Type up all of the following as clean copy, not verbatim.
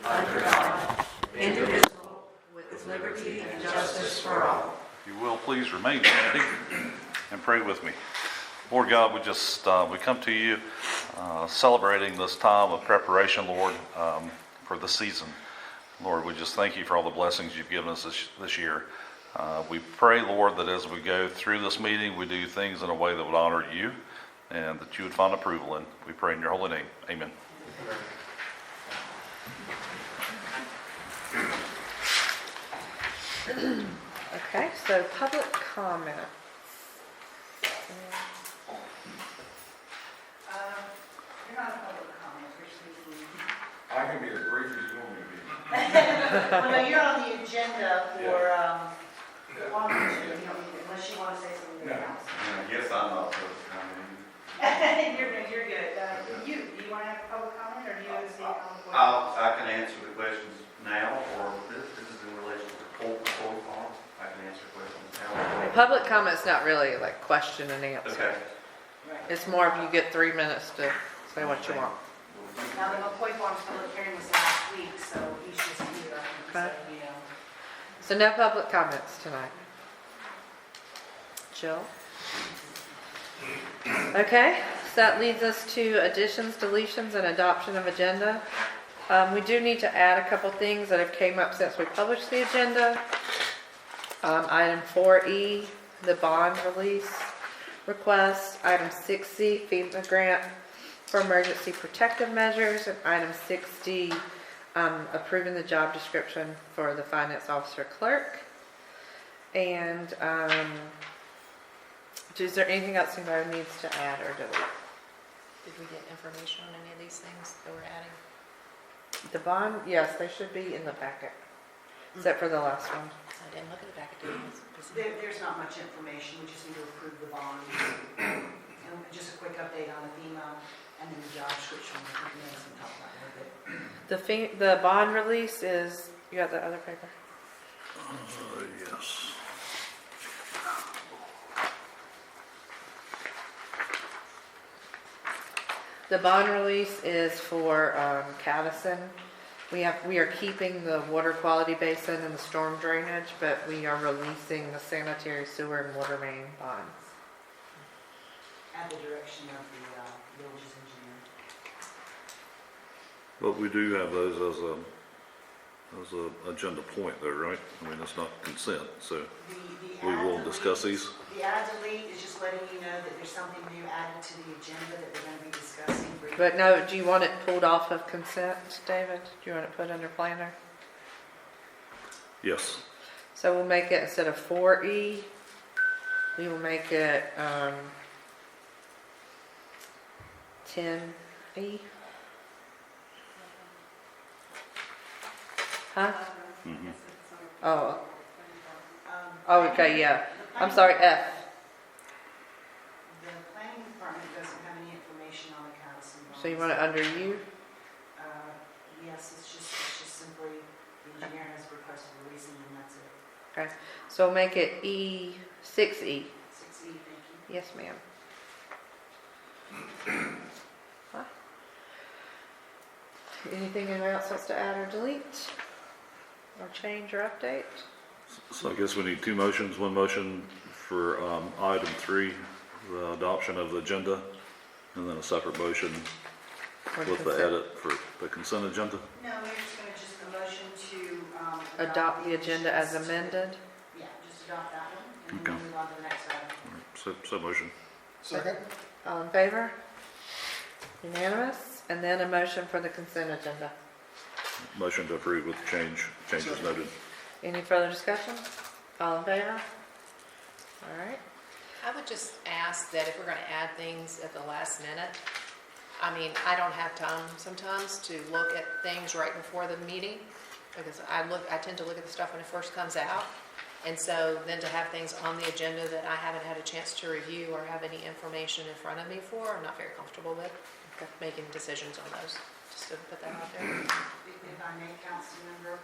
under God, indivisible, with liberty and justice for all. If you will, please remain standing and pray with me. Lord God, we come to you celebrating this time of preparation, Lord, for the season. Lord, we just thank you for all the blessings you've given us this year. We pray, Lord, that as we go through this meeting, we do things in a way that would honor you and that you would find approval in. We pray in your holy name. Amen. Okay, so public comment. You're not a public comment, you're speaking. I can be as brief as you want me to be. Well, no, you're on the agenda for, one or two, you don't need to, unless you want to say something else. Yes, I'm not supposed to comment. You're good, you're good. Do you want to have a public comment, or do you want to say a public? I can answer the questions now, or this is in relation to Polk Farm. I can answer questions now. Public comment's not really like question and answer. Okay. It's more of you get 3 minutes to say what you want. Now, the McCoy Farms public hearing was last week, so he's just here, so, Okay. you know. So no public comments tonight. Jill? Okay, so that leads us to additions, deletions, and adoption of agenda. We do need to add a couple things that have came up since we published the agenda. Item 4E, the bond release request. Item 6C, FEMA grant for emergency protective measures. And item 6D, approving the job description for the finance officer clerk. And is there anything else anybody needs to add or delete? Did we get information on any of these things that we're adding? The bond, yes, they should be in the packet, except for the last one. I didn't look at the packet, did you? There's not much information, we just need to approve the bond. And just a quick update on the FEMA, and then the job description, we can talk about it a little bit. The bond release is, you got the other paper? Yes. The bond release is for Cadison. We are keeping the water quality basin and the storm drainage, but we are releasing the sanitary sewer and water main bonds. At the direction of the village's engineer. But we do have those as a agenda point though, right? I mean, it's not consent, so The we add will delete- discuss these. The add delete is just letting you know that there's something new added to the agenda that we're going to be discussing. But no, do you want it pulled off of consent, David? Do you want it put under planner? Yes. So we'll make it, instead of 4E, we will make it 10E. Huh? Mhm. Oh, okay, yeah. I'm sorry, F. The planning department doesn't have any information on the Cadison bonds. So you want it under U? Yes, it's just simply, the engineer has requested releasing, and that's it. Okay. So we'll make it E, 6E. 6E, thank you. Yes, ma'am. Huh? Anything anyone else wants to add or delete? Or change or update? So I guess we need two motions. One motion for item 3, the adoption of the agenda, and then a separate motion Or with the consent? edit for the consent agenda. No, we're just going to a motion to Adopt the agenda as additions. amended? Yeah, just adopt that one, and Okay. then move on to the next item. All right, so motion. Second? All in favor? Unanimous? And then a motion for the consent agenda. Motion to approve with changes noted. Any further discussion? All in favor? All right. I would just ask that if we're going to add things at the last minute, I mean, I don't have time sometimes to look at things right before the meeting, because I tend to look at the stuff when it first comes out. And so then to have things on the agenda that I haven't had a chance to review or have any information in front of me for, I'm not very comfortable with making decisions on those. Just to put that out there. If I may, council member,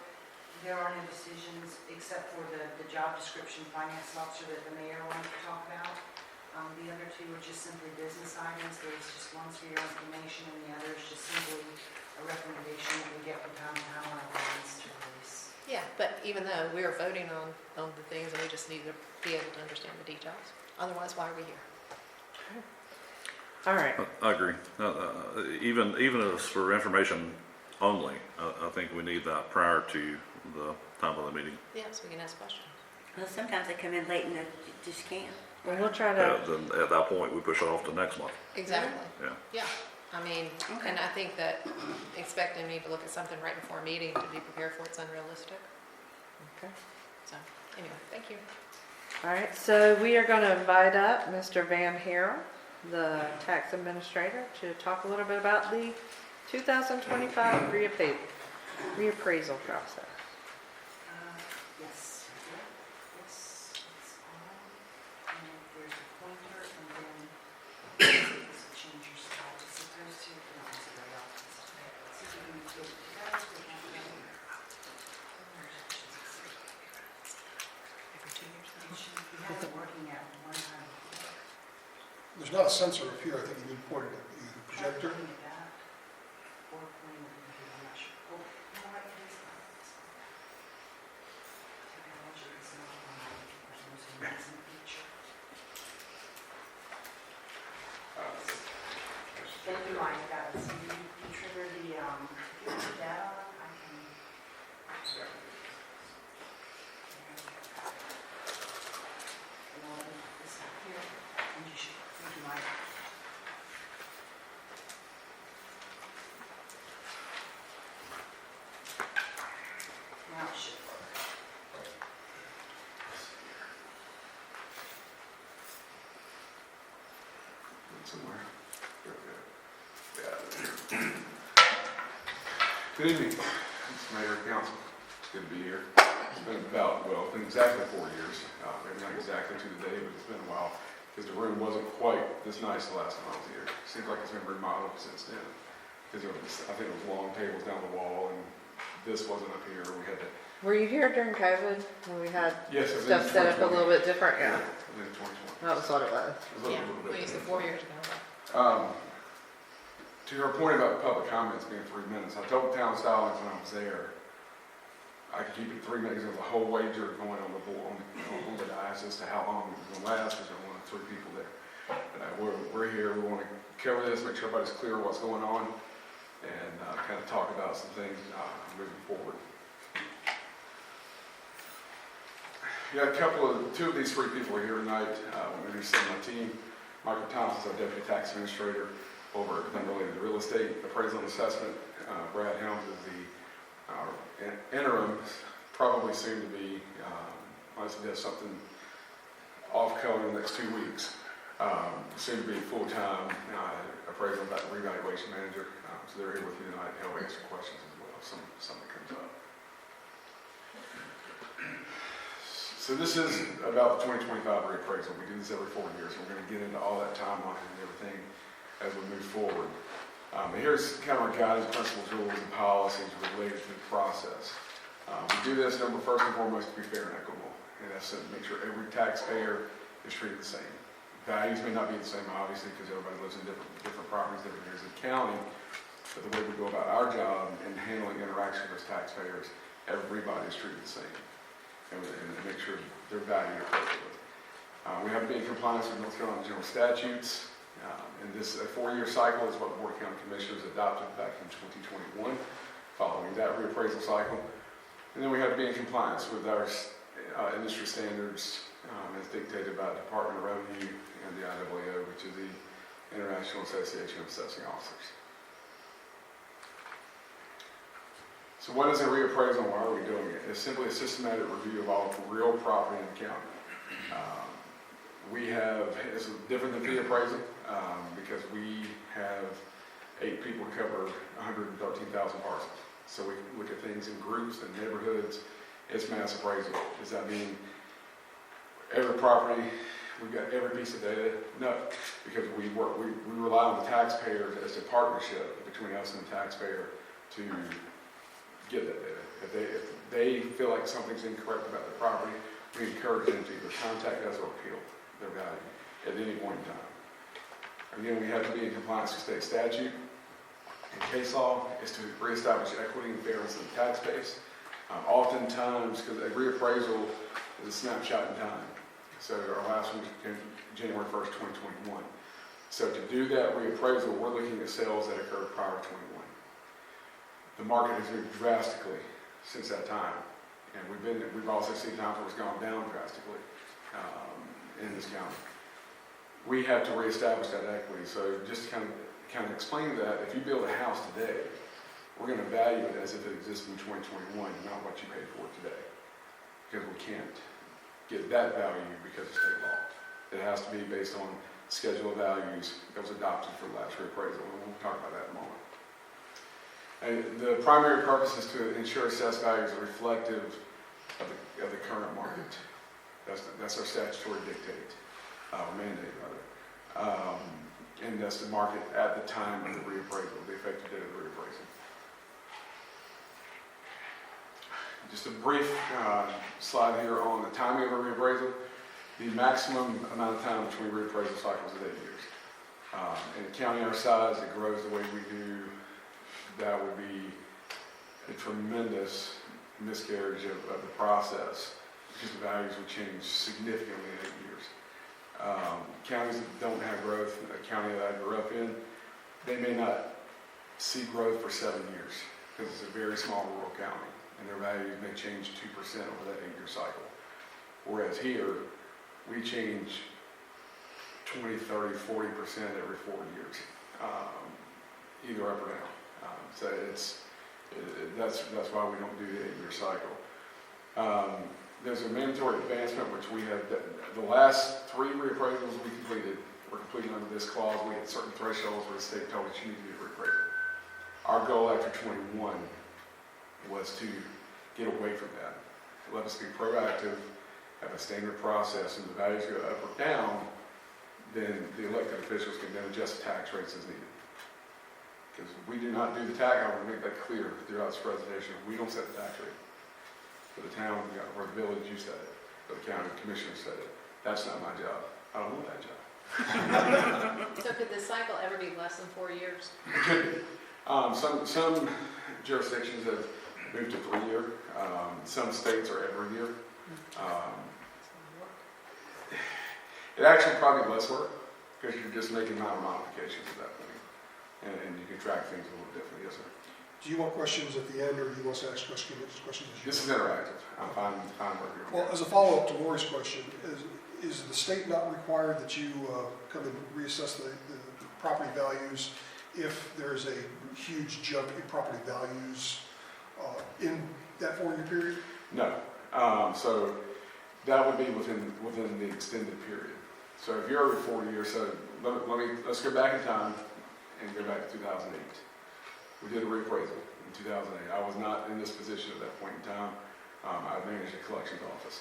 there are no decisions except for the job description finance officer that the mayor wanted to talk about. The other two are just simply business items. There's just one's for your information, and the other is just simply a recommendation that we get from time to time on but even though we are voting on the things, and we just need to be able to understand the details. Otherwise, why are we here? All right, I agree. Even if it's for information only, I think we need that prior to the time of the meeting. Yes, we can ask questions. Well, sometimes they come in late and they just can't. well, we'll try to, Then at that point, we push it off to next month. Exactly. Yeah. Yeah, I mean, Okay. and I think that expecting me to look at something right before a meeting to be prepared for it's unrealistic. okay. So, anyway, thank you. All right, so we are gonna invite up Mr. Van Harrell, the tax administrator, to talk a little bit about the 2025 reappraisal process. Yes. Yes, it's on, and there's a pointer, and then it's a change your slide, it's supposed to, no, it's a way off. See if you can get it together, we have it in there. Every 2 years now. You have it working at one time. There's not a sensor up here, I think you need pointed at either projector. Pointing at that, or pointing at the computer, I'm not sure. Oh, no, right, it is not. Technology is not on, there's no amazing feature. Thank you, Mike, guys. You triggered the, if you put that on, I can. And I'll leave this up here, and you should, thank you, Mike. Now it should work. Somewhere. Good evening, Mr. Mayor, Council. It's good to be here. It's been about, well, it's been exactly 4 years. Maybe not exactly to the day, but it's been a while. Because the room wasn't quite this nice the last time I was here. Seems like it's been remodeled since then. Because I think it was long tables down the wall, and this wasn't up here. We had to, Were you here during COVID when we had yes, it was in stuff set up a 2020. little bit different? Yeah, It was in 2020. that was what it was. It was a Yeah, little bit we used it different. 4 years ago. To your point about public comments being 3 minutes, I told Town Stallings when I was there, I could keep it 3 minutes. There was a whole wager going on the board, on the dais as to how long it was going to last, because there were only 3 people there. But we're here, we want to cover this, make sure everybody's clear what's going on, and kind of talk about some things moving forward. Yeah, two of these 3 people are here tonight. I'm going to send my team. Michael Thompson is our Deputy Tax Administrator over everything related to real estate appraisal and assessment. Brad Helms is the interim, probably soon to be, unless he does something off-color in the next 2 weeks, soon to be full-time appraisal and revaluation manager. So they're here with you tonight to help answer questions as well, if something comes up. So this is about the 2025 reappraisal. We do this every 4 years. We're going to get into all that timeline and everything as we move forward. Here's kind of our guidance principles, rules, and policies related to the process. We do this, first and foremost, to be fair and equitable. And that's to make sure every taxpayer is treated the same. Values may not be the same, obviously, because everybody lives in different properties, different areas of the county. But the way we go about our job in handling interaction with taxpayers, everybody is treated the same. And make sure they're valued appropriately. We have to be in compliance with North Carolina general statutes. And this 4-year cycle is what the Board of County Commissioners adopted back in 2021, following that reappraisal cycle. And then we have to be in compliance with our industry standards as dictated by the Department of Revenue and the IAAO, which is the International Association of Assessing Officers. So what is a reappraisal and why are we doing it? It's simply a systematic review of all real property in the county. It's different than fee appraisal because we have 8 people cover 113,000 parcels. So we look at things in groups and neighborhoods. It's mass appraisal. Does that mean every property, we've got every piece of data? No, because we rely on the taxpayer as a partnership between us and the taxpayer to get that data. If they feel like something's incorrect about the property, we encourage them to either contact us or appeal their value at any point in time. Again, we have to be in compliance with state statute. And case law is to reestablish equity and fairness in the tax base. Oftentimes, because a reappraisal is a snapshot in time. So our last one was January 1st, 2021. So to do that reappraisal, we're looking at sales that occurred prior to 21. The market has moved drastically since that time. And we've also seen times where it's gone down drastically in this county. We have to reestablish that equity. So just to kind of explain that, if you build a house today, we're going to value it as if it existed in 2021, not what you paid for it today. Because we can't get that value because of state law. It has to be based on schedule of values that was adopted for the last reappraisal, and we'll talk about that in a moment. And the primary purpose is to ensure assessed values are reflective of the current market. That's our statutory dictate, mandate rather. And that's the market at the time of the reappraisal, the effective date of the reappraisal. Just a brief slide here on the timing of a reappraisal. The maximum amount of time between reappraisal cycles is 8 years. In a county our size, it grows the way we do, that would be a tremendous miscarriage of the process because the values would change significantly in 8 years. Counties that don't have growth, a county that I grew up in, they may not see growth for 7 years because it's a very small rural county and their values may change 2% over that 8-year cycle. Whereas here, we change 20, 30, 40% every 4 years, either up or down. So that's why we don't do the 8-year cycle. There's a mandatory advancement, which we have, the last 3 reappraisals we completed were completed under this clause. We had certain thresholds where the state told us you need to do a reappraisal. Our goal after 21 was to get away from that. Let us be proactive, have a standard process, and the values go up or down, then the elected officials can then adjust the tax rates as needed. Because we do not do the tax, I want to make that clear throughout this presentation, we don't set the tax rate. For the town, or the village, you set it. For the county commissioner set it. That's not my job. I don't want that job. So could the cycle ever be less than 4 years? It could be. Some jurisdictions have moved to 3 year. Some states are every year. It actually probably less work because you're just making minor modifications at that point, and you can track things a little differently. Yes, sir. Do you want questions at the end, or do you want to ask questions as you? This is interactive. I'm fine where you're Well, as a follow-up to Lori's question, is the state not required that you come and reassess the property values if there's a huge jump in property values in that 4-year period? No. So that would be within the extended period. So if you're every 4 years, so let's go back in time and go back to 2008. We did a reappraisal in 2008. I was not in this position at that point in time. I managed a collections office.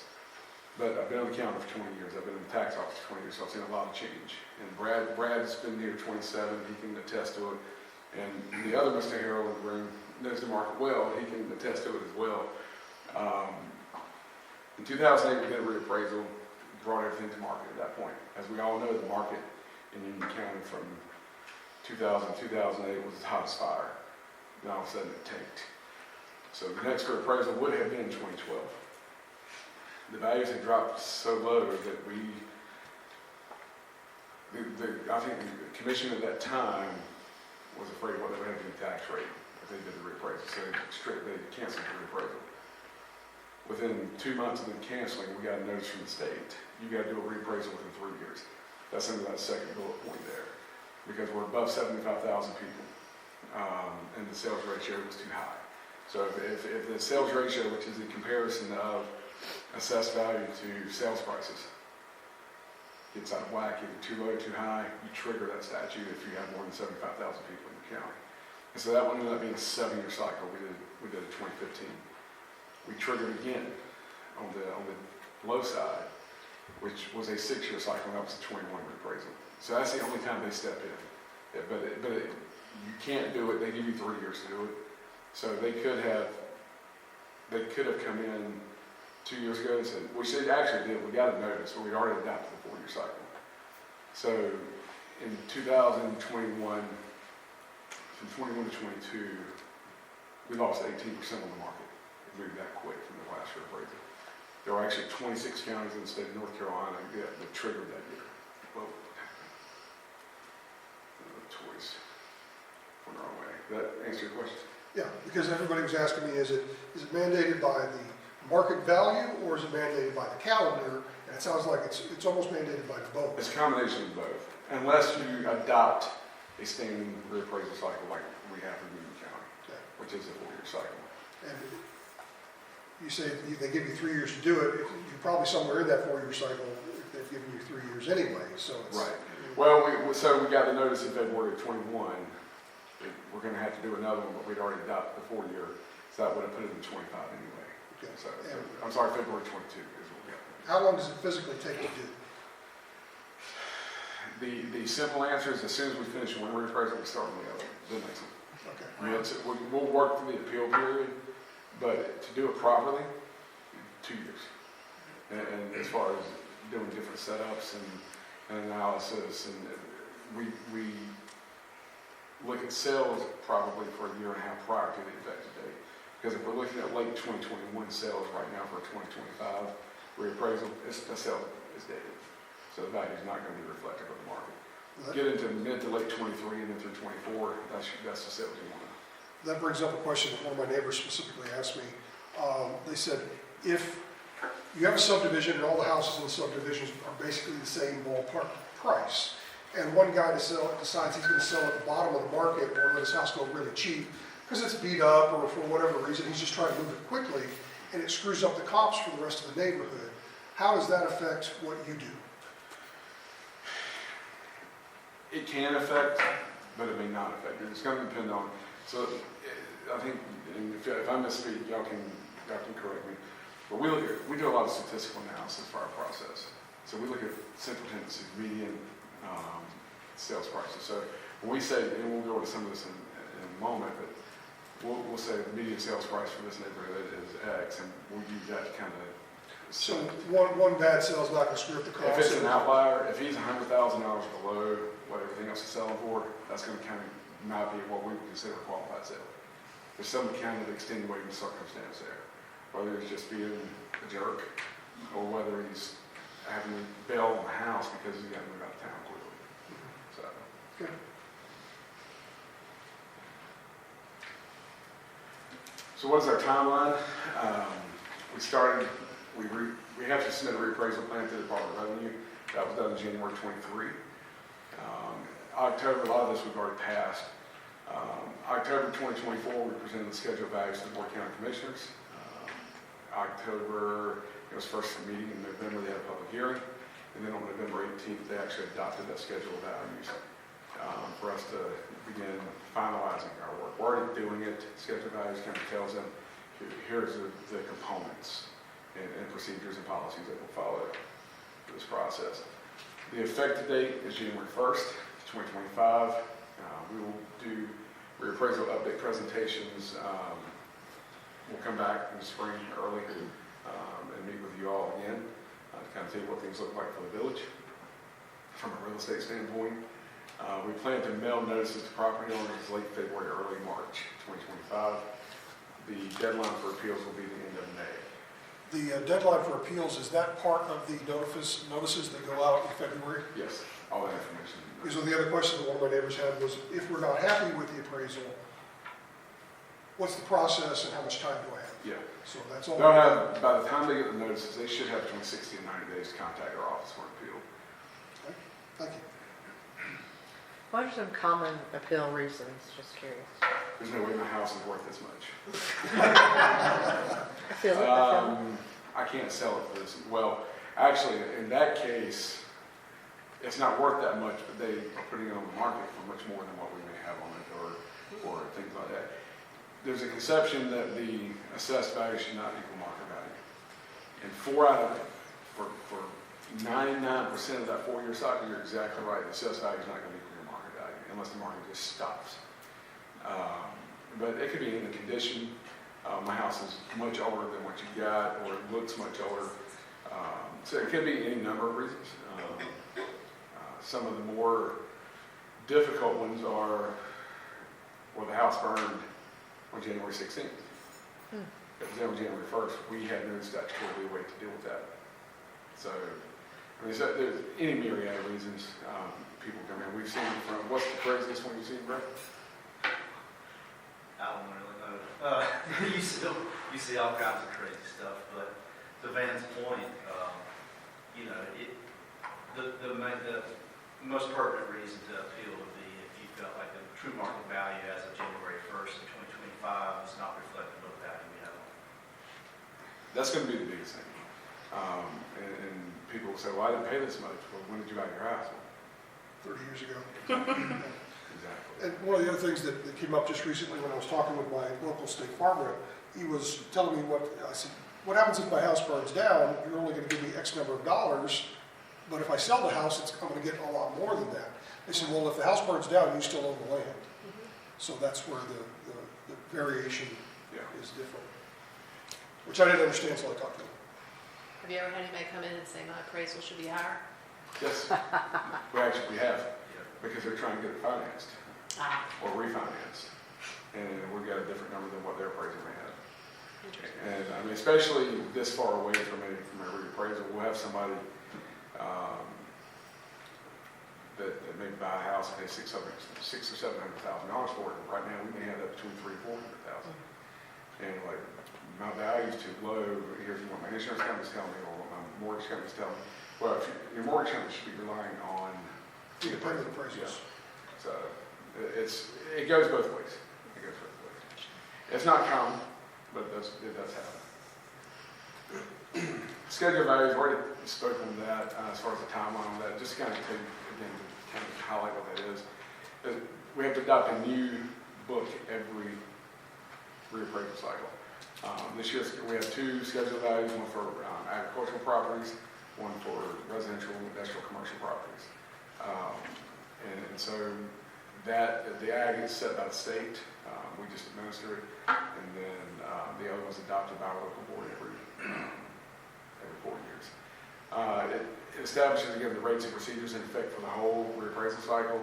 But I've been on the county for 20 years. I've been in the tax office for 20 years, so I've seen a lot of change. And Brad's been here 27. He can attest to it. And the other Mr. Harrell in the room knows the market well. He can attest to it as well. In 2008, we did a reappraisal, brought everything to market at that point. As we all know, the market in Union County from 2000 to 2008 was as hot as fire. And all of a sudden it tanked. So the next reappraisal would have been 2012. The values had dropped so low that I think the commission at that time was afraid what they would have to do tax rate if they did the reappraisal. So they canceled the reappraisal. Within 2 months of them canceling, we got a notice from the state. You got to do a reappraisal within 3 years. That's under that second bullet point there. Because we're above 75,000 people. And the sales ratio was too high. So if the sales ratio, which is the comparison of assessed value to sales prices, gets out of whack, either too low or too high, you trigger that statute if you have more than 75,000 people in the county. And so that one ended up being a 7-year cycle. We did it 2015. We triggered again on the low side, which was a 6-year cycle, and that was a 21 reappraisal. So that's the only time they step in. You can't do it. They give you 3 years to do it. So they could have come in 2 years ago and said, which they actually did. We got a notice, but we'd already adopted the 4-year cycle. So in 2021, from 21 to 22, we lost 18% on the market move that quick from the last reappraisal. There were actually 26 counties in the state of North Carolina that triggered that year. Well, toys went the wrong way. That answer your question? Yeah, because everybody was asking me, is it mandated by the market value or is it mandated by the calendar? And it sounds like it's almost mandated by both. It's a combination of both, unless you adopt a standing reappraisal cycle like we have in Union County, Okay. which is a 4-year cycle. And you say they give you 3 years to do it, you're probably somewhere in that 4-year cycle if they've given you 3 years anyway, so it's. Right. Well, so we got the notice in February of '21. We're going to have to do another one, but we'd already adopted the 4-year, so that would have put it in '25 anyway. Okay. So, I'm sorry, February '22 is what we got. How long does it physically take to do? The simple answer is as soon as we finish one reappraisal, we start on the next one. Okay. I mean, we'll work through the appeal period, but to do it properly, 2 years. And as far as doing different setups and analysis, and we look at sales probably for a year and a half prior to the effective date. Because if we're looking at late 2021 sales right now for a 2025 reappraisal, the sale is dated. So the value is not going to be reflective of the market. Get into mid to late '23 and then through '24, that's the sales you want. That brings up a question that one of my neighbors specifically asked me. They said, if you have a subdivision and all the houses in the subdivisions are basically the same ballpark price, and one guy decides he's going to sell at the bottom of the market or let his house go really cheap because it's beat up or for whatever reason, he's just trying to move it quickly, and it screws up the comps for the rest of the neighborhood, how does that affect what you do? It can affect, but it may not affect. It's going to depend on, so I think, and if I misspeak, y'all can correct me, but we do a lot of statistical analysis for our process. So we look at central tendencies, median sales prices. So when we say, and we'll go into some of this in a moment, but we'll say the median sales price for this neighborhood is X, and we'll use that to kind of. So one bad sale is not going to screw up the comps. If it's an outlier, if he's $100,000 below what everything else is selling for, that's going to kind of not be what we would consider a qualified sale. There's some kind of extenuating circumstance there, whether it's just being a jerk or whether he's having to bail on the house because he's got to move out of town quickly. So. Good. So what is our timeline? We have to submit a reappraisal plan to the Department of Revenue. That was done in January 23. October, a lot of this we've already passed. October 2024, we presented the schedule of values to the Board of County Commissioners. October, it was first meeting in November, they had a public hearing. And then on November 18th, they actually adopted that schedule of values for us to begin finalizing our work. We're already doing it. Schedule of values kind of tells them, here's the components and procedures and policies that will follow for this process. The effective date is January 1st, 2025. We will do reappraisal update presentations. We'll come back in the spring early and meet with you all again to kind of tell you what things look like for the village from a real estate standpoint. We plan to mail notices to property owners late February, early March 2025. The deadline for appeals will be the end of May. The deadline for appeals, is that part of the notices that go out in February? Yes, all that information. Because one of the other questions that one of my neighbors had was, if we're not happy with the appraisal, what's the process and how much time do I have? Yeah. So that's all. They'll have, by the time they get the notices, they should have between 60 and 90 days to contact our office for an appeal. Thank you. What are some common appeal reasons? Just curious. There's no way my house is worth this much. I feel it. I can't sell it for this. Well, actually, in that case, it's not worth that much, but they are putting it on the market for much more than what we may have on it or things like that. There's a conception that the assessed value should not equal market value. And for 99% of that 4-year cycle, you're exactly right. The assessed value is not going to equal your market value unless the market just stops. But it could be in the condition. My house is much older than what you got, or it looks much older. So it could be any number of reasons. Some of the more difficult ones are, well, the house burned on January 16th. that was on January 1st, we had no statutory leeway to deal with that. So, I mean, so there's any myriad of reasons people come in. We've seen from, what's the craziest one you've seen, Brett? I don't really know. You see all kinds of crazy stuff, but to Van's point, you know, the most pertinent reason to appeal would be if you felt like the true market value as of January 1st of 2025 is not reflective of the value we have. That's going to be the biggest thing. And people will say, well, I didn't pay this much. Well, when did you buy your house? 30 years ago. Exactly. And one of the other things that came up just recently when I was talking with my local state farm rep, he was telling me I said, what happens if my house burns down? You're only going to give me X number of dollars, but if I sell the house, I'm going to get a lot more than that. They said, well, if the house burns down, you still own the land. So that's where the variation is different, which I didn't understand until I talked to him. Have you ever had anybody come in and say my appraisal should be higher? Yes, we have, because they're trying to get it financed or refinanced, and we've got a different number than what their appraiser may have. Interesting. And I mean, especially this far away from a reappraisal, we'll have somebody that may buy a house and pay $600,000 or $700,000 for it. And right now, we may have that between $300,000 and $400,000. And like, my value's too low. Here's what my insurance company's telling me, or what my mortgage company's telling me. Well, your mortgage company should be relying on Independent appraisals. So it goes both ways. It goes both ways. It's not common, but it does happen. Schedule values, already spoke on that as far as the timeline on that. Just to kind of take, again, to kind of highlight what that is. We have to adopt a new book every reappraisal cycle. This year we have 2 schedule values, one for agricultural properties, one for residential, industrial, commercial properties. And so that, the ag is set by the state, we just administer it, and then the other one's adopted by our local board every 4 years. It establishes, again, the rates and procedures in effect for the whole reappraisal cycle,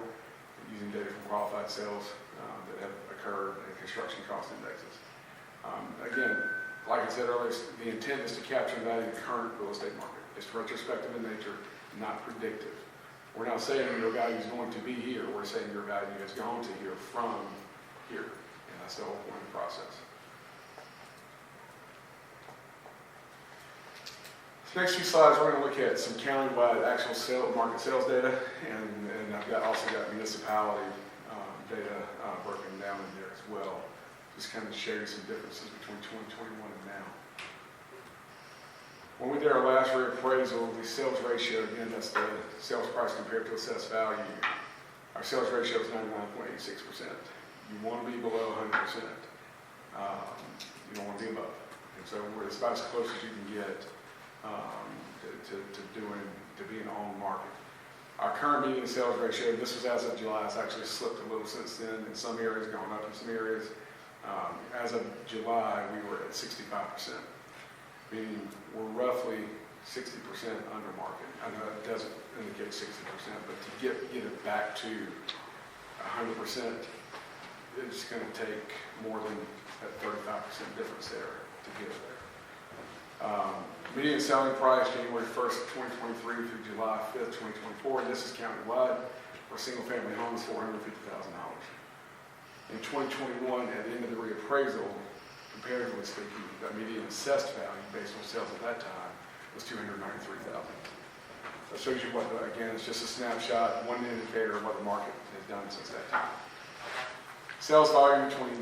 using data from qualified sales that have occurred and construction cost indexes. Again, like I said earlier, the intent is to capture the value of the current real estate market. It's retrospective in nature, not predictive. We're not saying your value is going to be here. We're saying your value has gone to here from here. And that's the whole point of the process. Next few slides, we're going to look at some countywide actual market sales data. And I've also got municipality data broken down in there as well. Just kind of show you some differences between 2021 and now. When we did our last reappraisal, the sales ratio, again, that's the sales price compared to assessed value. Our sales ratio is 99.86%. You want to be below 100%. You don't want to be above. And so it's about as close as you can get to being on market. Our current median sales ratio, this was as of July, it's actually slipped a little since then. In some areas, gone up in some areas. As of July, we were at 65%. Meaning we're roughly 60% under market. I know it doesn't indicate 60%, but to get it back to 100%, it's going to take more than that 35% difference there to get it there. Median selling price, January 1st, 2023 through July 5th, 2024, and this is countywide, for a single-family home is $450,000. In 2021, at the end of the reappraisal, comparatively speaking, that median assessed value based on sales at that time was $293,000. That shows you what, again, it's just a snapshot, one indicator of what the market has done since that time. Sales volume between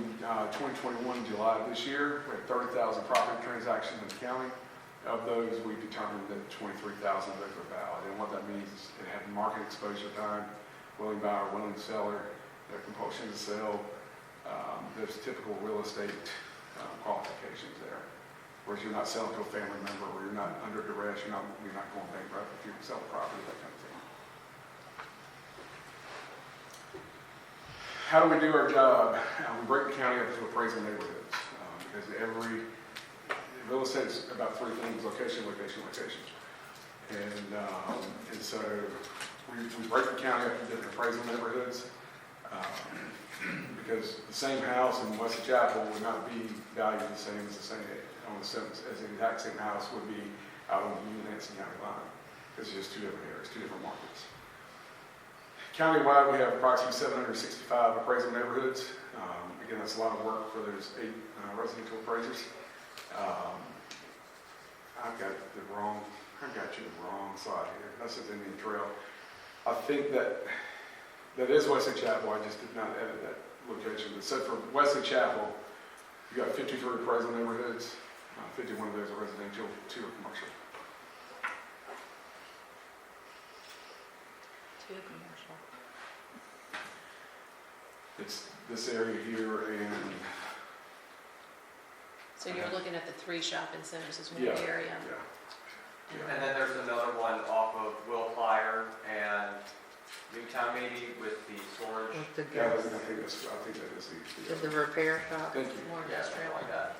2021 and July of this year, we had 30,000 property transactions in the county. Of those, we determined that 23,000 of those were valid. And what that means is it had market exposure time, willing buyer, willing seller, their compulsion to sell. There's typical real estate qualifications there. Whereas you're not selling to a family member, or you're not under duress, you're not going bankrupt if you sell the property, that kind of thing. How do we do our job? We break the county up into appraisal neighborhoods because every real estate is about 3 things: location, location, location. And so we break the county up into different appraisal neighborhoods. Because the same house in Wesley Chapel would not be valued the same as as the exact same house would be out on the Lansing County line. It's just two different areas, two different markets. Countywide, we have approximately 765 appraisal neighborhoods. Again, that's a lot of work for those 8 residential appraisers. I've got you the wrong slide here. That's the Indian Trail. I think that is Wesley Chapel. I just did not edit that location. But so for Wesley Chapel, you got 53 appraisal neighborhoods. 51 of those are residential, 2 are commercial. Two commercial. It's this area here and So you're looking at the 3 shopping centers as one Yeah. area? yeah. And then there's another one off of Will Fire and Newtown maybe with the storage. With the Yeah, I gas, think that is with the repair shop. Thank you. More Yeah, industrial. something like that.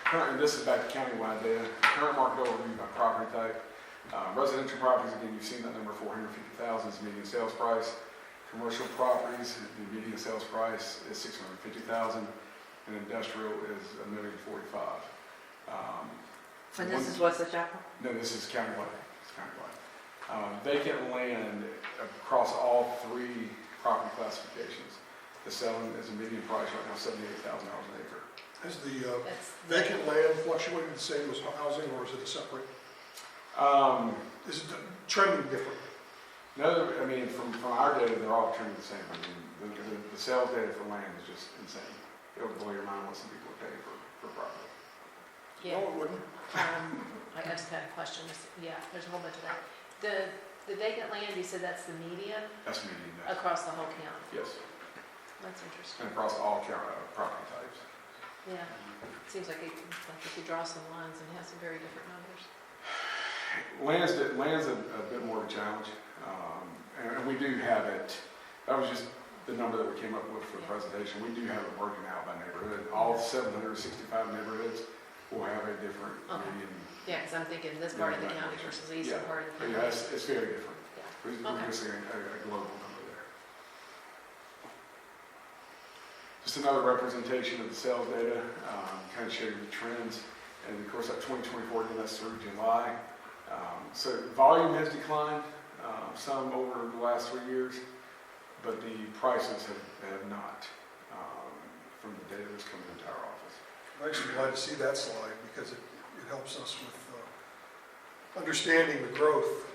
Currently, this is back to countywide data. Current market overview by property type. Residential properties, again, you've seen that number, 450,000 is median sales price. Commercial properties, the median sales price is 650,000, and industrial is $1,045,000. And this is Wesley Chapel? No, this is countywide. It's countywide. Vacant land across all 3 property classifications. The selling is a median price right now, $78,000 an acre. Has the That's, vacant land fluctuated the same as housing, or is it a separate, is it trending differently? No, I mean, from our data, they're all trending the same. I mean, the sales data for land is just insane. It'll blow your mind what some people are paying for property. yeah. No, it wouldn't. I just had a question. Yeah, there's a whole bunch of that. The vacant land, you said that's the median That's median, yes. across the whole county? Yes, That's interesting. and across all property types. Yeah, it seems like if you draw some lines and have some very different numbers. Land's a bit more of a challenge, and we do have it. That was just the number that we came up with for the presentation. We do have it broken out by neighborhood. All 765 neighborhoods will have a different Okay. median. Yeah, because I'm thinking this part of the county versus the eastern Yeah. part of the But county. yeah, it's very different. Yeah. We're Okay. missing a global number there. Just another representation of the sales data, kind of show you the trends. And of course, that 2024, again, that's through July. So volume has declined some over the last 3 years, but the prices have not from the data that's coming into our office. I'm actually glad to see that slide, because it helps us with understanding the growth.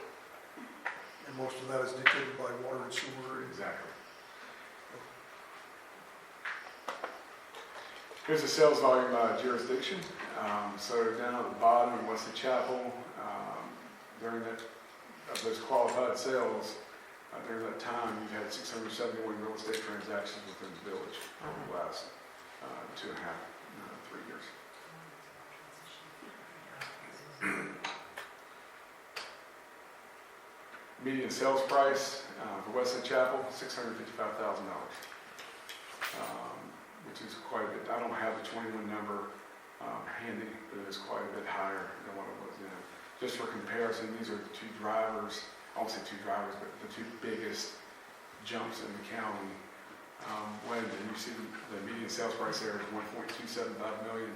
And most of that is dictated by water and sewer. Exactly. Here's the sales volume by jurisdiction. So down at the bottom in Wesley Chapel, during that, of those qualified sales, during that time, you've had 671 real estate transactions within the village over the last 2.5, 3 years. Median sales price for Wesley Chapel, $655,000, which is quite a bit. I don't have the 21 number handy, but it is quite a bit higher than what it was then. Just for comparison, these are the 2 drivers, I won't say 2 drivers, but the 2 biggest jumps in the county. When you see the median sales price there is $1.275 million.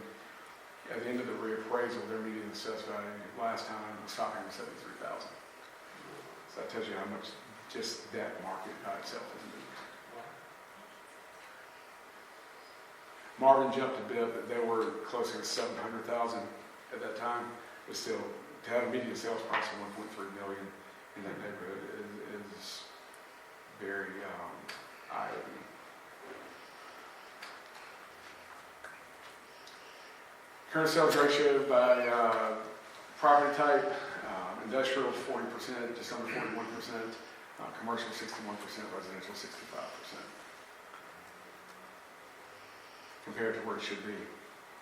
At the end of the reappraisal, their median sales value last time was $573,000. So that tells you how much just that market by itself is moving. Marvin jumped a bit, but they were closer to 700,000 at that time. But still, to have a median sales price of 1.3 million in that neighborhood is very eye-opening. Current sales ratio by property type, industrial 40%, just under 41%, commercial 61%, residential 65%. Compared to where it should be,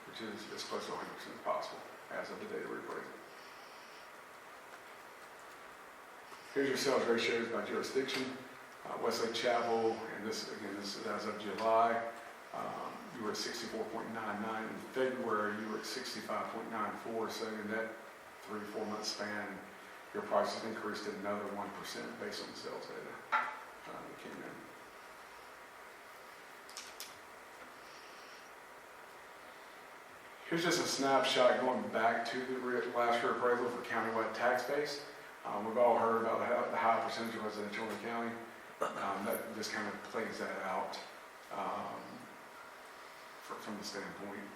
which is as close to 100% as possible as of the data reappraisal. Here's your sales ratios by jurisdiction. Wesley Chapel, and this is as of July, you were at 64.99. In February, you were at 65.94. So in that 3 or 4 month span, your prices increased another 1% based on the sales data that came in. Here's just a snapshot going back to the last year appraisal for countywide tax base. We've all heard about the high percentage of residential in the county. That just kind of plays that out from the standpoint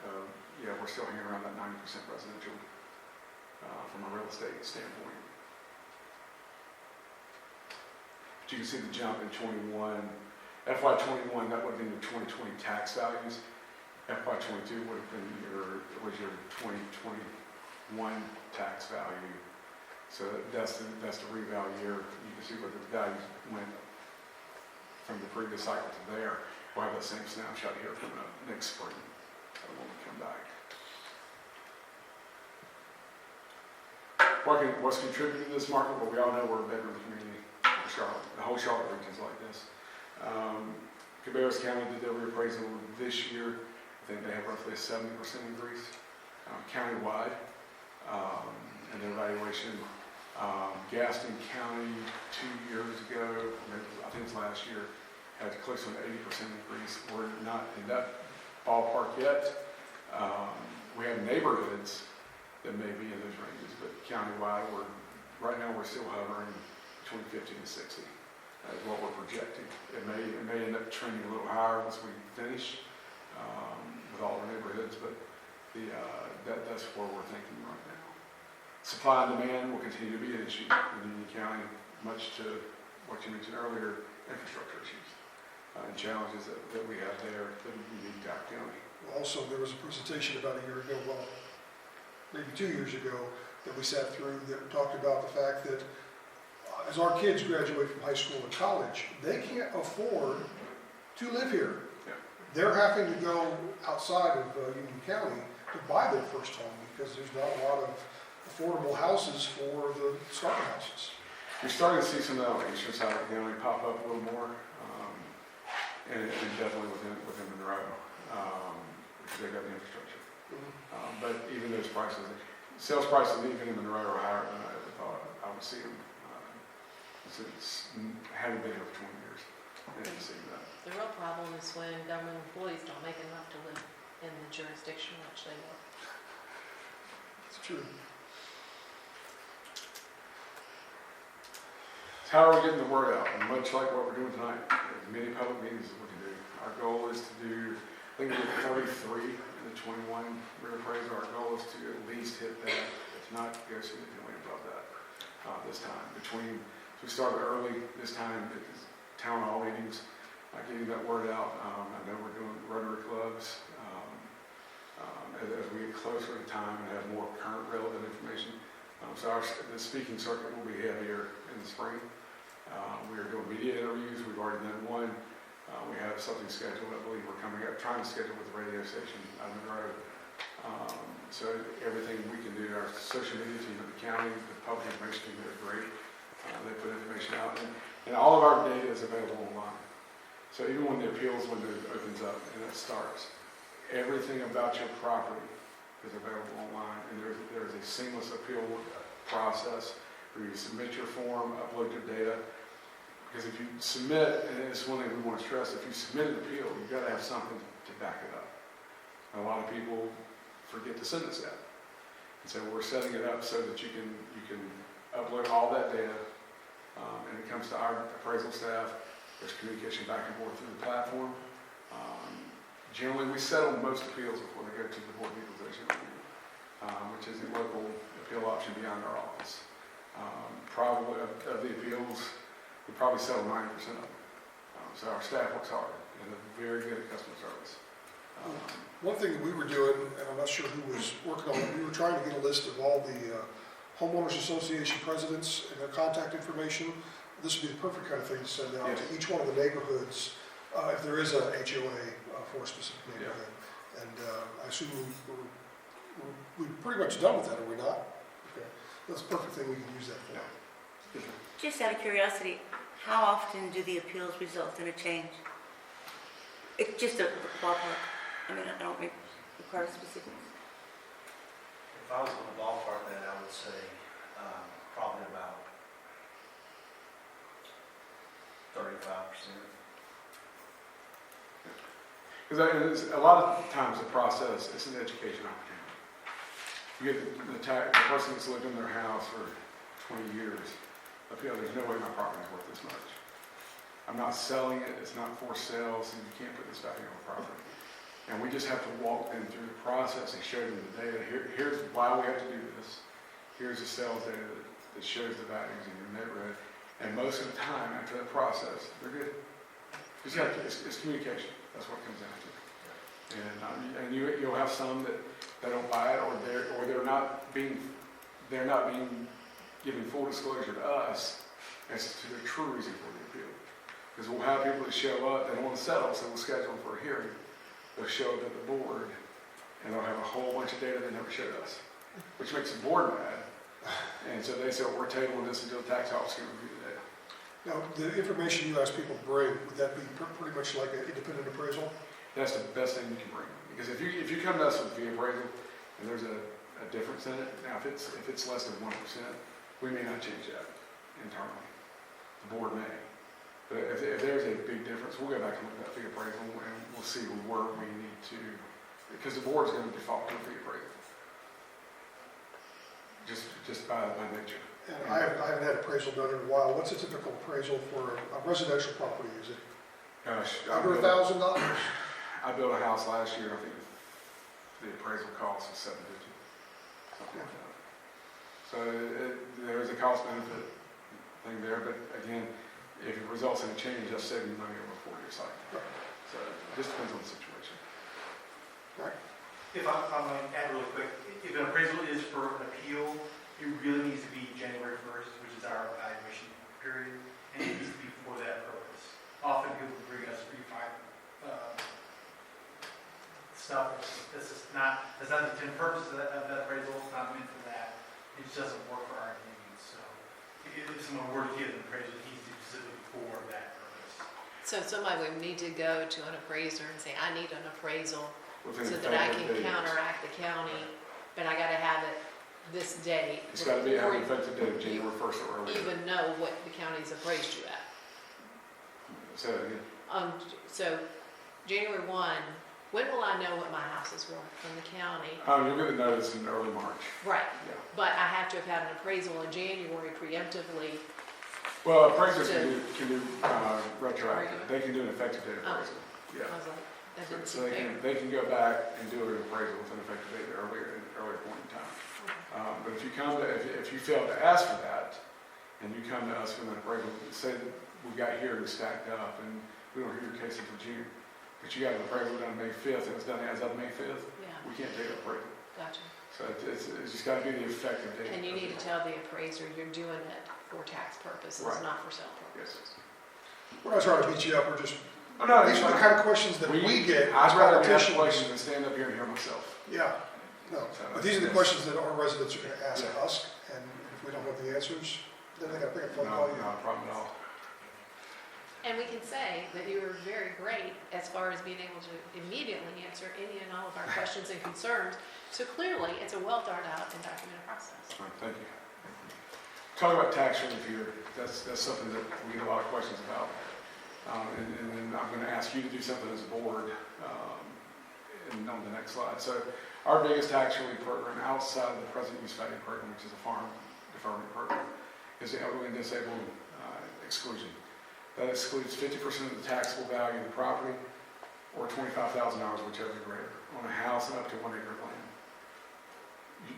of, yeah, we're still hanging around that 90% residential from a real estate standpoint. But you can see the jump in 21. FY21, that would have been your 2020 tax values. FY22 would have been your 2021 tax value. So that's the reval year. You can see where the values went from the previous cycle to there. We'll have that same snapshot here from next spring when we come back. What's contributing to this market? Well, we all know we're a bedroom community for Charlotte. The whole Charlotte region's like this. Cabarrus County did their reappraisal this year. I think they have roughly a 70% increase countywide in their valuation. Gaston County 2 years ago, I think it was last year, had close to an 80% increase. We're not in that ballpark yet. We have neighborhoods that may be in those ranges, but countywide, right now we're still hovering between 50 and 60. Is what we're projecting. It may end up trending a little higher once we finish with all our neighborhoods, but that's where we're thinking right now. Supply and demand will continue to be an issue in Union County, much to what you mentioned earlier, infrastructure issues and challenges that we have there that we need to County. Also, there was a presentation about a year ago, well, maybe 2 years ago, that we sat through that talked about the fact that as our kids graduate from high school and college, they can't afford to live here. Yeah. They're having to go outside of Union County to buy their first home because there's not a lot of affordable houses for the starter houses. We're starting to see some elevations out of the county pop up a little more, and definitely within Monroe, because they've got the infrastructure. But even those prices, sales prices even in Monroe are higher than I ever thought I would see them. It's haven't been here for 20 years. I didn't see that. The real problem is when government employees don't make enough to live in the jurisdiction in which they work. It's true. So how are we getting the word out? And much like what we're doing tonight, as many public meetings as we can do. Our goal is to do, I think we did 33 in the 21 reappraisal. Our goal is to at least hit that, if not go significantly above that this time. We started early this time at town hall meetings, getting that word out. I know we're doing Rotary clubs as we get closer to time and have more current relevant information. So the speaking circuit will be heavier in the spring. We are doing media interviews. We've already done one. We have something scheduled. I believe we're coming up, trying to schedule with the radio station on the road. So everything we can do, our social media team at the county, the public information team, they're great. They put information out, and all of our data is available online. So even when the appeals window opens up and it starts, everything about your property is available online, and there's a seamless appeal process where you submit your form, upload your data. Because if you submit, and it's one thing we want to stress, if you submit an appeal, you've got to have something to back it up. And a lot of people forget to send us that. And so we're setting it up so that you can upload all that data, and it comes to our appraisal staff. There's communication back and forth through the platform. Generally, we settle most appeals before they go to the Board of Equalization Review, which is a local appeal option beyond our office. Probably of the appeals, we probably settle 90% of them. So our staff works hard and they're very good at customer service. One thing that we were doing, and I'm not sure who was working on it, we were trying to get a list of all the homeowners association presidents and their contact information. This would be the perfect kind of thing to send out to each one of the neighborhoods if there is a HOA for a specific neighborhood. And I assume we're pretty much done with that, are we not? Okay. That's a perfect thing we can use that for. Just out of curiosity, how often do the appeals result in a change? It's just a ballpark. I mean, I don't require specifics. If I was going to ballpark that, I would say probably about 35%. Because a lot of times the process is an education opportunity. You get the person that's lived in their house for 20 years, appeal, there's no way my property's worth this much. I'm not selling it, it's not for sale, so you can't put this value on the property. And we just have to walk them through the process and show them the data. Here's why we have to do this. Here's the sales data that shows the values in your neighborhood. And most of the time, after that process, they're good. It's communication. That's what it comes down to. And you'll have some that don't buy it, or they're not being given full disclosure to us as to the true reason for the appeal. Because we'll have people that show up, they don't want to settle, so we'll schedule them for a hearing. They'll show up at the board, and they'll have a whole bunch of data they never showed us, which makes the board mad. And so they say, well, we're tabling this until the tax office can review the data. Now, the information you ask people to bring, would that be pretty much like an independent appraisal? That's the best thing you can bring. Because if you come to us with the appraisal, and there's a difference in it, now if it's less than 1%, we may not change that internally. The board may. But if there's a big difference, we'll go back and look at that fee appraisal, and we'll see where we need to, because the board's going to default to a fee appraisal. Just by nature. And I haven't had appraisal done in a while. What's a typical appraisal for a residential property? Is it Gosh, under $1,000? I built a house last year, I think the appraisal cost was $750, something like that. So there is a cost benefit thing there, but again, if it results in a change, that's saving money over a 4-year cycle. Right. So it just depends on the situation. Right. If I might add really quick, if an appraisal is for an appeal, it really needs to be January 1st, which is our evaluation period, and it needs to be for that purpose. Often people bring us stuff that's not the intended purpose of that appraisal. It's not meant for that. It just doesn't work for our needs. So if someone were to get an appraisal, it needs to be specifically for that purpose. So somebody would need to go to an appraiser and say, I need an appraisal Within so the that I effective can date. counteract the county, but I gotta have it this date. It's got to be before an effective date of January 1st or you earlier. even know what the county's appraised you at. Say that again. So January 1, when will I know what my house is worth from the county? You'll get a notice in early March. Right, Yeah. but I have to have had an appraisal in January preemptively. Well, appraisers can do retroactive. They can do an effective date Oh. appraisal. Yeah. I was like, that didn't So seem fair. they can go back and do an appraisal with an effective date at an earlier point in time. But if you fail to ask for that, and you come to us with an appraisal, say that we got hearings stacked up, and we don't hear your case until June, but you got an appraisal done May 5th, and it's done as of May 5th, Yeah, we can't take an appraisal. gotcha. So it's just got to be the effective date. And you need to tell the appraiser you're doing it for tax purposes, Right. not for sale Yes. purposes. We're not trying to beat you up, we're just, Oh, no, these are the kind of questions that we get. I'd rather be asked politicians. questions than stand up here and hear myself. Yeah, no, but these are the questions that our residents are gonna ask us, and if we don't have the answers, then they gotta pick up the phone and No, call you. not a problem at all. And we can say that you were very great as far as being able to immediately answer any and all of our questions and concerns. So clearly, it's a well thought out and documented process. All right, thank you. Talking about tax relief here, that's something that we get a lot of questions about. And then I'm going to ask you to do something as a board and on the next slide. So our biggest tax relief program outside of the present use value program, which is a farm deferment program, is the elderly and disabled exclusion. That excludes 50% of the taxable value of the property or $25,000, whichever is greater, on a house and up to 1 acre of land.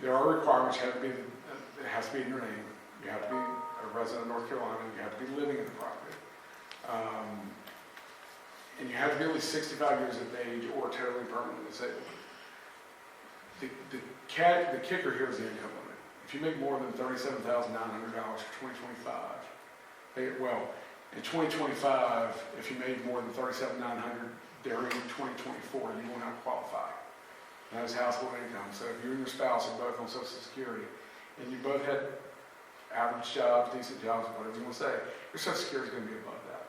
There are requirements. It has to be in your name. You have to be a resident of North Carolina. You have to be living in the property. And you have to be at least 65 years of age or totally permanently disabled. The kicker here is the income limit. If you make more than $37,900 for 2025, well, in 2025, if you made more than $37,900 during 2024, you will not qualify. That is household income. So if you and your spouse are both on Social Security, and you both had average jobs, decent jobs, whatever you want to say, your Social Security is going to be above that.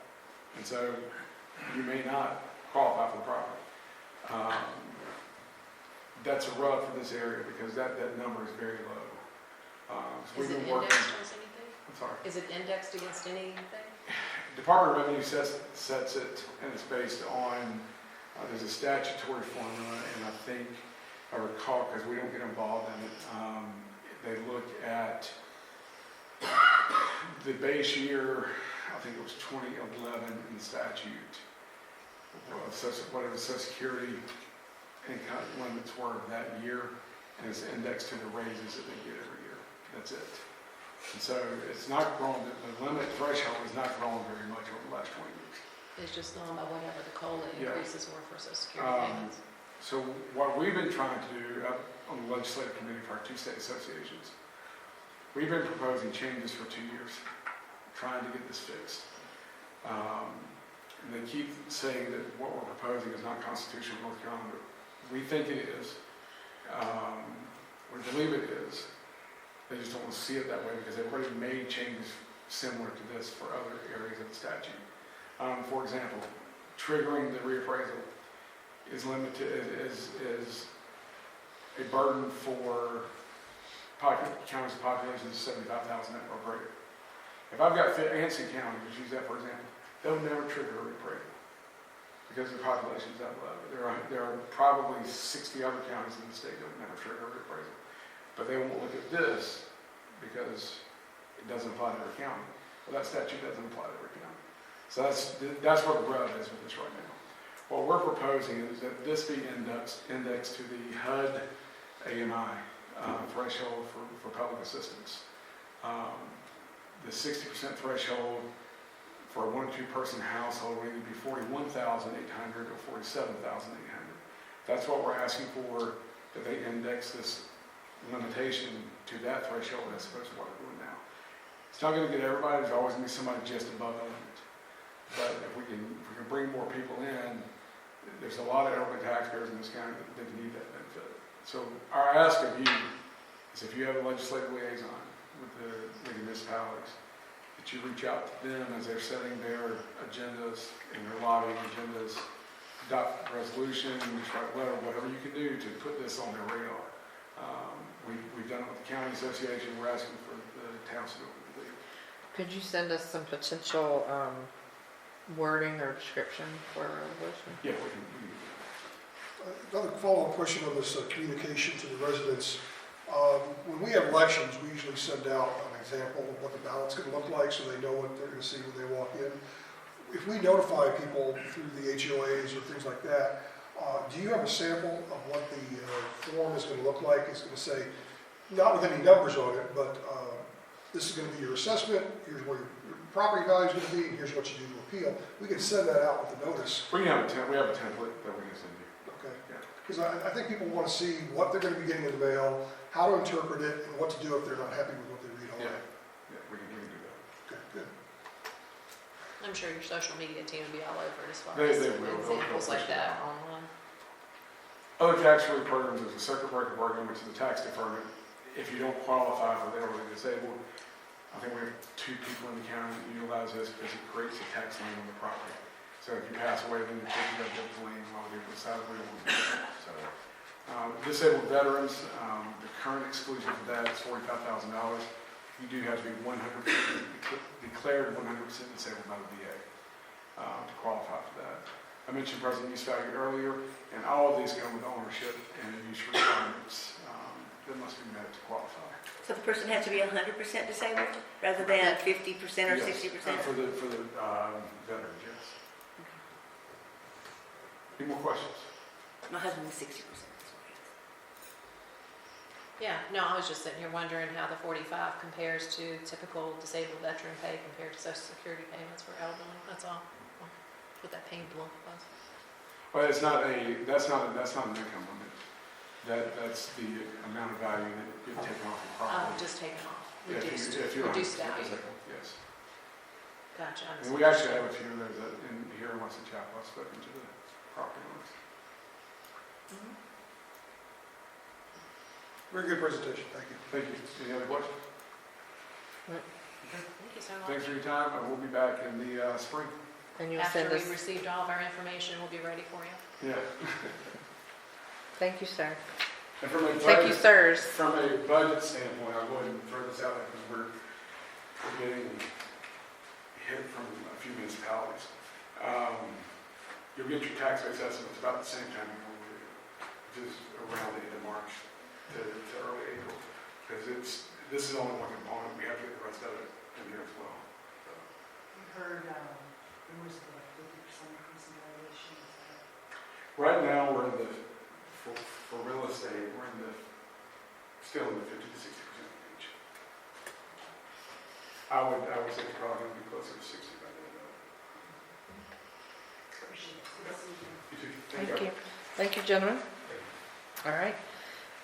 And so you may not qualify for the property. That's a rub for this area because that number is very low. So Is we've it been working. indexed against anything? I'm sorry. Is it indexed against anything? Department of Revenue sets it, and it's based on, there's a statutory formula, and I think, if I recall, because we don't get involved in it, they look at the base year, I think it was 2011 in the statute, whatever Social Security income limits were that year, and it's indexed to the raises that they get every year. That's it. And so it's not grown, the limit threshold has not grown very much over the last 20 years. It's just going by whatever the COLA Yeah. increases were for social security payments. So what we've been trying to do up on the legislative committee for our two state associations, we've been proposing changes for 2 years, trying to get this fixed. And they keep saying that what we're proposing is not constitutional in North Carolina, but we think it is. We believe it is. They just don't want to see it that way because they've already made changes similar to this for other areas of the statute. For example, triggering the reappraisal is limited, is a burden for counties with populations of 75,000 or greater. If I've got Anson County, let's use that for example, they'll never trigger a reappraisal because their population is that low. There are probably 60 other counties in the state that would never trigger a reappraisal. But they won't look at this because it doesn't apply to every county. Well, that statute doesn't apply to every county. So that's where the rub is with this right now. What we're proposing is that this be indexed to the HUD AMI threshold for public assistance. The 60% threshold for a 1 or 2 person household would either be $41,800 or $47,800. That's what we're asking for, that they index this limitation to that threshold as opposed to what we're doing now. It's not going to get everybody. There's always going to be somebody just above the limit. But if we can bring more people in, there's a lot of elderly taxpayers in this county that need that benefit. So our ask of you is if you have a legislative liaison with the municipalities, that you reach out to them as they're setting their agendas and their lobbying agendas, adopt a resolution, just write a letter, whatever you can do to put this on their radar. We've done it with the county association. We're asking for the towns to do it. Could you send us some potential wording or description for a resolution? Yeah, we can. Another follow-up question on this communication to the residents. When we have elections, we usually send out an example of what the ballot's going to look like so they know what they're going to see when they walk in. If we notify people through the HOAs or things like that, do you have a sample of what the form is going to look like? It's going to say, not with any numbers on it, but this is going to be your assessment, here's where your property value is going to be, and here's what you do to appeal. We can send that out with the notice. We have a template that we can send you. Okay. Yeah. Because I think people want to see what they're going to be getting in the mail, how to interpret it, and what to do if they're not happy with what they read online. Yeah, we can do that. Okay, good. I'm sure your social media team will be all over it as far They as will. examples like They'll that online. Other tax relief programs, there's a circuit breaker program, which is a tax deferment. If you don't qualify for the elderly disabled, I think we have 2 people in the county that utilize this because it creates a tax lien on the property. So if you pass away, then you take the lien while they're beside the wheel. So, disabled veterans, the current exclusion for that is $45,000. You do have to be 100% declared 100% disabled by the VA to qualify for that. I mentioned present use value earlier, and all of these come with ownership and use requirements that must be met to qualify. So the person has to be 100% disabled rather than 50% or Yes, 60%? For the veterans, yes. Any more questions? My husband was 60%. Yeah, no, I was just sitting here wondering how the 45 compares to typical disabled veteran pay compared to social security payments for elderly. That's all. What that pain blunt was. Well, that's not an income limit. That's the amount of value that gets taken off the property. Just taken off. Yeah, Reduced. if you're Reduced on- value. Yes. Gotcha. I And we actually have a few of those in here in Western Chapel. I've spoken to the property owners. Very good presentation, thank you. Thank you. Any other questions? Thank you so much. Thanks for your time, and we'll be back in the spring. And you'll After send we us, received all of our information, we'll be ready for you. Yeah. thank you, sir. And from a Thank you, budget, sirs. from a budget standpoint, I'll go ahead and throw this out there because we're getting hit from a few municipalities. You'll get your tax base estimates about the same time you normally do, which is around the end of March to early April. Because this is only one component, we have to get the rest of it in here as well. You heard, there was like 50% increase in valuation. Right now, we're in the, for real estate, we're in the, still in the 50 to 60% range. I would say it's probably going to be closer to 60 by the end of it. Appreciate it. Good to see you. You too. Thank you. Thank you, gentlemen. All right.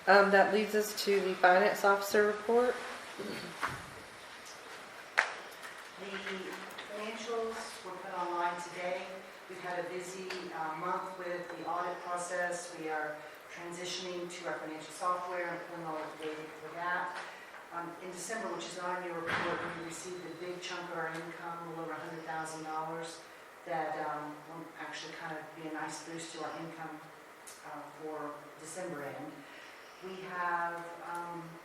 That leads us to the finance officer report. The financials were put online today. We've had a busy month with the audit process. We are transitioning to our financial software and pulling all of the data for that. In December, which is not in your report, we received a big chunk of our income, a little over $100,000, that will actually kind of be a nice boost to our income for December end. We have,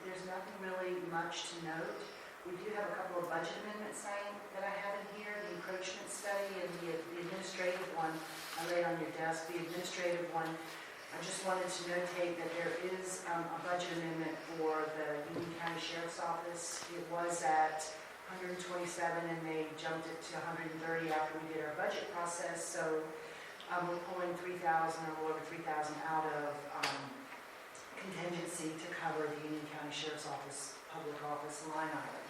there's nothing really much to note. We do have a couple of budget amendments that I have in here, the encroachment study and the administrative one I laid on your desk. The administrative one, I just wanted to notate that there is a budget amendment for the Union County Sheriff's Office. It was at 127 and they jumped it to 130 after we did our budget process. So we're pulling 3,000 or over 3,000 out of contingency to cover the Union County Sheriff's Office public office line item.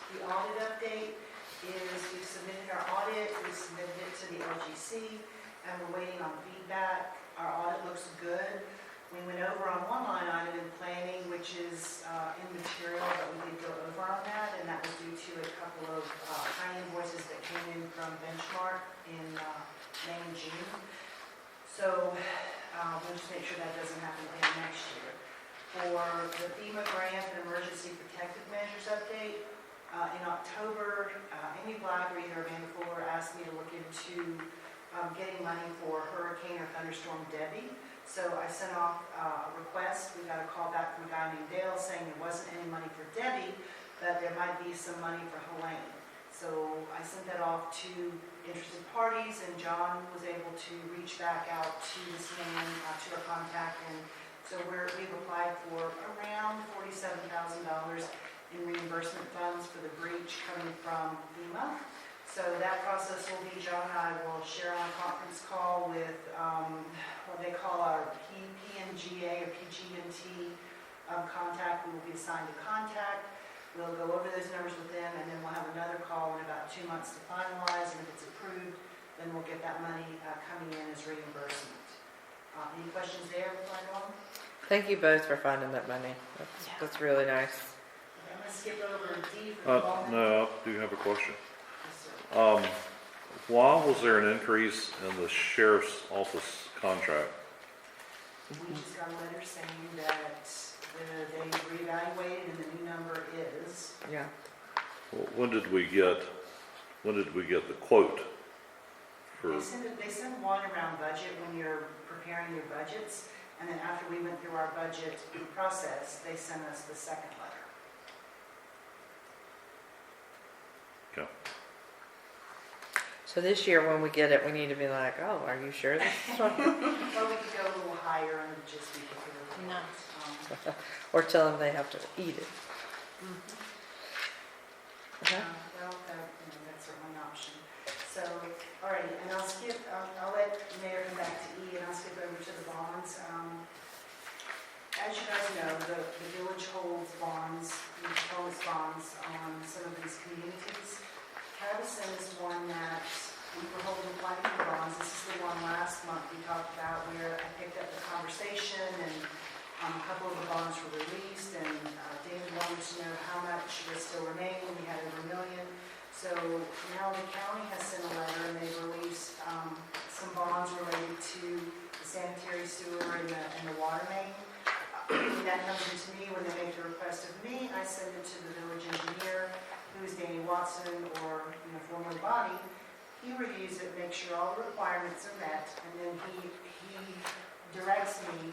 The audit update is we've submitted our audit, we've submitted it to the LGC, and we're waiting on feedback. Our audit looks good. We went over on one line item in planning, which is immaterial, but we did go over on that, and that was due to a couple of high invoices that came in from Benchmark in May and June. So we'll just make sure that doesn't happen again next year. For the FEMA grant and emergency protective measures update, in October, Amy Black or either Amanda Fuller asked me to look into getting money for Hurricane or Thunderstorm Debbie. So I sent off a request. We got a call back from a guy named Dale saying there wasn't any money for Debbie, but there might be some money for Helene. So I sent that off to interested parties, and John was able to reach back out to this man, to our contact, and so we've applied for around $47,000 in reimbursement funds for the breach coming from FEMA. So that process will be, John and I will share on a conference call with what they call our PMGA or PG&T contact. We will be assigned a contact. We'll go over those numbers with them, and then we'll have another call in about 2 months to finalize, and if it's approved, then we'll get that money coming in as reimbursement. Any questions there before I go on? Thank you both for finding that money. That's really nice. Okay, I'm going to skip over D for the moment. No, I do have a question. Yes, sir. Why was there an increase in the sheriff's office contract? We just got a letter saying that they reevaluated and the new number is, Yeah. When did we get the quote for? they send one around budget when you're preparing your budgets, and then after we went through our budget process, they sent us the second letter. Okay. So this year when we get it, we need to be like, oh, are you sure this is what? Or we could go a little higher and just be prepared. No. Or tell them they have to eat it. Okay. Well, that's certainly an option. So, all right, and I'll let the mayor come back to E, and I'll skip over to the bonds. As you guys know, the village holds bonds, performance bonds on some of these communities. Cadison is one that we were holding plenty of bonds. This is the one last month we talked about where I picked up the conversation and a couple of the bonds were released, and David wanted to know how much was still remaining. We had over $1 million. So now the county has sent a letter, and they've released some bonds related to the sanitary sewer and the water main. That comes into me when they make the request of me. I send it to the village engineer, who is Danny Watson, or formerly Bonnie. He reviews it, makes sure all the requirements are met, and then he directs me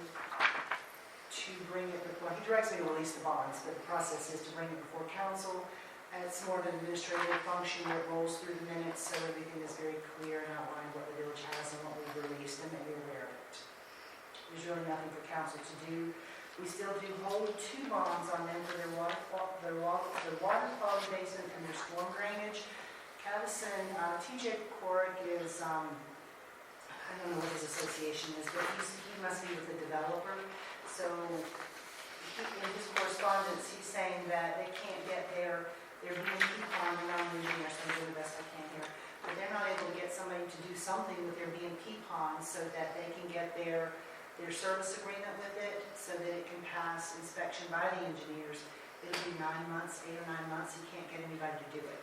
to bring it before, he directs me to release the bonds, but the process is to bring it before council. And it's more of an administrative function that rolls through the minutes, so everything is very clear and outlined what the village has and what we've released, and that you're aware of it. There's really nothing for council to do. We still do hold 2 bonds on them for their water quality basement and their storm drainage. Cavison, TJ Corick is, I don't know what his association is, but he must be with the developer. So in his correspondence, he's saying that they can't get they're being pecan, and I'm engineer, so I'm doing the best I can here, but they're not able to get somebody to do something with their being pecan so that they can get their service agreement with it, so that it can pass inspection by the engineers. It'll be 9 months, 8 or 9 months, he can't get anybody to do it.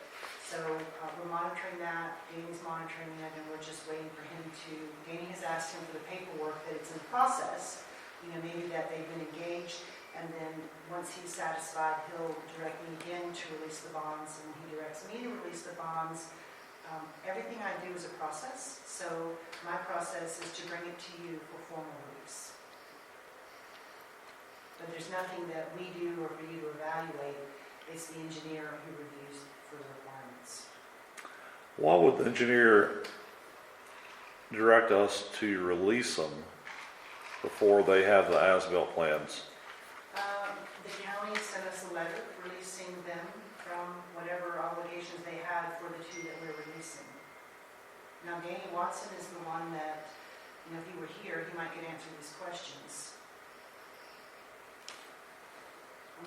So we're monitoring that, Danny's monitoring it, and we're just waiting for him to, Danny has asked him for the paperwork that it's in process, maybe that they've been engaged, and then once he's satisfied, he'll direct me again to release the bonds, and he directs me to release the bonds. Everything I do is a process, so my process is to bring it to you for formal release. But there's nothing that we do or for you to evaluate. It's the engineer who reviews for the requirements. Why would the engineer direct us to release them before they have the as-built plans? The county sent us a letter releasing them from whatever obligations they had for the 2 that we're releasing. Now, Danny Watson is the one that, if he were here, he might could answer these questions.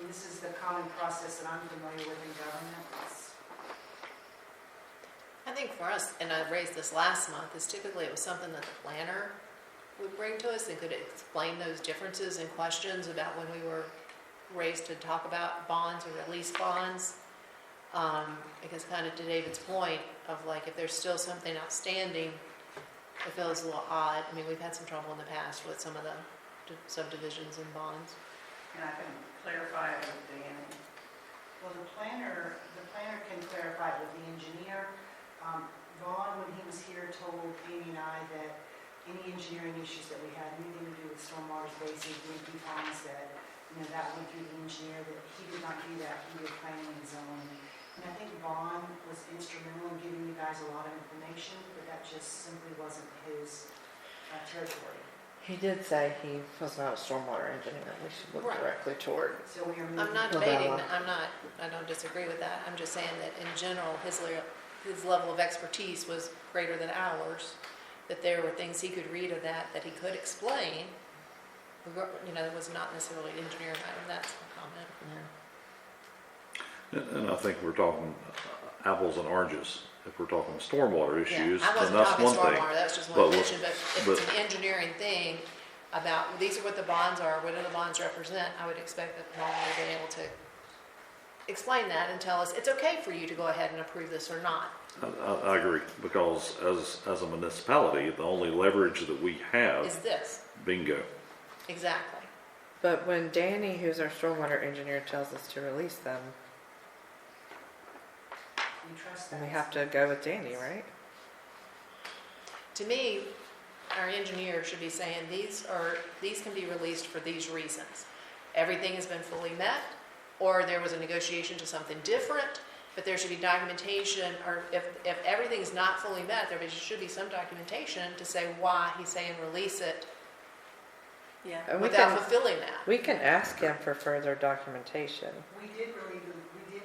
This is the common process that I'm familiar with in government. I think for us, and I raised this last month, is typically it was something that the planner would bring to us and could explain those differences and questions about when we were raised to talk about bonds or release bonds. Because kind of to David's point of like, if there's still something outstanding, it feels a little odd. I mean, we've had some trouble in the past with some of the subdivisions and bonds. And I can clarify it with Danny. Well, the planner can clarify it with the engineer. Vaughn, when he was here, told Amy and I that any engineering issues that we had, anything to do with stormwater basins, DEP ponds, that that went through the engineer, that he did not do that, he did planning and zoning. And I think Vaughn was instrumental in giving you guys a lot of information, but that just simply wasn't his territory. He did say he was not a stormwater engineer. We should look Right. directly toward. So we are I'm not Lavella. debating, I don't disagree with that. I'm just saying that in general, his level of expertise was greater than ours, that there were things he could read of that he could explain. It was not necessarily an engineering item, that's a comment. And I think we're talking apples and oranges. If we're talking stormwater issues, Yeah, I then wasn't that's talking one thing. stormwater, that was just But one what- mention, but if it's an engineering thing about, these are what the bonds are, what do the bonds represent, I would expect that Paul would be able to explain that and tell us, it's okay for you to go ahead and approve this or not. I agree, because as a municipality, the only leverage that we have, Is this, bingo. exactly. But when Danny, who's our stormwater engineer, tells us to release them, You trust then that. we have to go with Danny, right? To me, our engineer should be saying, these can be released for these reasons. Everything has been fully met, or there was a negotiation to something different, but there should be documentation, or if everything's not fully met, there should be some documentation to say why he's saying release it Yeah. And we without can, fulfilling that. we can ask him for further documentation. We did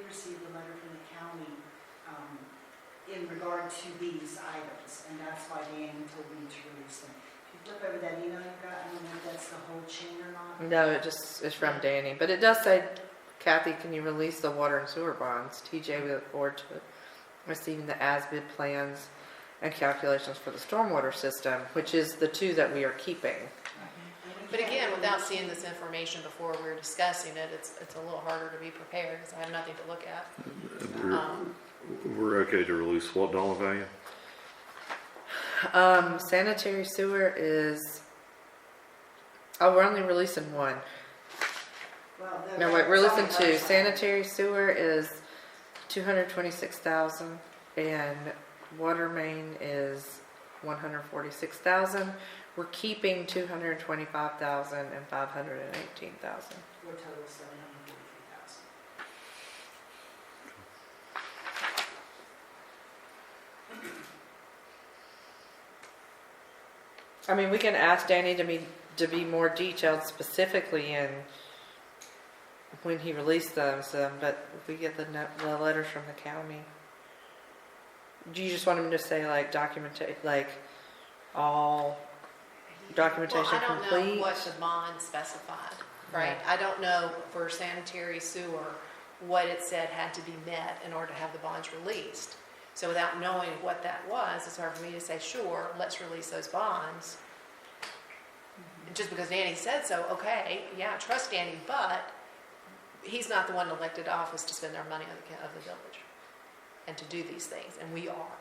receive the letter from the county in regard to these items, and that's why Danny told me to release them. If you flip over that email you got, I don't know if that's the whole chain or not. No, it just is from Danny, but it does say, Kathy, can you release the water and sewer bonds? TJ, we look forward to receiving the as-bid plans and calculations for the stormwater system, which is the 2 that we are keeping. But again, without seeing this information before we're discussing it, it's a little harder to be prepared, because I have nothing to look at. We're okay to release what dollar value? Sanitary sewer is, we're only releasing 1. Well, No, wait, we're releasing it's 2. only- Sanitary sewer is 226,000 and water main is 146,000. we're keeping 225,000 and 518,000. For a total of 743,000. I mean, we can ask Danny to be more detailed specifically in when he released those, but if we get the letters from the county, do you just want him to say like all documentation Well, I don't complete? know what the bond specified, right? I don't know for sanitary sewer what it said had to be met in order to have the bonds released. So without knowing what that was, it's hard for me to say, sure, let's release those bonds. Just because Danny said so, okay, yeah, trust Danny, but he's not the one elected to office to spend our money of the village and to do these things, and we are.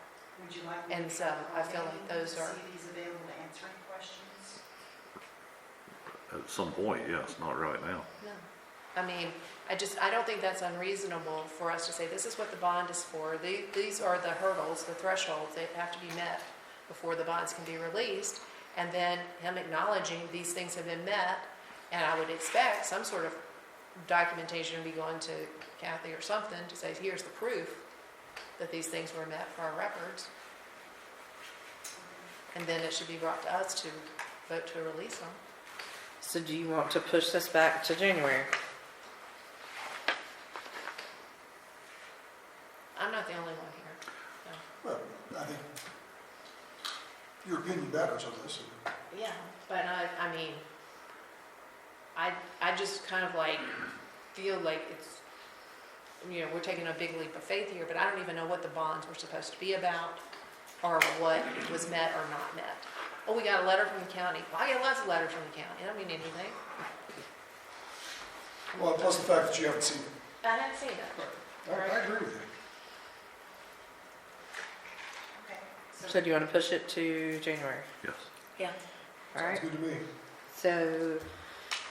Would you like me And to so I feel like call those Danny are- to see if he's available to answer any questions? At some point, yes, not right now. No. I mean, I don't think that's unreasonable for us to say, this is what the bond is for. These are the hurdles, the thresholds that have to be met before the bonds can be released. And then him acknowledging these things have been met, and I would expect some sort of documentation to be going to Kathy or something to say, here's the proof that these things were met for our records. And then it should be brought to us to vote to release them. So do you want to push this back to January? I'm not the only one here. Well, I think your opinion matters on this. Yeah, but I mean, I just kind of like feel like it's, you know, we're taking a big leap of faith here, but I don't even know what the bonds were supposed to be about or what was met or not met. Oh, we got a letter from the county. Well, I get lots of letters from the county. I don't mean anything. Well, plus the fact that you haven't seen it. I haven't seen it. I agree with you. Okay. So do you want to push it to January? Yes. Yeah. All right. Sounds good to me. So,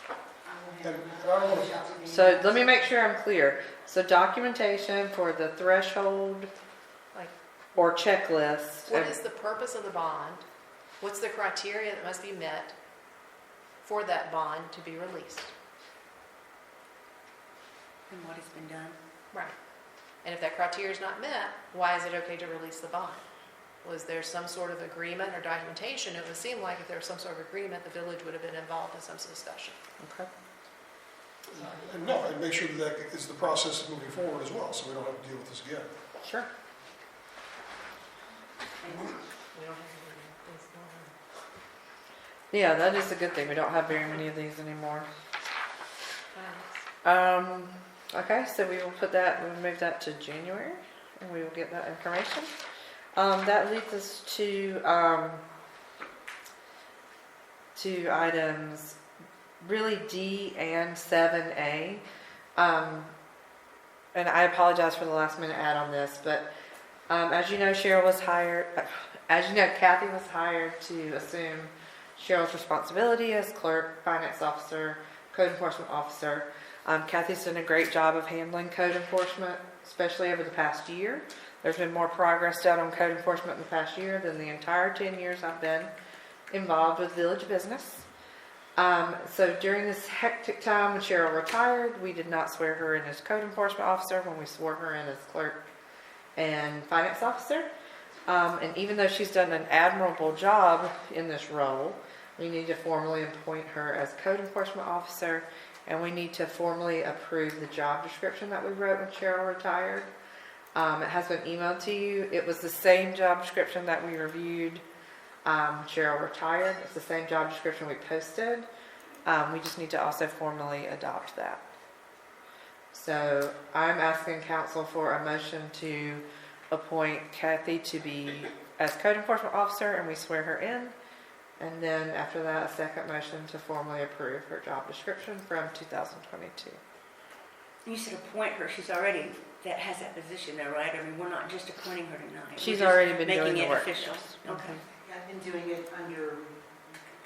I will And handle I don't that. wanna- Reach out to Danny. so let me make sure I'm clear. So documentation for the threshold, Like, or checklist. what is the purpose of the bond? What's the criteria that must be met for that bond to be released? And what has been done. Right. And if that criteria is not met, why is it okay to release the bond? Was there some sort of agreement or documentation? It would seem like if there was some sort of agreement, the village would have been involved in some discussion. Okay. And no, and make sure that that is the process moving forward as well, so we don't have to deal with this again. Sure. We don't have any things going on. Yeah, that is a good thing. We don't have very many of these anymore. Thanks. Okay, so we will put that, we'll move that to January, and we will get that information. That leads us to items really D and 7A. And I apologize for the last minute add on this, but as you know, Kathy was hired to assume Cheryl's responsibility as clerk, finance officer, code enforcement officer. Kathy's done a great job of handling code enforcement, especially over the past year. There's been more progress done on code enforcement in the past year than the entire 10 years I've been involved with village business. So during this hectic time when Cheryl retired, we did not swear her in as code enforcement officer when we swore her in as clerk and finance officer. And even though she's done an admirable job in this role, we need to formally appoint her as code enforcement officer, and we need to formally approve the job description that we wrote when Cheryl retired. It has been emailed to you. It was the same job description that we reviewed when Cheryl retired. It's the same job description we posted. We just need to also formally adopt that. So I'm asking council for a motion to appoint Kathy to be as code enforcement officer, and we swear her in. And then after that, a second motion to formally approve her job description from 2022. You said appoint her, she's already, that has that position there, right? I mean, we're not just appointing her tonight. We're She's just already been doing making the it work. official. Okay. I've been doing it under.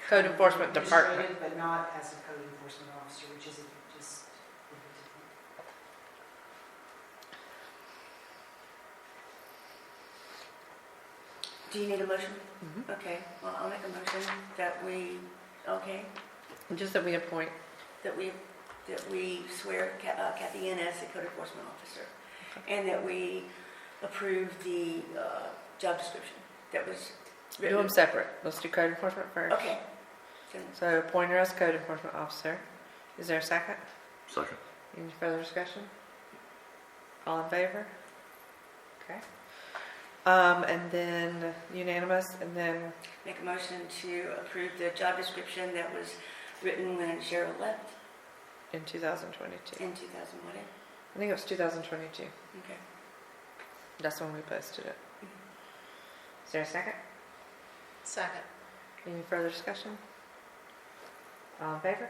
Code enforcement department. administrative, But not as a code enforcement officer, which is just. Do you need a motion? Mhm. Okay, well, I'll make a motion that we, okay, Just that we appoint, that we swear Kathy in as the code enforcement officer, and that we approve the job description that was do written. them separate. Let's do code enforcement first. Okay. So appoint her as code enforcement officer. Is there a second? Second. Any further discussion? All in favor? Okay. And then unanimous, and then, Make a motion to approve the job description that was written when Cheryl left in 2022. in 2000, whatever. I think it was 2022. Okay. That's when we posted it. Is there a second? Second. Any further discussion? All in favor?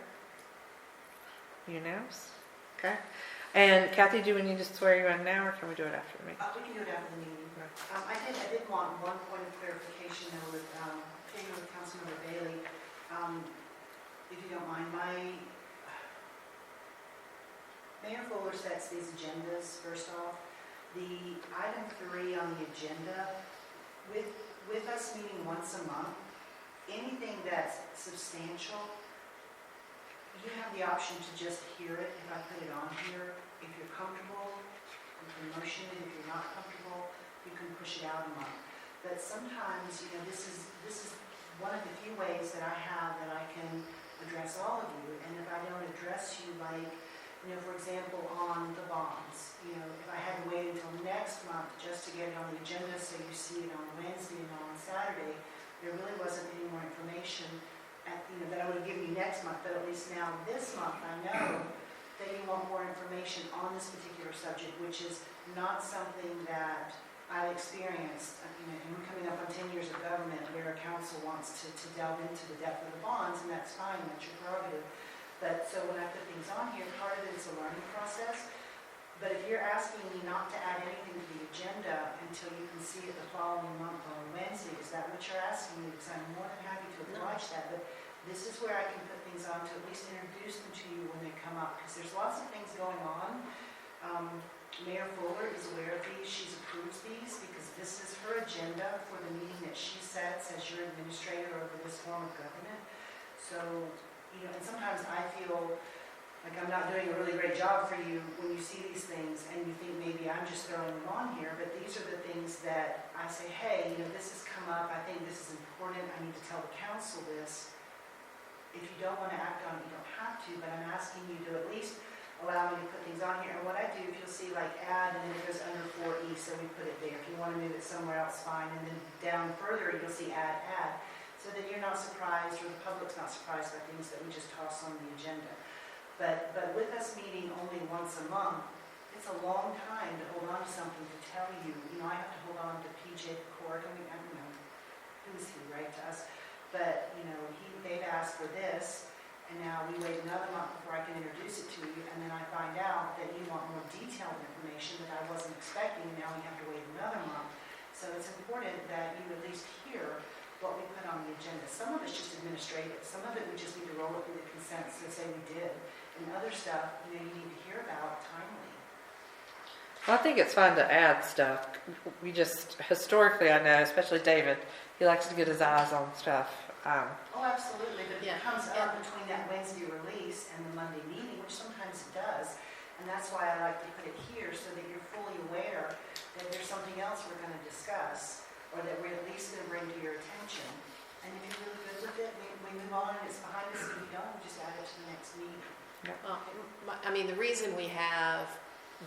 Unanimous? Okay. And Kathy, do we need to swear you in now, or can we do it after the meeting? We can do it after the meeting. I did want one point of clarification though with, particularly with Councilmember Bailey. If you don't mind, Mayor Fuller sets these agendas, first off. The item 3 on the agenda, with us meeting once a month, anything that's substantial, you have the option to just hear it if I put it on here. If you're comfortable, you can motion it. If you're not comfortable, you can push it out a month. But sometimes, this is one of the few ways that I have that I can address all of you. And if I don't address you, like, for example, on the bonds, if I had to wait until next month just to get it on the agenda so you see it on Wednesday and on Saturday, there really wasn't any more information that I would have given you next month. But at least now this month, I know that you want more information on this particular subject, which is not something that I've experienced. And we're coming up on 10 years of government where a council wants to delve into the depth of the bonds, and that's fine, that's your prerogative. But so when I put things on here, part of it is a learning process. But if you're asking me not to add anything to the agenda until you can see it the following month on Wednesday, is that what you're asking me? Because I'm more than happy to oblige that. But this is where I can put things on to at least introduce them to you when they come up. Because there's lots of things going on. Mayor Fuller is aware of these. She approves these because this is her agenda for the meeting that she sets as your administrator over this form of government. So, and sometimes I feel like I'm not doing a really great job for you when you see these things and you think maybe I'm just throwing them on here, but these are the things that I say, hey, this has come up, I think this is important, I need to tell the council this. If you don't want to act on it, you don't have to, but I'm asking you to at least allow me to put things on here. And what I do, if you'll see like add, and then it goes under 4E, so we put it there. If you want to move it somewhere else, fine. And then down further, you'll see add. So that you're not surprised, or the public's not surprised by things that we just toss on the agenda. But with us meeting only once a month, it's a long time to hold on to something to tell you. I have to hold on to PJ Court. I don't know, who's he, right, to us? But, they've asked for this, and now we wait another month before I can introduce it to you, and then I find out that you want more detailed information that I wasn't expecting, and now we have to wait another month. So it's important that you at least hear what we put on the agenda. Some of it's just administrative. Some of it we just need to roll it through the consents and say we did. And other stuff, you need to hear about timely. Well, I think it's fun to add stuff. We just, historically, I know, especially David, he likes to get his eyes on stuff. Oh, absolutely, but if Yeah. it comes up between that Wednesday release and the Monday meeting, which sometimes it does, and that's why I like to put it here, so that you're fully aware that there's something else we're going to discuss, or that we're at least going to bring to your attention. And if you're really good with it, we move on, and it's behind us, and if you don't, we just add it to the next meeting. Well, the reason we have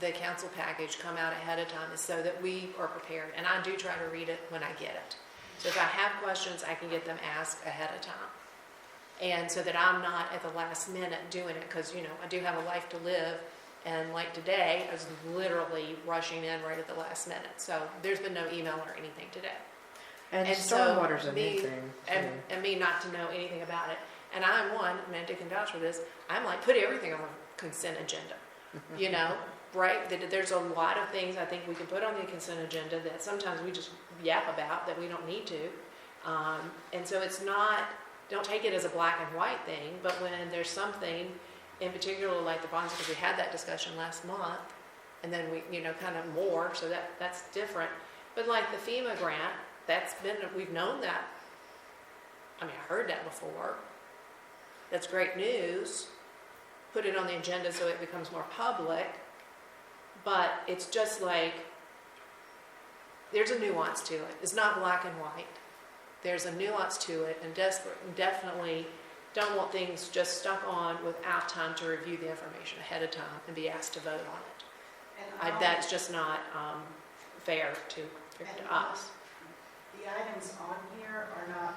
the council package come out ahead of time is so that we are prepared. And I do try to read it when I get it. So if I have questions, I can get them asked ahead of time. And so that I'm not at the last minute doing it, because, I do have a life to live. And like today, I was literally rushing in right at the last minute. So there's been no email or anything today. And so stormwater's a new me- thing. And me not to know anything about it. And I'm one, and Dick can vouch for this, I'm like, put everything on the consent agenda. Right? There's a lot of things I think we can put on the consent agenda that sometimes we just yap about that we don't need to. And so it's not, don't take it as a black and white thing, but when there's something, in particular like the bonds, because we had that discussion last month, and then we, kind of more, so that's different. But like the FEMA grant, we've known that. I mean, I heard that before. That's great news. Put it on the agenda so it becomes more public. But it's just like, there's a nuance to it. It's not black and white. There's a nuance to it, and definitely don't want things just stuck on without time to review the information ahead of time and be asked to vote on it. And That's just not fair to us. the items on here are not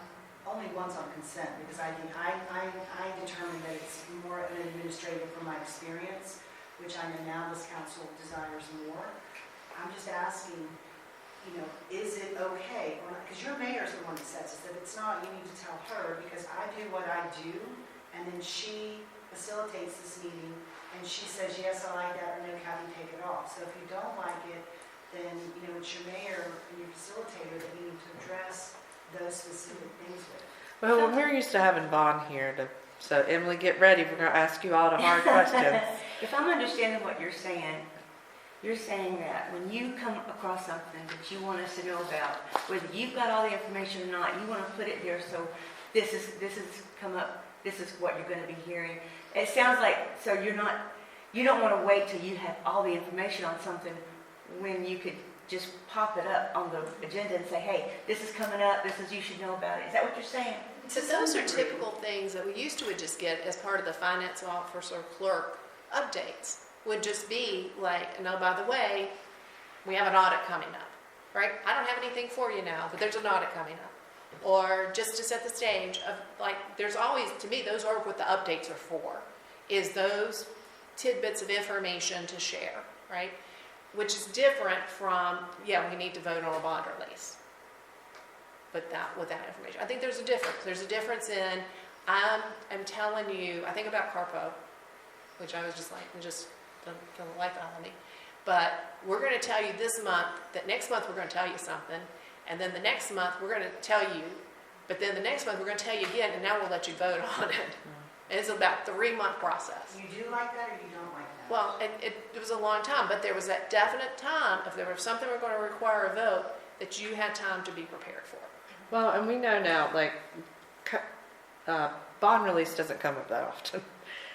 only ones on consent, because I determined that it's more an administrative from my experience, which I know now this council desires more. I'm just asking, is it okay or not? Because your mayor's the one that says it. If it's not, you need to tell her, because I do what I do, and then she facilitates this meeting, and she says, yes, I like that, or no, Kathy, take it off. So if you don't like it, then, it's your mayor and your facilitator that you need to address those specific things with. Well, we're used to having Vaughn here so Emily, get ready. We're going to ask you all the hard questions. If I'm understanding what you're saying that when you come across something that you want us to know about, whether you've got all the information or not, you want to put it there so this is come up, this is what you're going to be hearing. It sounds like, so you don't want to wait till you have all the information on something when you could just pop it up on the agenda and say, hey, this is coming up, you should know about it. Is that what you're saying? So those are typical things that we used to would just get as part of the finance officer or clerk updates. Would just be like, no, by the way, we have an audit coming up, right? I don't have anything for you now, but there's an audit coming up. Or just to set the stage of, like, there's always, to me, those are what the updates are for, is those tidbits of information to share, right? Which is different from, we need to vote on a bond release. But with that information. I think there's a difference. There's a difference in, I'm telling you, I think about Carpo, which I was just like, just the life out of me. But we're going to tell you this month, that next month we're going to tell you something, and then the next month we're going to tell you, but then the next month we're going to tell you again, and now we'll let you vote on it. And it's about a 3-month process. You do like that or you don't like that? Well, it was a long time, but there was that definite time, if there was something we're going to require a vote, that you had time to be prepared for. Well, and we know now, bond release doesn't come up that often.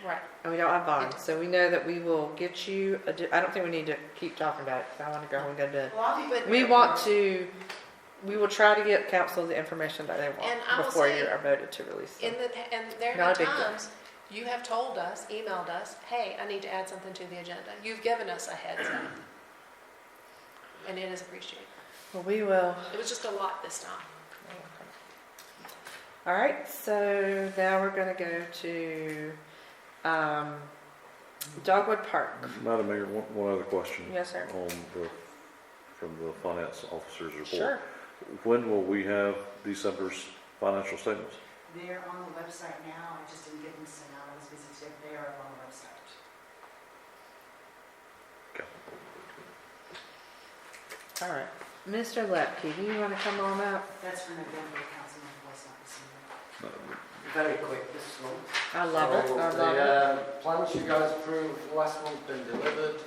Right. And we don't have bonds, so we know that we will get you, I don't think we need to keep talking about it, because I want to go home and go to bed. Well, I'll be prepared. We will try to get council the information that they And want I will before say, you are voted to release them. And there Not have a been big deal. times you have told us, emailed us, hey, I need to add something to the agenda. You've given us a heads up. And it is appreciated. Well, we will. It was just a lot this time. All right, so now we're going to go to Dogwood Park. Madam Mayor, one other question. Yes, sir. From the finance officer's report. Sure. When will we have December's financial statements? They're on the website now. I just didn't get them sent out. I was busy today. They are on the website. Okay. All right. Mr. Lepke, do you want to come on up? That's for November, Councilman Voice, not December. Very quick this month. I love it. I So love it. the plants you guys approved last month been delivered.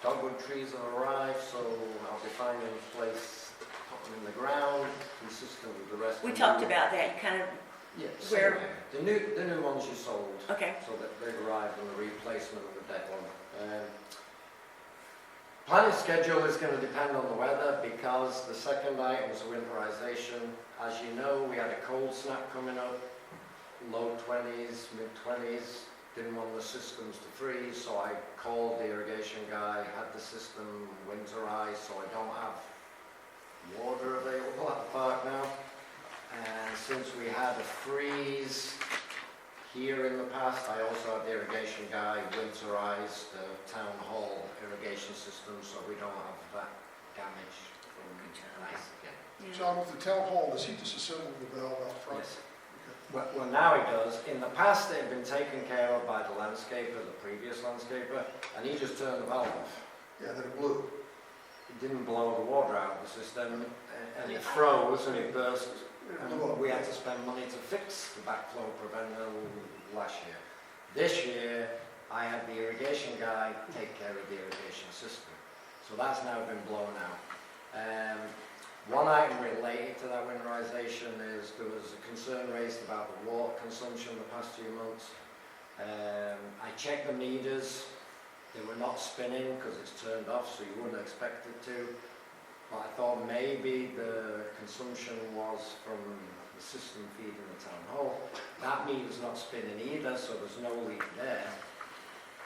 Dogwood trees have arrived, so I'll be finding a place to put them in the ground, consistent with the rest We of talked the... about that, you kind of, Yeah, where- the new ones you sold, okay. so that they've arrived and the replacement of the dead one. Planning schedule is going to depend on the weather because the second item is winterization. As you know, we had a cold snap coming up, low 20s, mid 20s. Didn't want the systems to freeze, so I called the irrigation guy, had the system winterized, so I don't have water available at the park now. And since we had a freeze here in the past, I also had the irrigation guy winterize the town hall irrigation system, so we don't have that damage from ice again. John, with the town hall, does he disassemble the valve out front? Yes. Well, now he does. In the past, it had been taken care of by the landscaper, the previous landscaper, and he just turned the valve off. Yeah, then it blew. It didn't blow the water out of the system, and it froze and it burst. And we had to spend money to fix the backflow preventer last year. This year, I had the irrigation guy take care of the irrigation system. So that's now been blown out. One item related to that winterization is there was a concern raised about the water consumption the past few months. I checked the meters, they were not spinning because it's turned off, so you wouldn't expect it to. But I thought maybe the consumption was from the system feeding the town hall. That meter's not spinning either, so there's no leak there.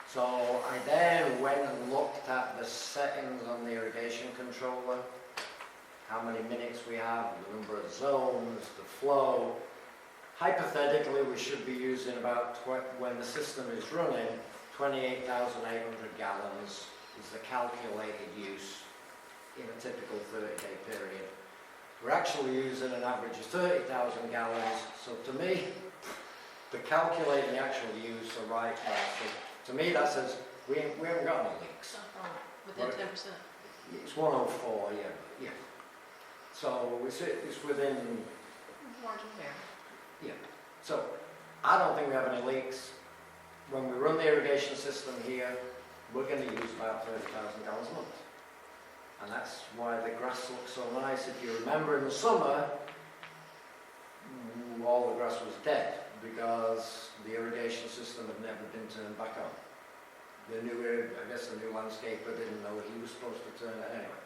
So I then went and looked at the settings on the irrigation controller, how many minutes we have, the number of zones, the flow. Hypothetically, we should be using about, when the system is running, 28,800 gallons is the calculated use in a typical 30-day period. We're actually using an average of 30,000 gallons, so to me, the calculated and the actual use are right there. So to me, that says we haven't got any leaks. Within Right. 10%. It's 104, yeah. So it's within, Margin there. so I don't think we have any leaks. When we run the irrigation system here, we're going to use about 30,000 gallons a month. And that's why the grass looks so nice. If you remember in the summer, all the grass was dead because the irrigation system had never been turned back on. I guess the new landscaper didn't know he was supposed to turn it anyway.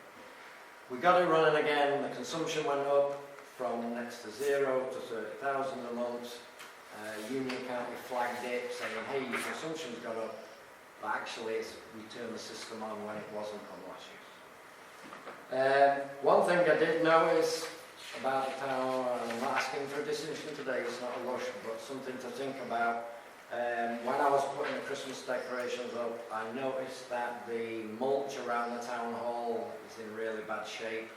We got it running again, the consumption went up from next to 0 to 30,000 a month. Union County flagged it, saying, hey, your consumption's gone up. But actually, we turned the system on when it wasn't on last year. One thing I did notice about the town, and I'm not asking for a decision today, it's not a rush, but something to think about. When I was putting the Christmas decorations up, I noticed that the mulch around the town hall is in really bad shape.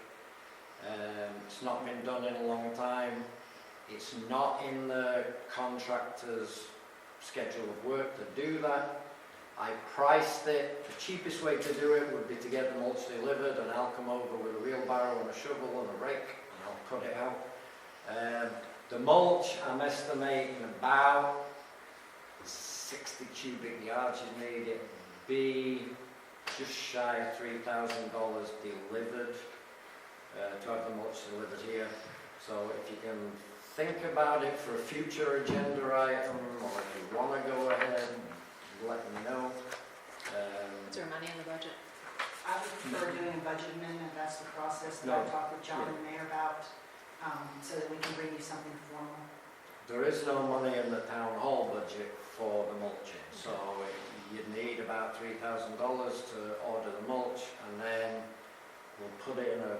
It's not been done in a long time. It's not in the contractor's schedule of work to do that. I priced it. The cheapest way to do it would be to get the mulch delivered, and I'll come over with a wheelbarrow and a shovel and a rake, and I'll cut it out. The mulch, I'm estimating about 60 cubic yards you need. It would be just shy of $3,000 delivered to have the mulch delivered here. So if you can think about it for a future agenda item, or if you want to go ahead, let me know. Is there money in the budget? I would prefer doing a budget amendment, that's the process that No. I talked with John and the mayor about, so that we can bring you something formal. There is no money in the town hall budget for the mulching, so you'd need about $3,000 to order the mulch, and then we'll put it in a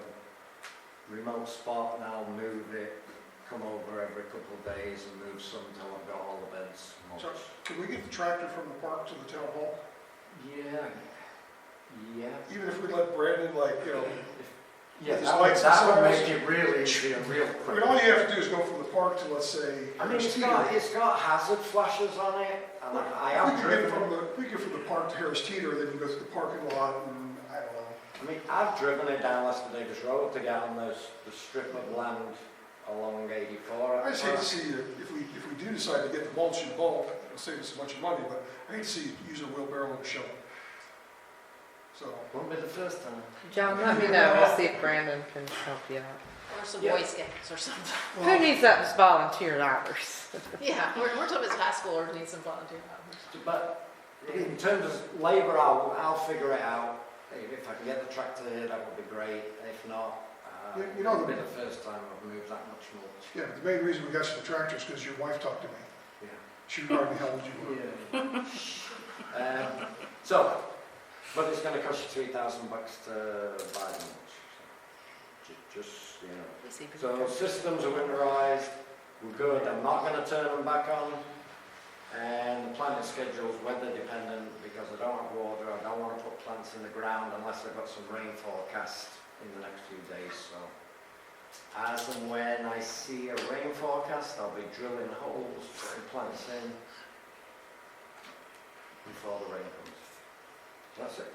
remote spot, and I'll move it, come over every couple of days and move some until I've got all the beds mulched. So, can we get the tractor from the park to the town hall? Yeah. Even if we let Brandon, Yeah, With his that would, lights and that would sirens. make it really easy and real I quick. mean, all you have to do is go from the park to, let's say, I mean, Harris it's got hazard flashes on it, and I have We could get driven from the park to Harris Teeter, then you go through the parking lot, and I don't know. I mean, I've driven it down Lester Davis Road to get on the strip of land along 84. I just hate to see, if we do decide to get the mulch in bulk, it'll save us a bunch of money, but I hate to see you use a wheelbarrow and a shovel. So, Won't be the first time. John, let me know, we'll see if Brandon can help you out. Or some Yeah. Boy Scouts or something. Who needs that volunteer hours? Yeah, we're talking about high schoolers need some volunteer hours. But in terms of labour, I'll figure it out. If I can get the tractor here, that would be great. If not, You know it'll be the- the first time I've moved that much mulch. yeah, but the main reason we got you the tractor is because your wife talked to me. Yeah. She regarded how old you were. But it's going to cost you $3,000 to buy the mulch. So, just, you know. We see So people- systems are winterized, we're good. I'm not going to turn them back on. And the planting schedule's weather dependent because I don't have water. I don't want to put plants in the ground unless I've got some rain forecast in the next few days. So as and when I see a rain forecast, I'll be drilling holes, putting plants in before the rain comes. That's it.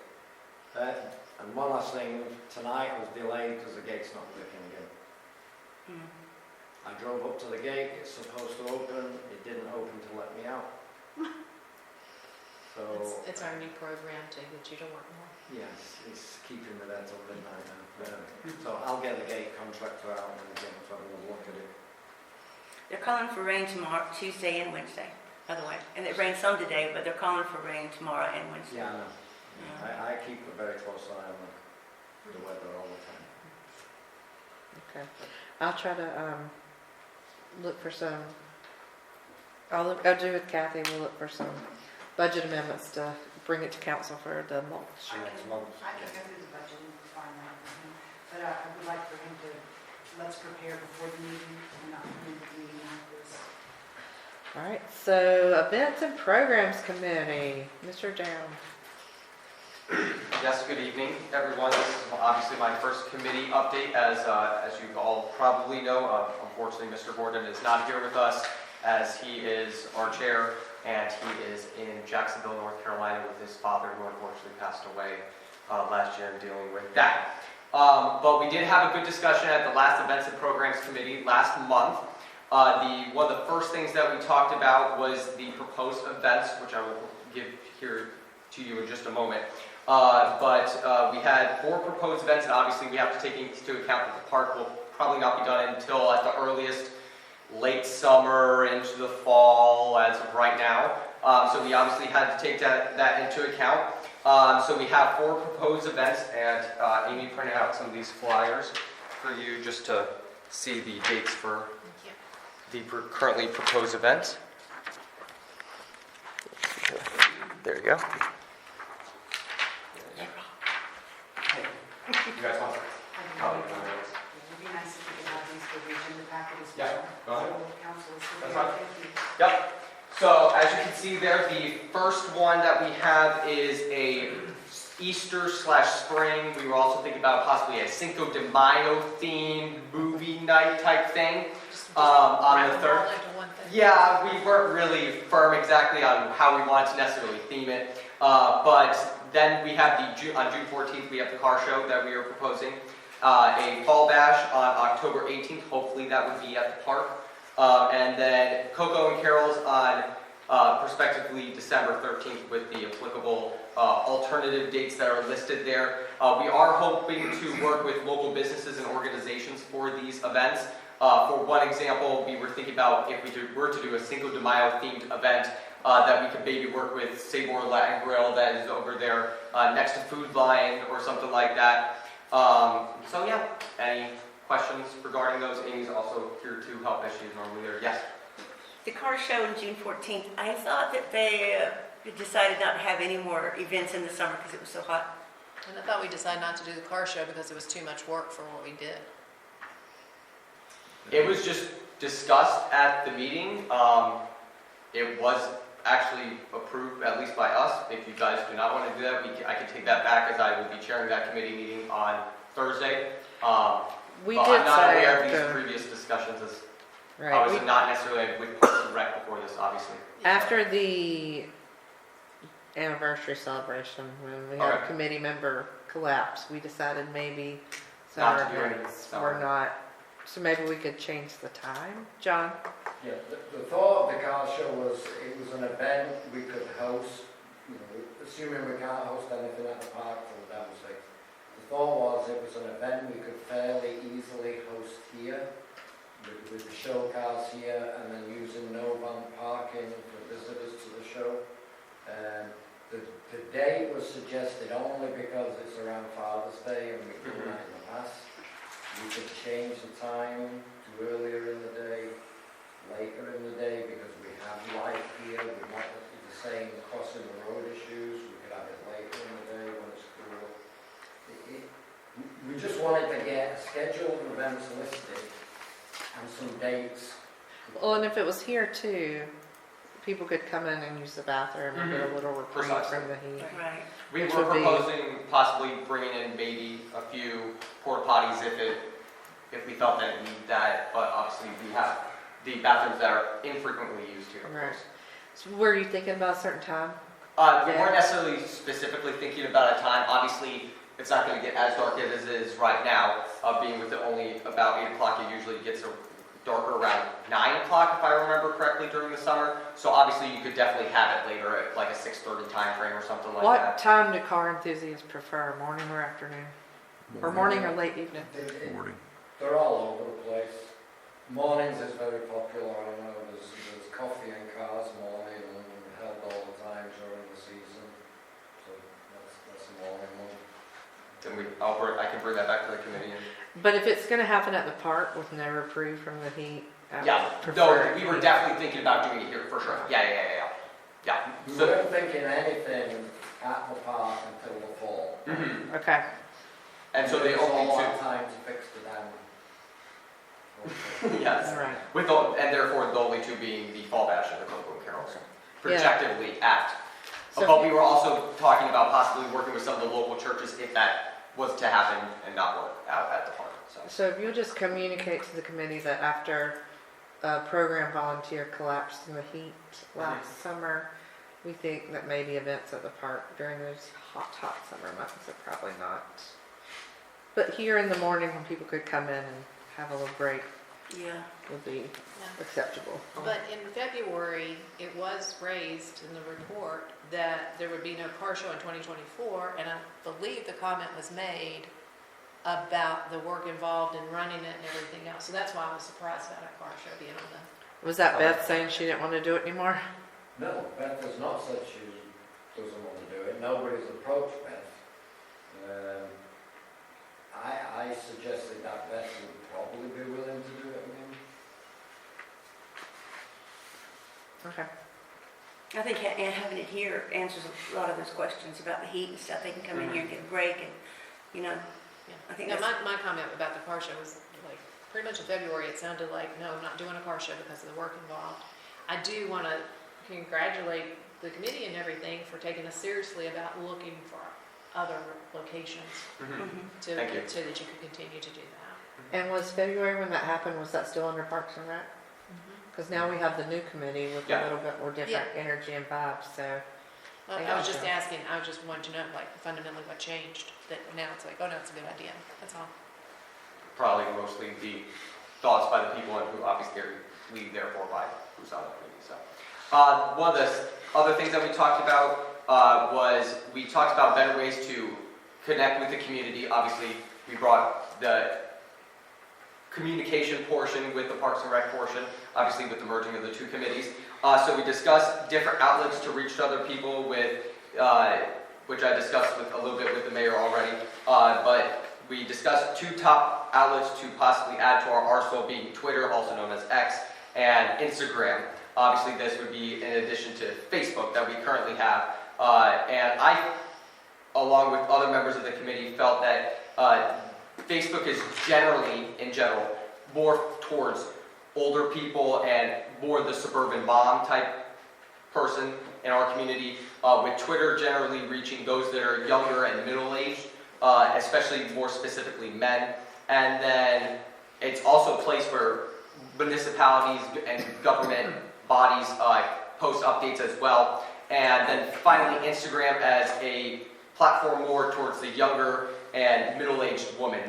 And one last thing, tonight I was delayed because the gate's not working again. I drove up to the gate, it's supposed to open, it didn't open to let me out. So It's our new program to get you to work more. Yes, it's keeping me there till midnight now. So I'll get the gate contractor out and again, so I'm gonna look at it. They're calling for rain tomorrow, Tuesday and Wednesday, by the way. And it rained some today, but they're calling for rain tomorrow and Wednesday. Yeah, I know. Yeah. I keep a very close eye on the weather all the time. Okay. I'll try to, look for some, I'll do with Kathy, we'll look for some budget amendments to bring it to council for the mulch. Next month. I can go through the budget and find that for him, but I would like for him to, let's prepare before the meeting and not come into the meeting like this. All right, so events and programs committee, Mr. Down. Yes, good evening, everyone. This is obviously my first committee update. As you all probably know, unfortunately, Mr. Gordon is not here with us as he is our chair and he is in Jacksonville, North Carolina with his father who unfortunately passed away last year and dealing with that. But we did have a good discussion at the last Events and Programs Committee last month. One of the first things that we talked about was the proposed events, which I will give here to you in just a moment. But we had 4 proposed events, and obviously we have to take into account that the park will probably not be done until at the earliest late summer into the fall as of right now. So we obviously had to take that into account. So we have 4 proposed events, and Amy printed out some of these flyers for you just to see the dates for the currently proposed events. There you go. You guys want It would be nice if we could have these for the agenda packet as Yeah, well. go ahead. So council is That's prepared. fine. Thank you. Yep. So as you can see there, the first one that we have is a Easter/spring. We were also thinking about possibly a Cinco de Mayo themed movie night type thing on the 3rd. Yeah, we weren't really firm exactly on how we wanted to necessarily theme it. But then we have on June 14th, we have the car show that we are proposing. A fall bash on October 18th. Hopefully that would be at the park. And then Coco and Carols on prospectively December 13th with the applicable alternative dates that are listed there. We are hoping to work with local businesses and organizations for these events. For one example, we were thinking about if we were to do a Cinco de Mayo themed event, that we could maybe work with Sabor Latin Grill that is over there next to Food Lion or something like that. So yeah, any questions regarding those? Amy's also here to help as she's normally there. Yes? The car show on June 14th, I thought that they decided not to have any more events in the summer because it was so hot. And I thought we decided not to do the car show because it was too much work for what we did. It was just discussed at the meeting. It was actually approved, at least by us. If you guys do not want to do that, I can take that back as I will be chairing that committee meeting on Thursday. We But did I'm not say aware of these after, previous discussions as I right, was not necessarily with Parks and Rec before this, obviously. after the anniversary celebration, when we had a Okay. committee member collapse, we decided maybe Not summer to do any events summer. were not, so maybe we could change the time. John? Yeah, the thought of the car show was, it was an event we could host, you know, assuming we can't host anything at the park till that was fixed. The thought was it was an event we could fairly easily host here, with the show cars here, and then using no van parking for visitors to the show. The date was suggested only because it's around Father's Day and we've done that in the past. We could change the time to earlier in the day, later in the day, because we have light here. We might not be the same crossing the road issues. We could have it later in the day when it's cool. We just wanted to get a schedule of events listed and some dates. Well, and if it was here too, people could come in and use the bathroom and get a little reprieve Precisely. from the heat. Right. We Which were would be- proposing possibly bringing in maybe a few porta potties if we felt that it needed that, but obviously we have the bathrooms that are infrequently used here. of Right. course. So were you thinking about a certain time? We weren't necessarily specifically thinking about a time. Obviously, it's not going to get as dark as it is right now, being with it only about 8 o'clock. It usually gets darker around 9 o'clock, if I remember correctly, during the summer. So obviously, you could definitely have it later at like a 6:30 time frame or something like What that. time do car enthusiasts prefer, morning or afternoon? Or morning or late evening? Morning. They're all over the place. Mornings is very popular, I know, there's coffee and cars morning and held all the time during the season. So that's a morning one. Then I can bring that back to the committee. But if it's gonna happen at the park with no reprieve from the heat, I would Yeah, prefer no, it we were here. definitely thinking about doing it here for sure. Yeah. We So, weren't thinking anything at the park until the fall. Okay, and so they There's all only that time to fix the dam. yes, all right. and therefore the only two being the Fall Bash and the Cocoa Carols, Yeah. projectively at. So- But we were also talking about possibly working with some of the local churches if that was to happen and not work out at the park. So if you'll just communicate to the committee that after a program volunteer collapsed in the heat last summer, we think that maybe events at the park during those hot summer months are probably not. But here in the morning when people could come in and have a little break Yeah. would be Yeah. acceptable. But in February, it was raised in the report that there would be no car show in 2024, and I believe the comment was made about the work involved in running it and everything else. So that's why I was surprised about a car show being on the. Was that Beth saying she didn't want to do it anymore? No, Beth has not said she doesn't want to do it. Nobody's approached Beth. I suggested that Beth would probably be willing to do it again. Okay. I think having it here answers a lot of those questions about the heat and stuff. They can come in here and get a break and, you know, I think No, that's, my comment about the car show was like, pretty much in February, it sounded like, no, I'm not doing a car show because of the work involved. I do want to congratulate the committee and everything for taking us seriously about looking for other locations Mhm. to, Thank you. so that you could continue to do that. And was February when that happened, was that still under Parks and Rec? Because now we have the new committee with Yeah. a little bit more different energy and vibes, so. I was just asking, I was just wanting to know, like, fundamentally what changed, that now it's like, oh, no, it's a good idea, that's all. Probably mostly the thoughts by the people and who obviously lead therefore by who's on the committee. So, one of the other things that we talked about was we talked about better ways to connect with the community. Obviously, we brought the communication portion with the Parks and Rec portion, obviously with the merging of the two committees. So we discussed different outlets to reach other people with, which I discussed with a little bit with the mayor already. But we discussed two top outlets to possibly add to our arsenal, being Twitter, also known as X, and Instagram. Obviously, this would be in addition to Facebook that we currently have. And I, along with other members of the committee, felt that Facebook is in general, more towards older people and more the suburban bomb type person in our community, with Twitter generally reaching those that are younger and middle-aged, especially more specifically men. And then it's also a place where municipalities and government bodies post updates as well. And then finally, Instagram as a platform more towards the younger and middle-aged woman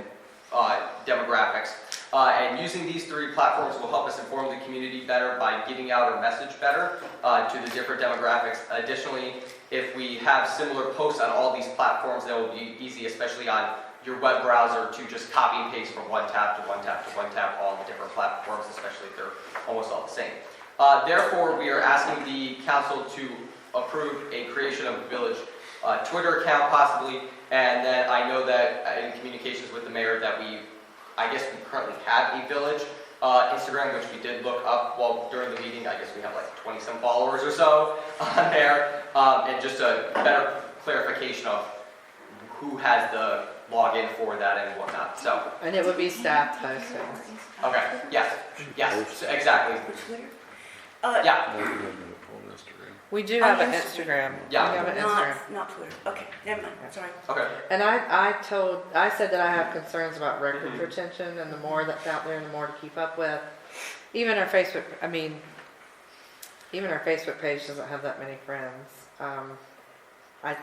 demographics. And using these three platforms will help us inform the community better by getting out our message better to the different demographics. Additionally, if we have similar posts on all these platforms, that will be easy, especially on your web browser, to just copy and paste from one tab to one tab to one tab on the different platforms, especially if they're almost all the same. Therefore, we are asking the council to approve a creation of a village Twitter account possibly, and then I know that in communications with the mayor that we currently have a village Instagram, which we did look up while during the meeting. I guess we have like 20-some followers or so on there, and just a better clarification of who has the login for that and whatnot. So, And it would be staff posting. okay, yes, so exactly. Twitter? Yeah, We do have an On Instagram. Yeah. We have an Instagram. Not Twitter. Okay, never mind, sorry. okay. And I said that I have concerns about record retention, and the more that's out there, the more to keep up with. Even our Facebook page doesn't have that many friends.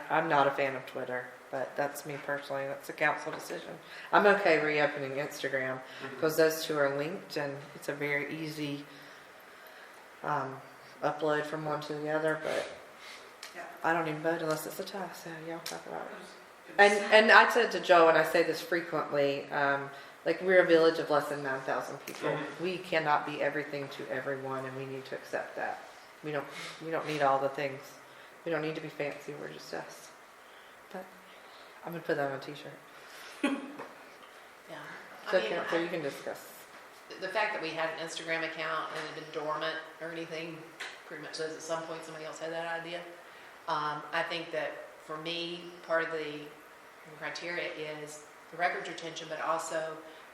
I'm not a fan of Twitter, but that's me personally. That's a council decision. I'm okay reopening Instagram because those two are linked and it's a very easy upload from one to the other. But I don't even vote unless it's a tie. So y'all talk about it. And I said to Joe, and I say this frequently, like we're a village of less than 9,000 people. We cannot be everything to everyone, and we need to accept that. We don't need all the things. We don't need to be fancy. We're just us. But I'm gonna put that on a T-shirt. Yeah. So, I mean, Counselor, you can discuss. the fact that we had an Instagram account and it had been dormant or anything pretty much says at some point somebody else had that idea. I think that for me, part of the criteria is the records retention, but also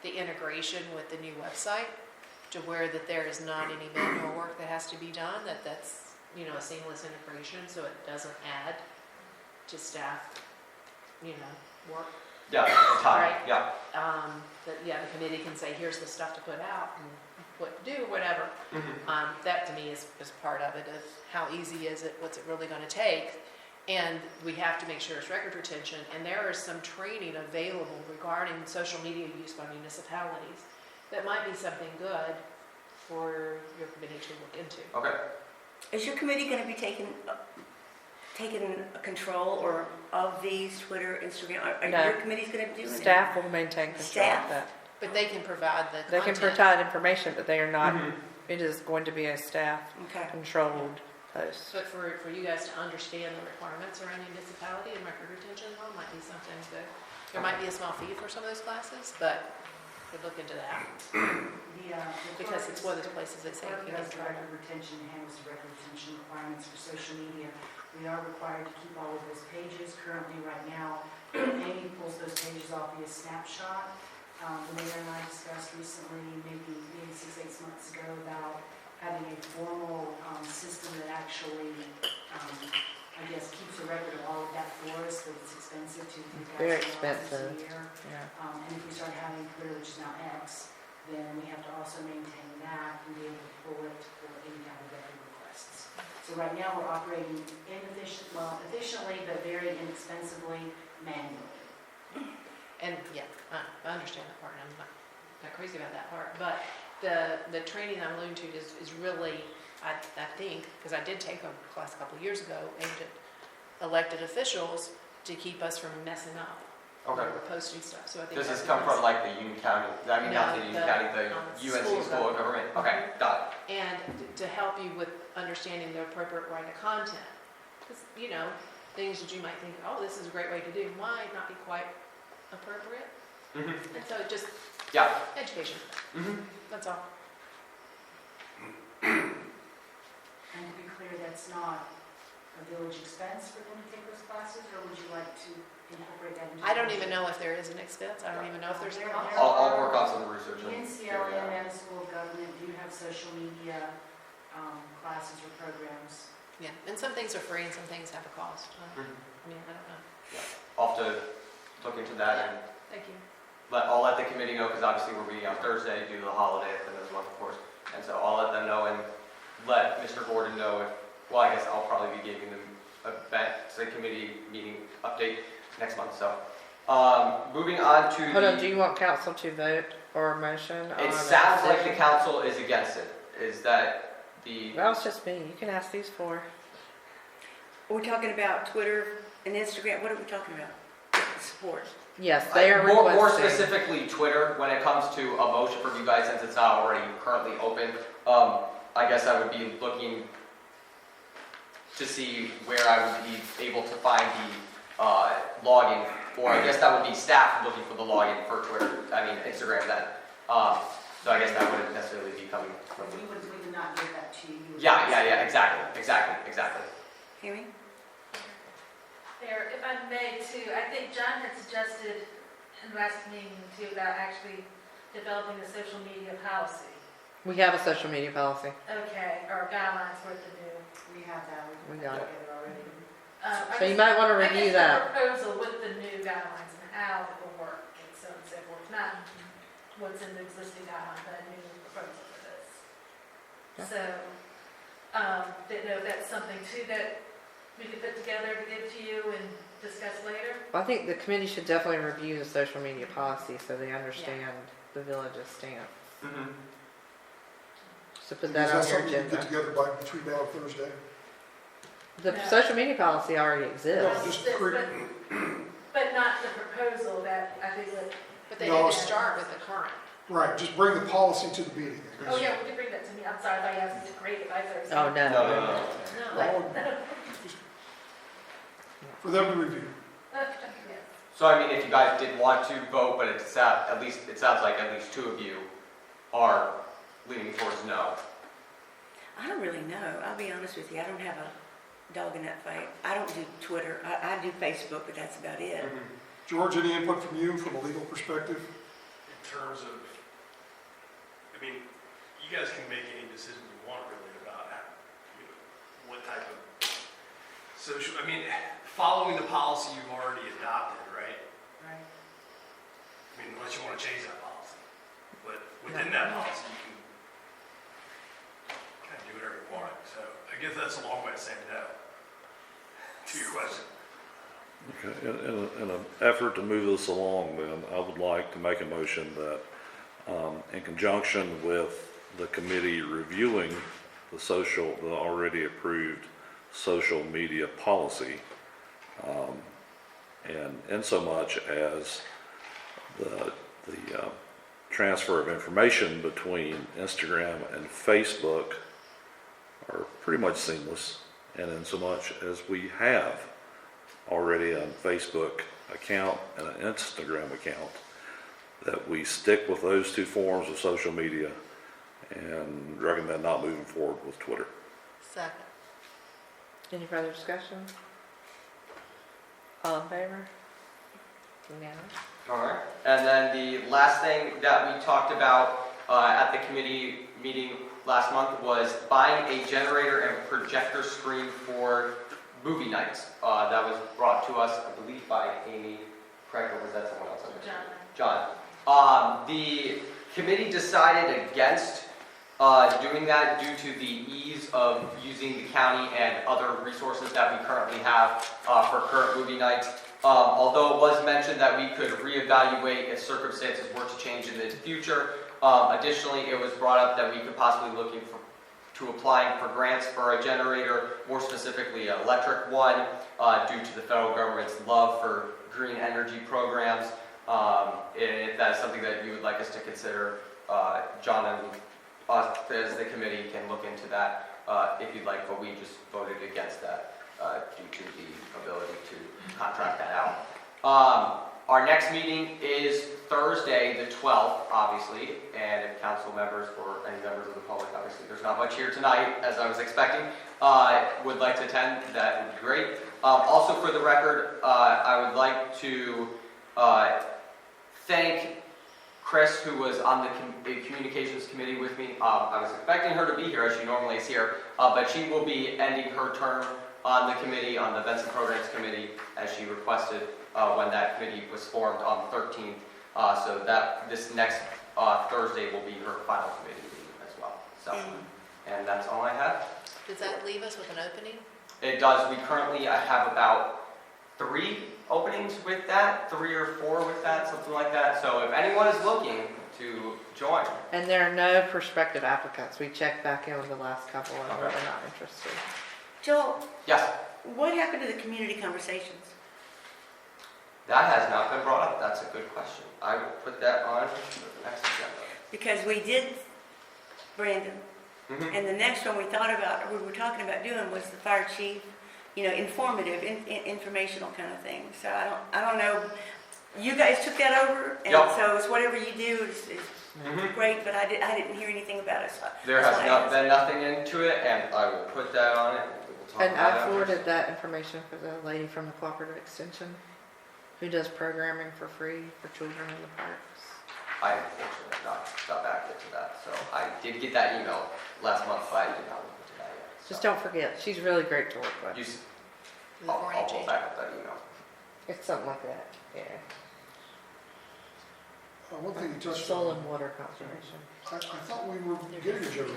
the integration with the new website to where that there is not any manual work that has to be done, that's, you know, a seamless integration so it doesn't add to staff, you know, work. Yeah, time, Right. yeah. The committee can say, here's the stuff to put out and what to do, whatever. That to me is part of it, of how easy is it, what's it really gonna take? And we have to make sure it's record retention, and there is some training available regarding social media use by municipalities that might be something good for your committee to look into. Okay. Is your committee going to be taking control or of these Twitter, Instagram? Are No. your committee's going to do it? Staff will maintain control Staff? of that. But they can provide the They can content. provide information, but they are not. It is going to be a Okay. staff-controlled post. But for you guys to understand the requirements around municipality and record retention, well, might be something that, there might be a small fee for some of those classes, but we'd look into that. Because it's one of those places that say, you know, The record retention handles the record retention requirements for social media. We are required to keep all of those pages. Currently, right now, Amy pulls those pages off via snapshot. The mayor and I discussed recently, maybe 6-8 months ago, about having a formal system that actually, I guess, keeps a record of all of that for us, but it's expensive to do that. Very expensive. Yeah. And if we start having Twitter, which is now X, then we have to also maintain that and be able to pull it for any kind of record requests. So right now, we're operating efficiently, but very inexpensively manually. And yeah, I understand that part, I'm not crazy about that part, but the training I'm alluding to is really, I think, because I did take a class a couple of years ago aimed at elected officials to keep us from messing up. Okay. We're posting stuff, so I think. Does this that's come nice. from like the Union County, I mean, not the No, Union the, County, the school UNC School of Government? Okay, got it. And to help you with understanding the appropriate right of content. Because, you know, things that you might think, oh, this is a great way to do, might not be quite appropriate. And so just Yeah. education, that's all. And to be clear, that's not a village expense for them to take those classes, or would you like to incorporate that into? I don't even know if there is an expense, I don't even know if there's a cost. I'll work on some research. The and NCLM figure it out. and the School of Government do have social media classes or programs. Yeah, and some things are free and some things have a cost. I mean, I don't know. I'll have to look into that and Thank you. I'll let the committee know, because obviously we're meeting on Thursday due to the holiday at the end of the month, of course. And so I'll let them know and let Mr. Gordon know if, well, I guess I'll probably be giving them a committee meeting update next month, so. Moving on to Hold on, the, do you want council to vote or motion on it a sounds like the decision? council is against it. Is that the, Well, it's just me. You can ask these four. Are we talking about Twitter and Instagram? What are we talking about? Support. Yes, they are more requesting. specifically Twitter, when it comes to a motion from you guys, since it's not already currently open, I guess I would be looking to see where I would be able to find the login for, I guess that would be staff looking for the login for Twitter, Instagram then. So I guess that wouldn't necessarily be coming from We me. would not give that to you. Yeah, exactly. Amy? There, if I may too, I think John had suggested in last meeting too about actually developing a social media policy. We have a social media policy. Okay, or guidelines for it to do. We have that. We got it. together already. So you might want to review that. I guess a proposal with the new guidelines and how it will work and so on and so forth, not what's in the existing guidelines, but a new proposal for this. Yeah. So, didn't know if that's something too that we could put together to give to you and discuss later? I think the committee should definitely review the social media policy so they understand the village's stance. Mhm. So put Is that on your something you can get agenda. together by between now and Thursday? The Yeah. social media policy already No, exists. just But- create, But not the proposal that I think that, But they No, need to it's- start with the current. right, just bring the policy to the meeting. oh yeah, we could bring that to me. I'm sorry, I thought you asked me to create it by Thursday. Oh, no. No, no, no. No. Well, just for them to review. Yes. So I mean, if you guys did want to vote, but it sounds like at least two of you are leaning towards no. I don't really know. I'll be honest with you. I don't have a dog in that fight. I don't do Twitter. I do Facebook, but that's about it. George, any input from you from a legal perspective? In terms of, I mean, you guys can make any decision you want really about you know, what type of social, I mean, following the policy you've already adopted, right? Right. I mean, unless you want to change that policy. But within that policy, you can kind of do whatever you want. So I guess that's a long way of saying no to your question. Okay, in an effort to move this along, then, I would like to make a motion that, in conjunction with the committee reviewing the already approved social media policy, and insomuch as the transfer of information between Instagram and Facebook are pretty much seamless, and insomuch as we have already a Facebook account and an Instagram account, that we stick with those two forms of social media and recommend not moving forward with Twitter. Second. Any further discussion? All in favor? Unanimous. All right. And then the last thing that we talked about at the committee meeting last month was buying a generator and projector screen for movie nights. That was brought to us, I believe, by Amy Craig, or was that someone else? John. The committee decided against doing that due to the ease of using the county and other resources that we currently have for current movie nights. Although it was mentioned that we could reevaluate if circumstances were to change in the future. Additionally, it was brought up that we could possibly look to applying for grants for a generator, more specifically an electric one, due to the federal government's love for green energy programs. If that is something that you would like us to consider, John and us as the committee can look into that if you'd like, but we just voted against that due to the ability to contract that out. Our next meeting is Thursday, the 12th, obviously, and if council members or any members of the public, obviously there's not much here tonight, as I was expecting, would like to attend, that would be great. Also, for the record, I would like to thank Chris, who was on the communications committee with me. I was expecting her to be here, as she normally is here, but she will be ending her term on the committee, on the Events and Programs Committee, as she requested when that committee was formed on the 13th. So that this next Thursday will be her final committee meeting as well. So, and that's all I have. Does that leave us with an opening? It does. We currently have about 3 openings with that, 3 or 4 with that, something like that. So if anyone is looking to join. And there are no prospective applicants. We checked back in with the last couple and Okay. we're not interested. Joel, Yes, what happened to the community conversations? that has not been brought up. That's a good question. I will put that on the next agenda. Because we did Brandon, Mhm. and the next one we thought about, we were talking about doing was the fire chief, informative, informational kind of thing. So I don't know, you guys took that over, and Yep. so it's whatever you do is Mhm. great, but I didn't hear anything about it. So There that's has why I not asked. been nothing into it, and I will put that on it. We'll talk And about I it forwarded that information for the lady from the Cooperative Extension, who does programming for free for children in the parks. I unfortunately have not got back into that, so I did get that email last month, but I did not look into that yet. Just So don't forget, she's really great to work with. I'll Before I pull change back up that email. It's something like that, yeah. One thing you touched Soil on, and water conservation. I thought we were getting a generator.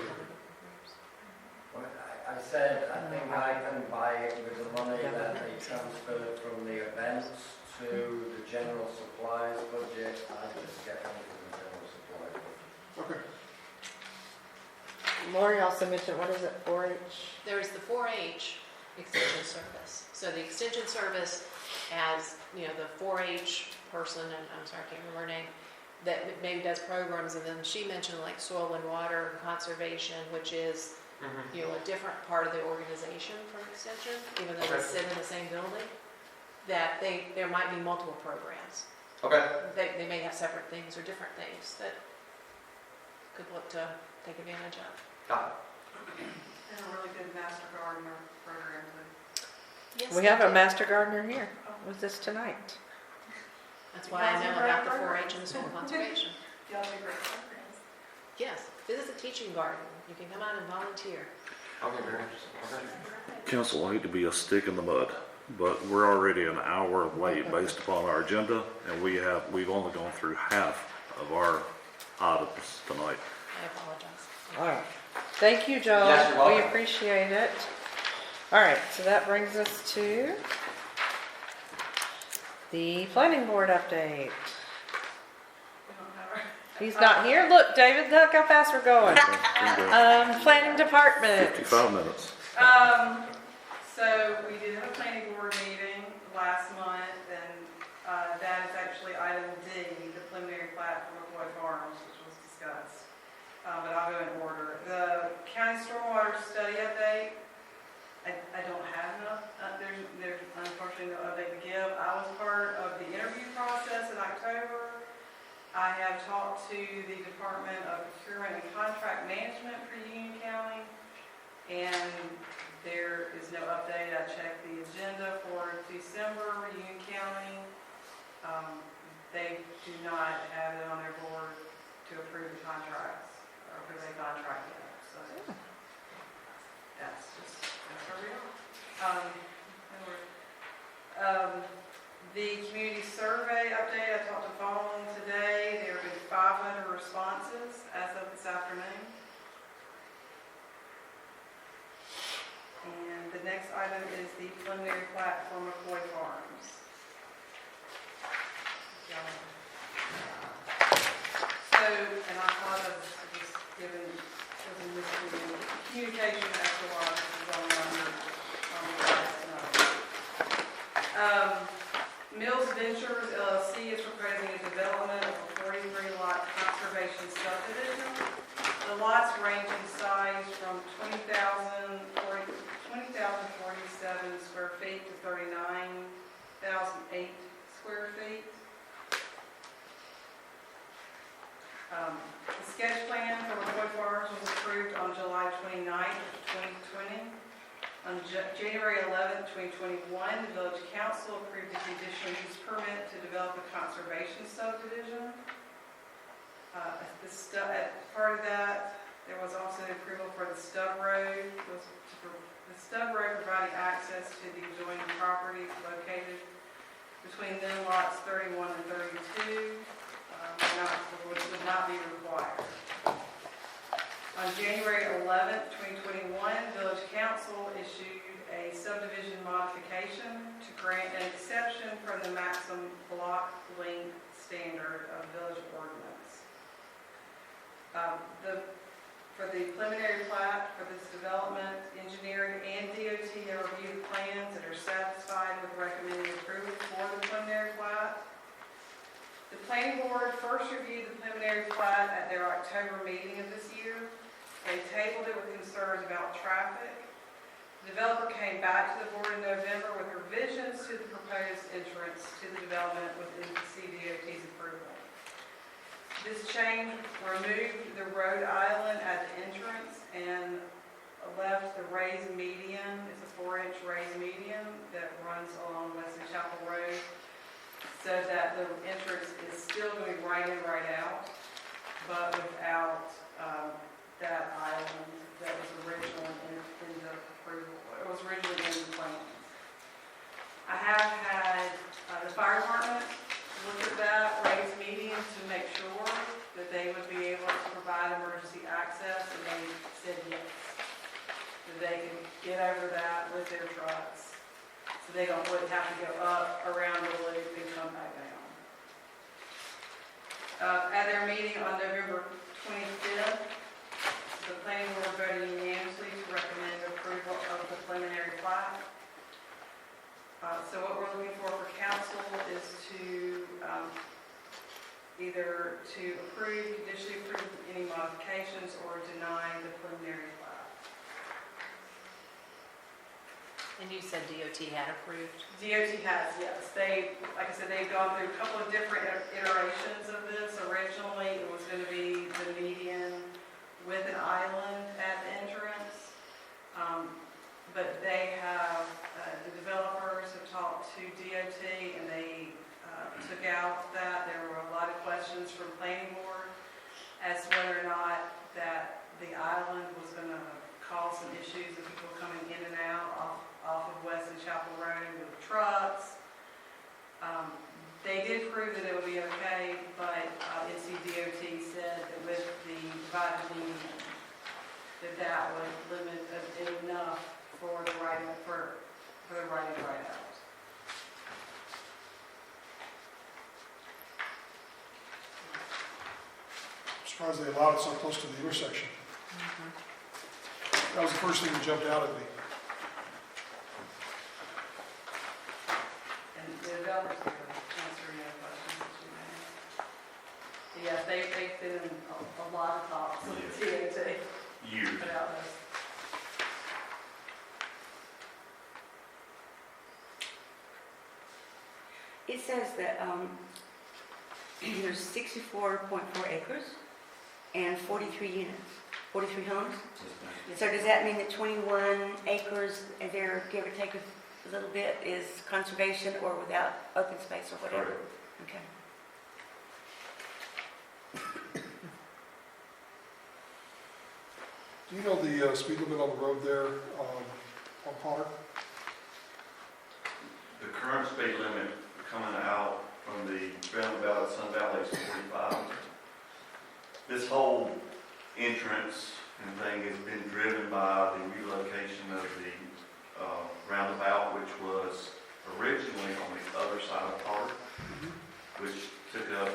I said, I think I can buy it with the money that they transferred from the events to the general supplies budget. I just get them from the general supplies budget. Okay. Lori also mentioned, what is it, 4-H? There's the 4-H extension service. So the extension service has, you know, the 4-H person, and I'm sorry, I can't remember her name, that maybe does programs, and then she mentioned like soil and water conservation, which is, you know, a different part of the organization from extension, even though they Okay. sit in the same building, that there might be multiple programs. Okay. They may have separate things or different things that could look to take advantage of. Got And a really good Master Gardener program too. Yes, We have a they do. master gardener here with us tonight. That's why I know about the 4-H and the soil conservation. Y'all do great programs. Yes, this is a teaching garden. You can come out and volunteer. it. Okay, very interesting. Okay. Council, I hate to be a stick in the mud, but we're already an hour late based upon our agenda, and we've only gone through half of our items tonight. I apologize. All right. Thank you, Joel. Yes, you're We welcome. appreciate it. All right, so that brings us to the planning board update. We don't have our- He's not here. Look, David, look how fast we're going. Planning department. 55 minutes. So we did have a planning board meeting last month, and that is actually item D, the preliminary plat for McCoy Farms, which was discussed. But I'll go in order. The county stormwater study update, I don't have enough, there's unfortunately no update to give. I was part of the interview process in October. I have talked to the Department of Procurement and Contract Management for Union County, and there is no update. I checked the agenda for December, Union County. They do not have it on their board to approve the contracts, or approve a contract yet, so that's where we are. The community survey update, I talked to Fawn today. There have been 500 responses as of this afternoon. And the next item is the preliminary plat for McCoy Farms. So, and I apologize for just giving, communication as to why this is going on the last night. Mills Ventures LLC is proposing a development of a 43-lot conservation subdivision. The lots range in size from 20,047 square feet to 39,008 square feet. The sketch plan for McCoy Farms was approved on July 29th, 2020. On January 11th, 2021, the Village Council approved a conditional use permit to develop a conservation subdivision. Part of that, there was also approval for the stub road. The stub road providing access to the adjoining property located between then lots 31 and 32, which would not be required. On January 11th, 2021, Village Council issued a subdivision modification to grant an exception from the maximum block length standard of village ordinance. For the preliminary plat for this development, engineering and DOT have reviewed plans that are satisfied with recommended approval for the preliminary plat. The planning board first reviewed the preliminary plat at their October meeting of this year. They tabled it with concerns about traffic. The developer came back to the board in November with revisions to the proposed entrance to the development with CDOT's approval. This change removed the road island at the entrance and left the raised median, it's a 4-inch raised median that runs along Wesley Chapel Road, so that the entrance is still going right in, right out, but without that island that was originally in the approval. It was originally in the plans. I have had the fire department look at that raised median to make sure that they would be able to provide emergency access, and they said yes. That they could over that with their trucks. So they wouldn't have to go up, around the loop and come back down. At their meeting on November 25th, the planning board voted unanimously to recommend approval of the preliminary plat. So what we're looking for council is to either to approve, conditionally approve any modifications or deny the preliminary plat. And you said DOT had approved? DOT has, yes. They, like I said, they've gone through a couple of different iterations of this. Originally, it was going to be the median with an island at the entrance. But they have, the developers have talked to DOT and they took out that. There were a lot of questions from planning board as to whether or not that the island was going to cause some issues of people coming in and out off of Weston Chapel Road with trucks. They did prove that it would be okay, but NCDOT said that with the divided median, that would limit it enough for the right out. I'm surprised they allowed it so close to the intersection. That was the first thing that jumped out at me. And the developers can answer any other questions that you may have. Yes, they've been in a lot of talks with DOT. Years. Put out this. It says that there's 64.4 acres and 43 units, 43 homes. So does that mean that 21 acres, there, give or take a little bit, is conservation or without open space or whatever? Correct. Okay. Do you know the speed limit on the road there on Potter? The current speed limit coming out from the roundabout at Sun Valley is 45. This whole entrance and thing has been driven by the relocation of the roundabout, which was originally on the other side of Potter, which took up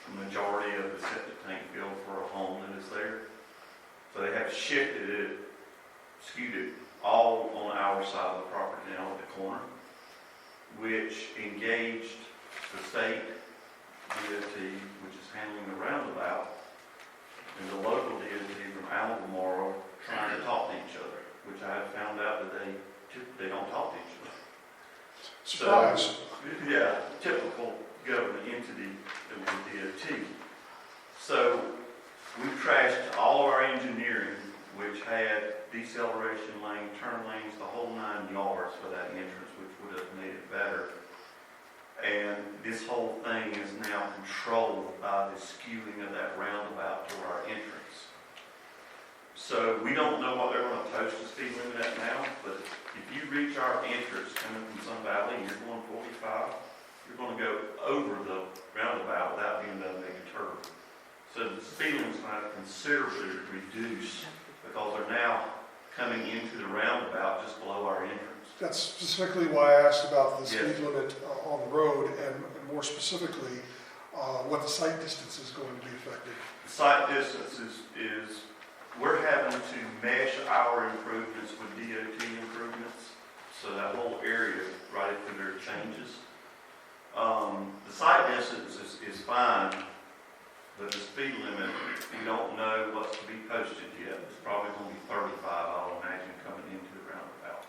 the majority of the septic tank field for a home that is there. So they have shifted it, skewed it all on our side of the property now at the corner, which engaged the state DOT, which is handling the roundabout, and the local DOT from Albemarle trying to talk to each other, which I have found out that they don't talk to each other. Surprise. So, yeah, typical government entity of the DOT. So we trashed all our engineering, which had deceleration lane, turn lanes, the whole 9 yards for that entrance, which would have made it better. And this whole thing is now controlled by the skewing of that roundabout to our entrance. So we don't know what they're going to post the speed limit at now, but if you reach our entrance coming from Sun Valley and you're going 45, you're going to go over the roundabout without being done to make a turn. So the speed limit's going to have to considerably reduce because they're now coming into the roundabout just below our entrance. That's specifically why I asked about the Yes. speed limit on the road, and more specifically, what the sight distance is going to be affected. The sight distance is we're having to mesh our improvements with DOT improvements, so that whole area right through there changes. The sight distance is fine, but the speed limit, we don't know what's to be posted yet. It's probably going to be 35, I'll imagine, coming into the roundabout.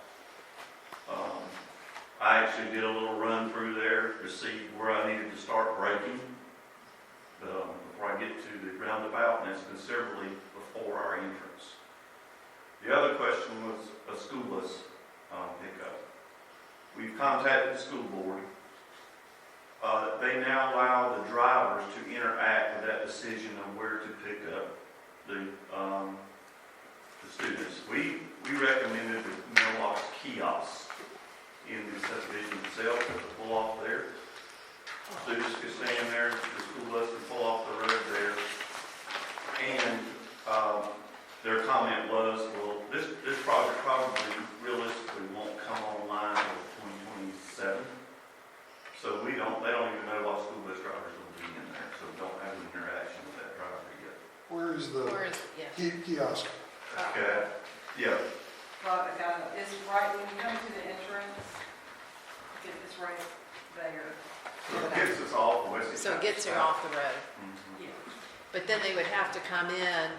I actually did a little run through there to see where I needed to start braking before I get to the roundabout, and it's considerably before our entrance. The other question was a school bus pickup. We've contacted the school board. They now allow the drivers to interact with that decision of where to pick up the students. We recommended the mailbox kiosks in the subdivision itself to pull off there. Students could stand there, the school bus could pull off the road there. And their comment was, well, this project probably He asked. Okay, yeah. Well, I got it. It's right, when you come to the entrance, it's right there. So it gets us off Wesley. So it gets her off the road. Mhm. Yeah. But then they would have to come in,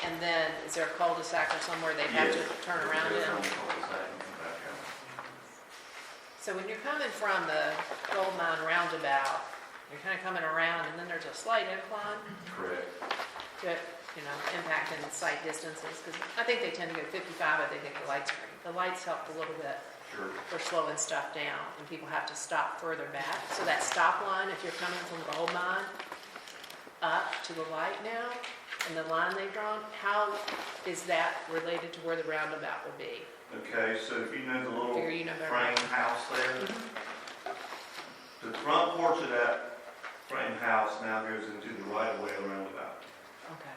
and then, is there a cul-de-sac or somewhere they'd have to Yes. turn around There's in? some cul-de-sac and come back out. So when you're coming from the gold mine roundabout, you're kind of coming around, and then there's a slight incline Correct. to, impacting sight distances, because I think they tend to go 55, but they think the lights green. The lights helped a little bit Sure. for slowing stuff down, and people have to stop further back. So that stop line, if you're coming from gold mine up to the light now, and the line they've drawn, how is that related to where the roundabout will be? Okay, so if you know the little Figure you know better. frame house there, the front porch of that frame house now goes into the right of way of the roundabout. Okay.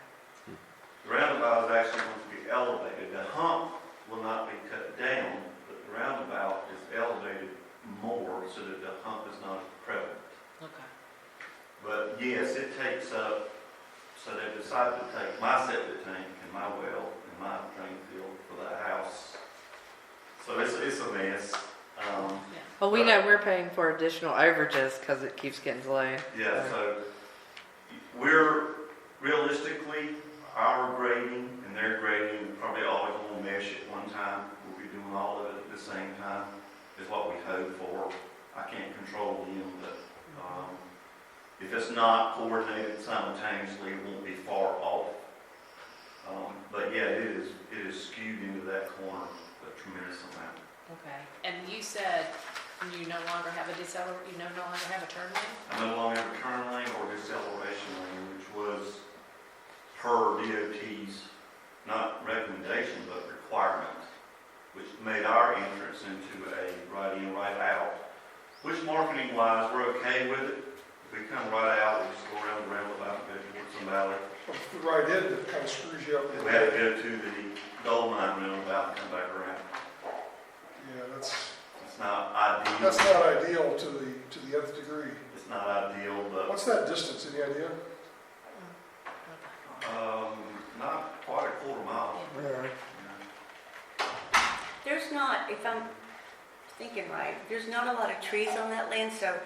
The roundabout is actually going to be elevated. The hump will not be cut down, but the roundabout is elevated more so that the hump is not prevalent. Okay. But yes, it takes up, so they decided to take my septic tank and my well and my drain field for that house. So it's a mess. Well, we know we're paying for additional overages because it keeps getting delayed. Yeah, so we're realistically, our grading and their grading, probably always will mesh at one time. We'll be doing all of it at the same time, is what we hope for. I can't control them, but if it's not coordinated simultaneously, it won't be far off. But yeah, it is skewed into that corner a tremendous amount. Okay. And you said you no longer have a you no longer have a turn lane? I no longer have a turn lane or deceleration lane, which was per DOT's, not recommendation, but requirement, which made our entrance into a right in, right out, which marketing wise, we're okay with it. If we come right out, we just go around the roundabout and go towards some valley. The right end, it kind of screws you up. If we have to go to the gold mine roundabout and come back around. Yeah, It's not ideal. that's not ideal to the nth degree. It's not ideal, but What's that distance, any idea? not quite a quarter mile. There's not, if I'm thinking right, there's not a lot of trees on that land, so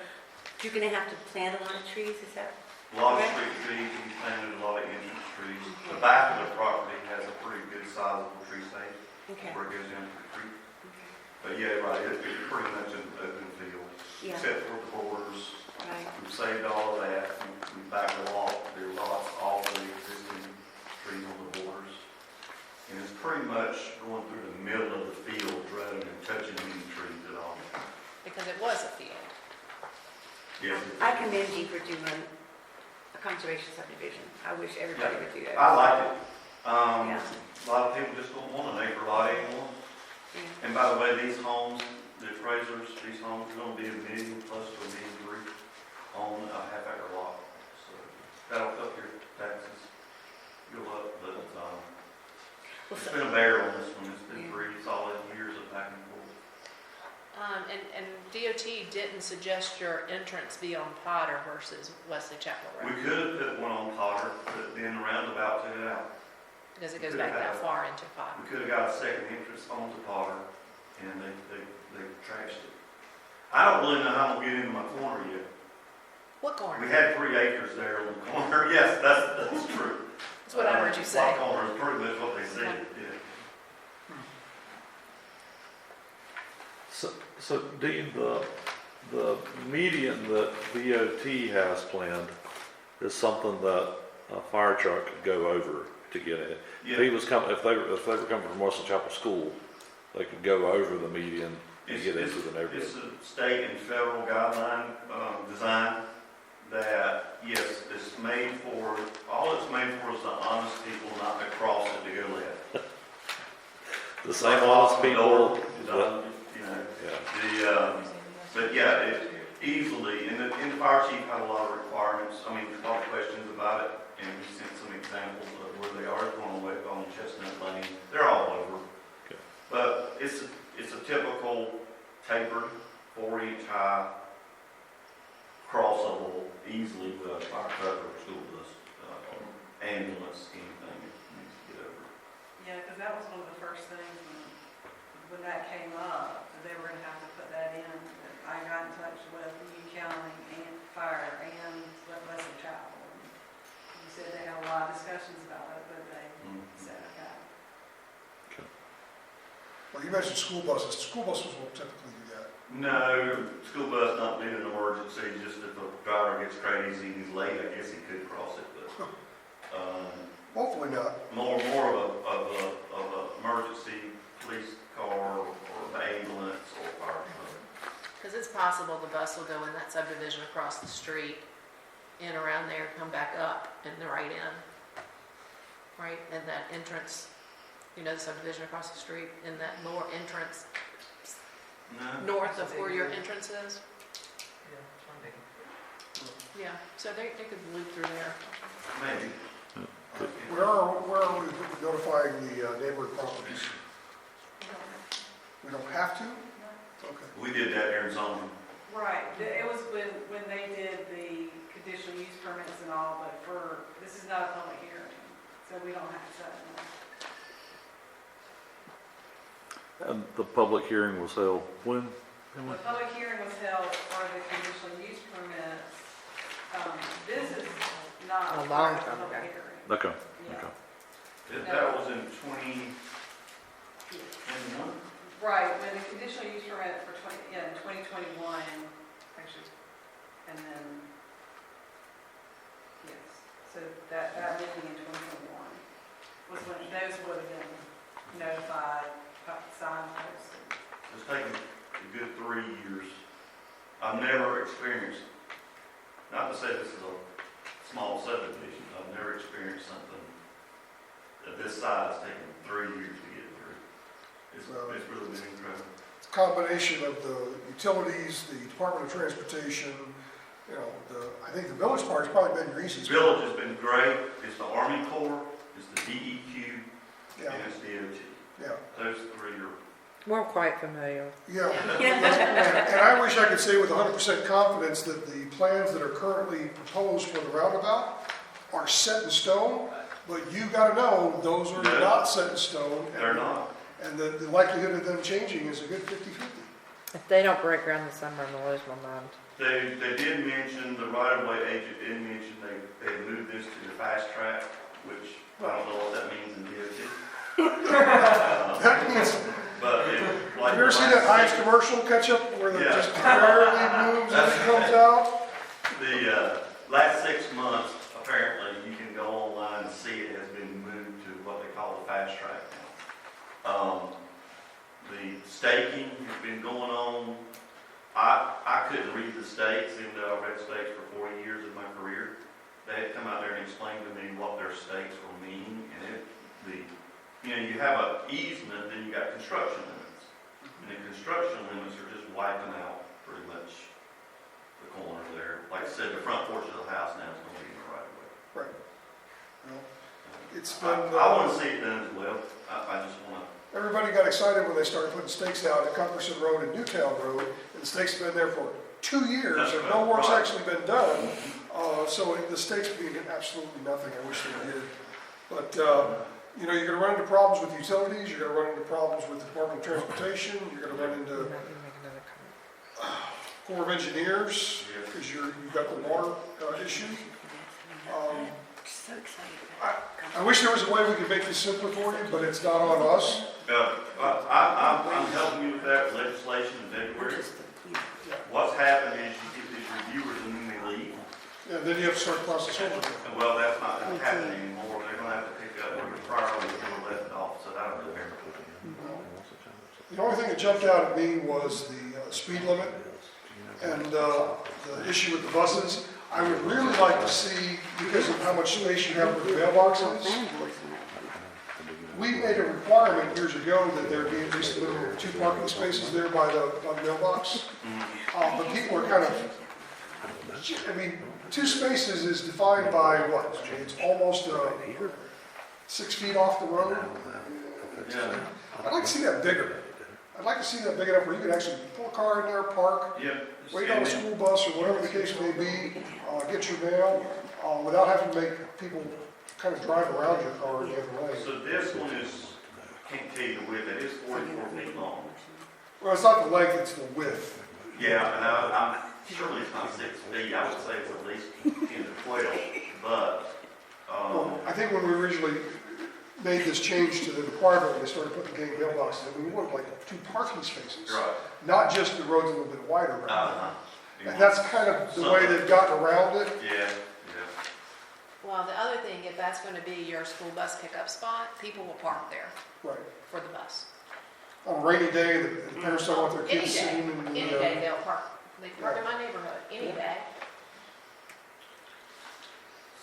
you're gonna have to plant a lot of trees, is that? A lot of Correct. street trees, we planted a lot of entrance trees. The back of the property has a pretty good sizable tree stand Okay. where it goes into the creek. Okay. But yeah, right, it's pretty much an open field, Yeah, except for the borders. right. We've saved all of that. We backed a lot, there are lots off the existing trees on the borders. And it's pretty much going through the middle of the field rather than touching any trees at all. Because it was a field. Yes. I commend you for doing a conservation subdivision. I wish everybody would do that. I like it. Yeah. A lot of people just don't want an acre lot anymore. Yeah. And by the way, these homes, the appraisers, these homes are gonna be $1 million plus to $1.3 million on a half acre lot. So that'll cut your taxes, go up, but, Well, it's so- been a bear on this one. It's been Yeah. 3 solid years of back and forth. And DOT didn't suggest your entrance be on Potter versus Wesley Chapel We Road, could have put one on Potter, but then the roundabout took it out. because it goes back that far into Potter. We could have got a second entrance onto Potter, and they trashed it. I don't really know how I'm gonna get into my corner yet. What corner? We had 3 acres there on the corner. Yes, that's true. That's what I heard you say. My corner is pretty much what they said, yeah. So Dean, the median that DOT has planned is something that a fire truck could go over to get in. If he was coming, if they were coming from Wesley Chapel School, they could go over the median and get into the neighborhood. It's a state and federal guideline, design that, yes, it's made for, all it's made for is the honest people not to cross it to go left. The same honest people, You know, yeah. but yeah, it easily, and the fire chief had a lot of requirements, I mean, a lot of questions about it, and we sent some examples of where they are going away on Chestnut Lane. They're all over. Okay. But it's a typical tapered, 4-inch high, crossable easily with a fire truck or school bus, ambulance, anything that needs to get Yeah, because that was one of the first things when that came up, that they were gonna have to put that in. I got in touch with Union County and Fire and Leslie Chapel. You said they had a lot of discussions about it, but they said, okay. Well, you mentioned school buses. School buses won't typically do that. No, school bus not being an emergency, just if a driver gets crazy and he's late, I guess he could cross it, but, Hopefully not. more of a emergency police car or ambulance or fire truck. Because it's possible the bus will go in that subdivision across the street, in around there, come back up and the right in. Right, and that entrance, you know, the subdivision across the street, in that lower entrance, No, north of where your entrance is. Yeah, so they could loop through there. maybe. Where are we notifying the neighboring properties? We don't have to? Okay. We did that here in zoning. Right, it was when they did the conditional use permits and all, but this is not a public hearing, so we don't have to set it. And the public hearing was held when? The public hearing was held for the conditional use permits. This is not A a long public time ago. hearing. Okay, Yeah. okay. That was in 2021? Right, when the conditional use permit for 2021, actually, and then, yes, so that meeting in 2021 was when those would have been notified, signed, posted. It's taken a good 3 years. I've never experienced, not to say this is a small subdivision, I've never experienced something of this size taking 3 years to get through. It's really been incredible. It's a combination of the utilities, the Department of Transportation, you know, I think the village part has probably been your easiest. Village has been great. It's the Army Corps, it's the DEQ, Yeah, and it's DOT. yeah, Those three are, We're quite familiar. yeah. And I wish I could say with 100% confidence that the plans that are currently proposed for the roundabout are set in stone, but you gotta know, those are No. not set in stone. they're not. And the likelihood of them changing is a good 50-50. If they don't break ground this summer, I'm gonna lose my mind. They did mention, the right-of-way agent did mention they moved this to the fast track, which I don't know what that means in DOT. That means, But it, like. have you ever seen that Heinz commercial catch up where it Yeah. just barely moves and it comes out? The last 6 months, apparently, you can go online and see it has been moved to what they call the fast track now. The staking has been going on. I couldn't read the stakes, even though I read stakes for 40 years of my career. They had come out there and explained to me what their stakes were meaning, and you have an easement, then you got construction limits. And the construction limits are just wiping out pretty much the corner there. Like I said, the front porch of the house now is going to be in the right of way. Right. Well, it's been, I want to see it done as well. I just want to. everybody got excited when they started putting stakes out at Cumberson Road and Newtown Road, and the stakes have been there for 2 years, That's and no right. work's actually been done. So the stakes mean absolutely nothing. I wish they did. But, you know, you're gonna run into problems with utilities, you're gonna run into problems with the Department of Transportation, you're gonna run into Corps of Engineers, because you've got the water issue. So excited. I wish there was a way we could make this simpler for you, but it's not on us. I'm helping you with that legislation in February. What's happened is you get these reviewers and then they leave. And then you have to start the process over again. Well, that's not happening anymore. They're going to have to pick up where the priority was left off, so that'll do it. The only thing that jumped out at me was the speed limit and the issue with the buses. I would really like to see, because of how much space you have with the mailboxes, we made a requirement years ago that there be at least a minimum of 2 parking spaces there by the mailbox. But people are kind of, I mean, 2 spaces is defined by what? I mean, it's almost 6 feet off the road. Yeah. I'd like to see that bigger. I'd like to see that big enough where you could actually pull a car in there, park, Yep. wait on a school bus or whatever the case may be, get your mail, without having to make people kind of drive around your car the other way. So this one is can't tell you the width, it is 44 feet long. Well, it's not the length, it's the width. Yeah, and I'm, surely it's not 6 feet, I would say it's at least 10 to 12, but, Well, I think when we originally made this change to the requirement, when they started putting gate mailboxes, in, we wanted like 2 parking spaces. right. Not just the roads a little bit wider around. Uh-huh. And that's kind of the way they've gotten around it. Yeah, Well, the other thing, if that's going to be your school bus pickup spot, people will park there Right. for the bus. On a rainy day, the parents don't want their Any kids day, sitting in the. any day they'll park. They park in my neighborhood, any day.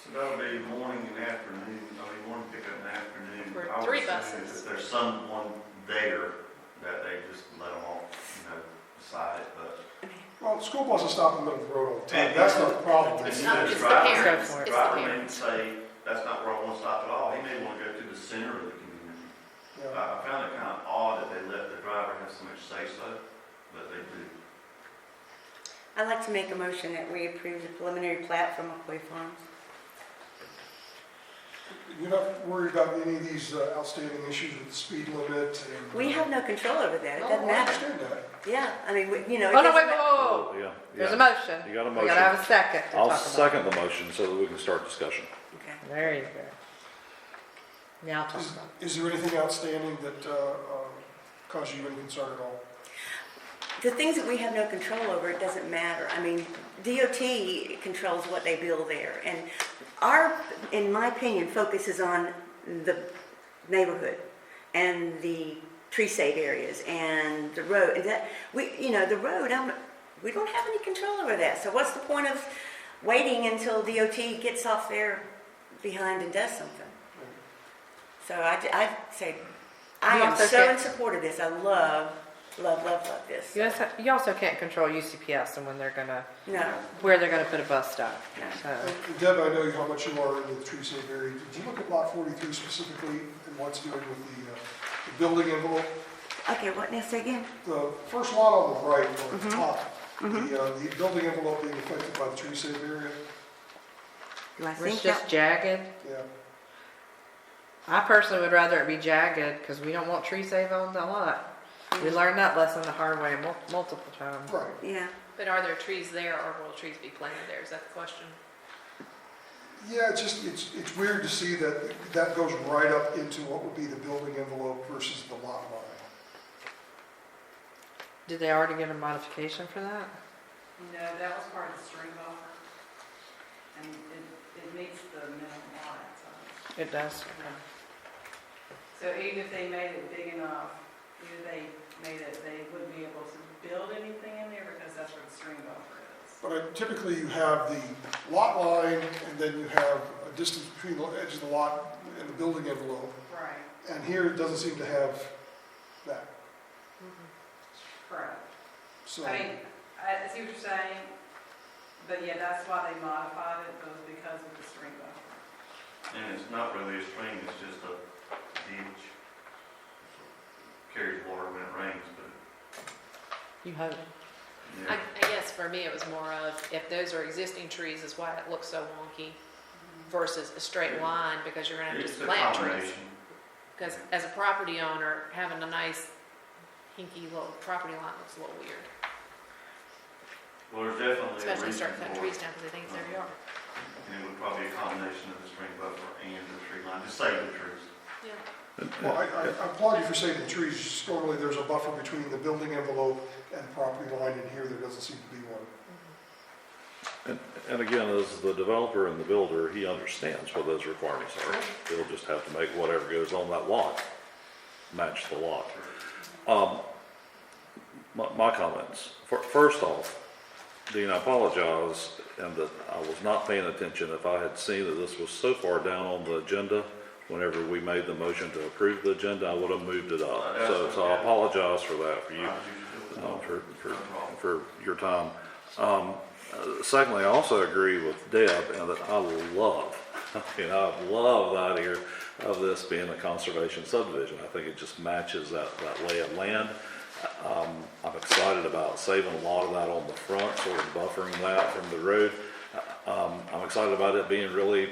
so that'll be morning and afternoon, morning pickup in the afternoon. For I would 3 assume buses. If there's someone there, that they just let them off, beside it, but. Well, school buses stop in the middle of the road all the time. And- That's not the problem. It's And not- the it's the driver- parents. It's the Driver may parents. say, that's not where I want to stop at all, he may want to go to the center of the community. Yeah. I found it kind of odd that they let the driver have so much say-so, but they do. I'd like to make a motion that we approve the preliminary plat from McCoy Farms. You're not worried about any of these outstanding issues with the speed limit and. We have no control over that, it No, doesn't I matter. understand that. Yeah, I mean, it Oh, no, doesn't wait, ma- whoa, Yeah, there's a yeah. motion. You got a We motion. gotta have a second to I'll talk about. second the motion so that we can start discussion. Okay. There you go. Now talk Is, about is there anything outstanding that causes you any concern at all? The things that we have no control over, it doesn't matter. I mean, DOT controls what they build there. And our, in my opinion, focus is on the neighborhood and the tree save areas and the road. And that, the road, we don't have any control over that. So what's the point of waiting until DOT gets off there behind and does something? So I say, I You am also so can't- in support of this. I love this. You also can't control UCPS and when they're gonna, No. where they're gonna put a bus stop. So, And Deb, I know how much you are into the tree save area. Did you look at lot 43 specifically and what's doing with the building envelope? Okay, what now, say again? The first lot on the right, or at the Mhm. top, the building envelope being affected by the tree save area? Do I it's think just that? jagged. Yeah. I personally would rather it be jagged because we don't want tree save on the lot. We learned that lesson the hard way multiple times. Right. Yeah. But are there trees there or will trees be planted there? Is that the question? Yeah, it's weird to see that that goes right up into what would be the building envelope versus the lot line. Did they already get a modification for that? No, that was part of the stream buffer. And it meets the minimum lot size. It does. So even if they made it big enough, even if they made it, they wouldn't be able to build anything in there because that's where the stream buffer is. But typically you have the lot line and then you have a distance between the edge of the lot and the building envelope. Right, And here it doesn't seem to have that. correct. So, I mean, I see what you're saying, but yeah, that's why they modified it, was because of the stream buffer. And it's not really a stream, it's just a ditch. Carries water when it rains, but, You hope. yeah. I guess for me, it was more of, if those are existing trees, is why it looks so wonky versus a straight line, because you're gonna have to It's just a plant trees. combination. Because as a property owner, having a nice hinky little property line looks a little weird. Well, there's definitely a Especially reason start cutting for trees it. down because they think it's their yard. And it would probably be a combination of the stream buffer and the tree line, to save the trees. Yeah. well, I applaud you for saving the trees. Normally there's a buffer between the building envelope and the property line, and here there doesn't seem to be one. And again, as the developer and the builder, he understands what those requirements are. He'll just have to make whatever goes on that lot match the lot. My comments. First off, Dean, I apologize, and that I was not paying attention. If I had seen that this was so far down on the agenda, whenever we made the motion to approve the agenda, I would have moved it up. So I apologize for that, for you, for your time. Secondly, I also agree with Deb, and that I love the idea of this being a conservation subdivision. I think it just matches that lay of land. I'm excited about saving a lot of that on the front, sort of buffering that from the road. I'm excited about it being really,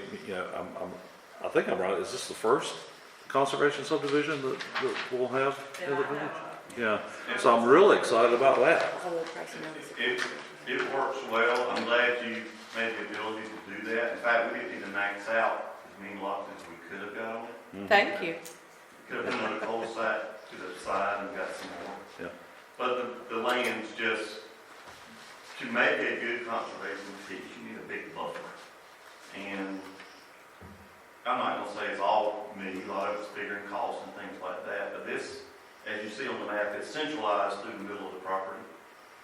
I think I'm right, is this the first conservation subdivision that we'll have in the village. Yeah, so I'm really excited about that. A little pricey notice. It works well. I'm glad you made the ability to do that. In fact, we didn't even max out as many lots as we could have got on it. Thank you. Could have been a cul-de-sac to the side and got some more. Yeah. But the land's just, to make a good conservation piece, you need a big buffer. And I'm not gonna say it's all me, a lot of it's figuring costs and things like that, but this, as you see on the map, it's centralized through the middle of the property,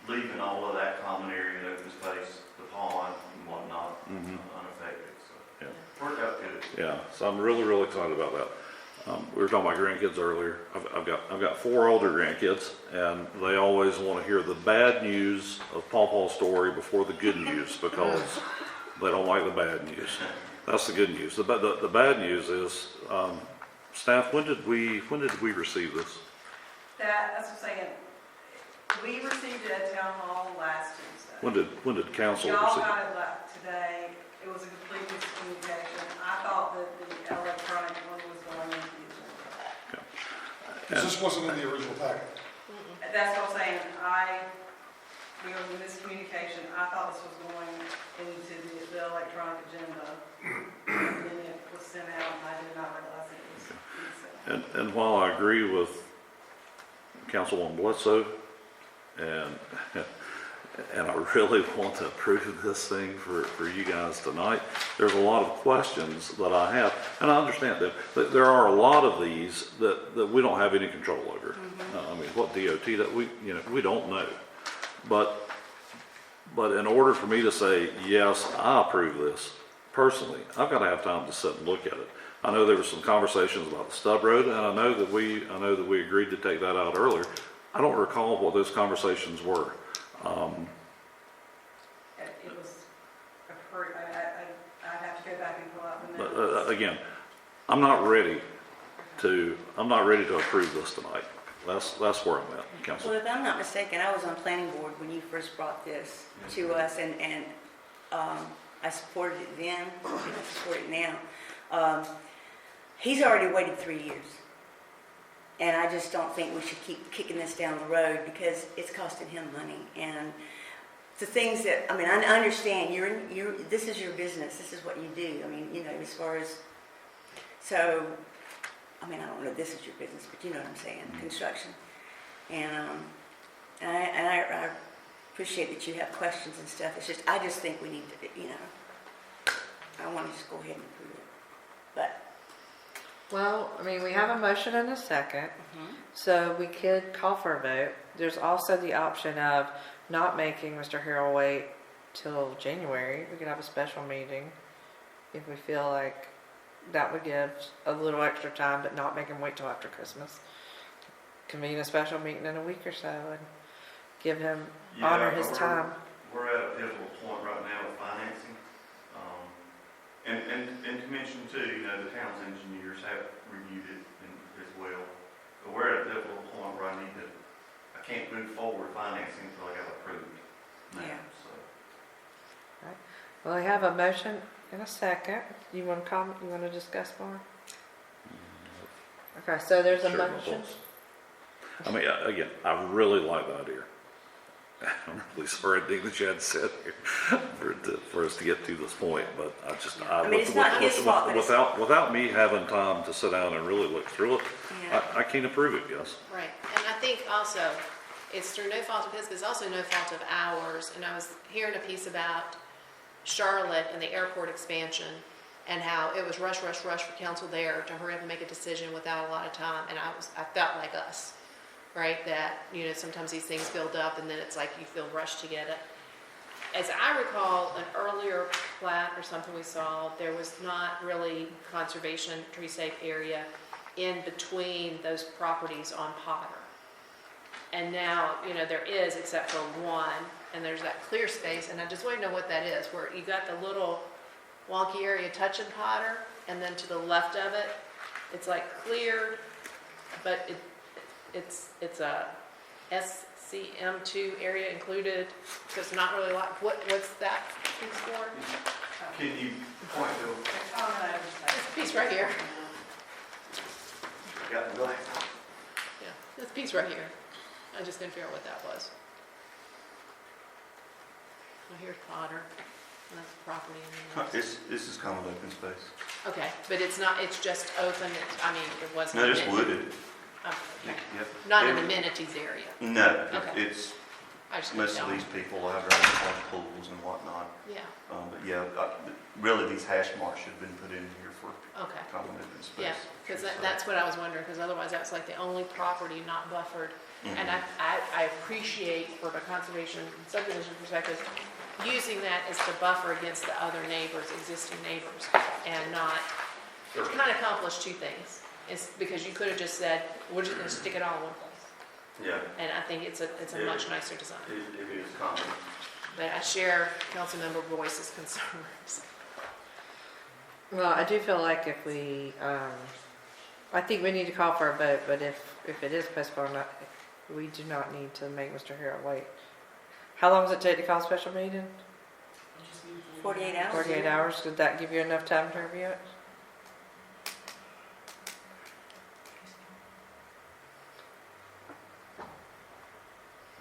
leaving all of that common area and open space, the pond and whatnot, unaffected, so. Yeah. Worked out good. Yeah, so I'm really, really excited about that. We were talking about grandkids earlier. I've got 4 older grandkids, and they always want to hear the bad news of Paw Paw's story before the good news because they don't like the bad news. That's the good news. The bad news is, staff, when did we receive this? That's what I'm saying. We received it at Town Hall last Tuesday. When did council Y'all receive it? got it today. It was a complete miscommunication. I thought that the electronic one was going into the agenda. Because this wasn't in the original packet. That's what I'm saying. We were in miscommunication. I thought this was going into the electronic agenda. And then it was sent out, and I did not realize it was being sent. And while I agree with Councilwoman Bledsoe, and I really want to approve this thing for you guys tonight, there's a lot of questions that I have, and I understand that there are a lot of these that we don't have any control over. I mean, what DOT that we don't know. But in order for me to say, yes, I approve this, personally, I've got to have time to sit and look at it. I know there were some conversations about the stub road, and I know that we agreed to take that out earlier. I don't recall what those conversations were. It was approved. I'd have to go back and pull out the But minutes. again, I'm not ready to approve this tonight. That's where I'm at, Council. Well, if I'm not mistaken, I was on planning board when you first brought this to us, and I supported it then, and I support it now. He's already waited 3 years. And I just don't think we should keep kicking this down the road because it's costing him money. And the things that, I mean, I understand this is your business. This is what you do. I mean, as far as, so, I mean, I don't know if this is your business, but you know what I'm saying, construction. And I appreciate that you have questions and stuff. It's just, I just think we need to, I want to just go ahead and approve it. But. Well, I mean, we have a motion and a second, so we could call for a vote. There's also the option of not making Mr. Harrell wait till January. We could have a special meeting if we feel like that would give a little extra time, but not make him wait till after Christmas. Convene a special meeting in a week or so and give him, honor his time. We're at a pivotal point right now with financing. And to mention too, the town's engineers have reviewed it as well. But we're at a pivotal point where I can't move forward financing until I got approved now, Yeah. so. Well, I have a motion and a second. You want to comment? You want to discuss more? Okay, so there's a Sure, no motion. thoughts. I mean, again, I really like the idea. I'm really sorry, I think that you had said here for us to get to this point, but I mean, it's not his fault that it's- without me having time to sit down and really look through it, Yeah. I can't approve it, yes. Right, and I think also, it's through no fault of his, but it's also no fault of ours. And I was hearing a piece about Charlotte and the airport expansion, and how it was rush for council there to hurry up and make a decision without a lot of time. And I felt like us, right? That, sometimes these things build up and then it's like you feel rushed to get it. As I recall, an earlier plat or something we saw, there was not really conservation tree safe area in between those properties on Potter. And now, there is, except for one, and there's that clear space, and I just want to know what that is, where you got the little wonky area touching Potter, and then to the left of it, it's like cleared, but it's a SCM2 area included, so it's not really like, what's that piece for? Can you point to? This piece right here. got my glasses. Yeah, this piece right here. I just didn't figure out what that was. Well, here's Potter, and that's property. And then This is kind of open space. okay, but it's not, it's just open, it's, I mean, it wasn't. No, just wooded. Oh, okay. Yep. Not an amenities area. No, Okay. it's, I just most didn't of know. these people have their own pools and whatnot. Yeah, But yeah, really, these hash marks should have been put in here for okay. common open space. Yeah, because that's what I was wondering, because otherwise that's like the only property not buffered. And I appreciate, from a conservation and subdivision perspective, using that as the buffer against the other neighbors, existing neighbors, and not, it kind of accomplished two things. It's because you could have just said, we're just going to stick it all in one place. Yeah, And I think it's a Yeah. much nicer design. it is common. But I share Councilmember Boyce's concerns. Well, I do feel like if we, I think we need to call for a vote, but if it is postponed, we do not need to make Mr. Harrell wait. How long does it take to call a special meeting? 48 hours. 48 hours, did that give you enough time to review it?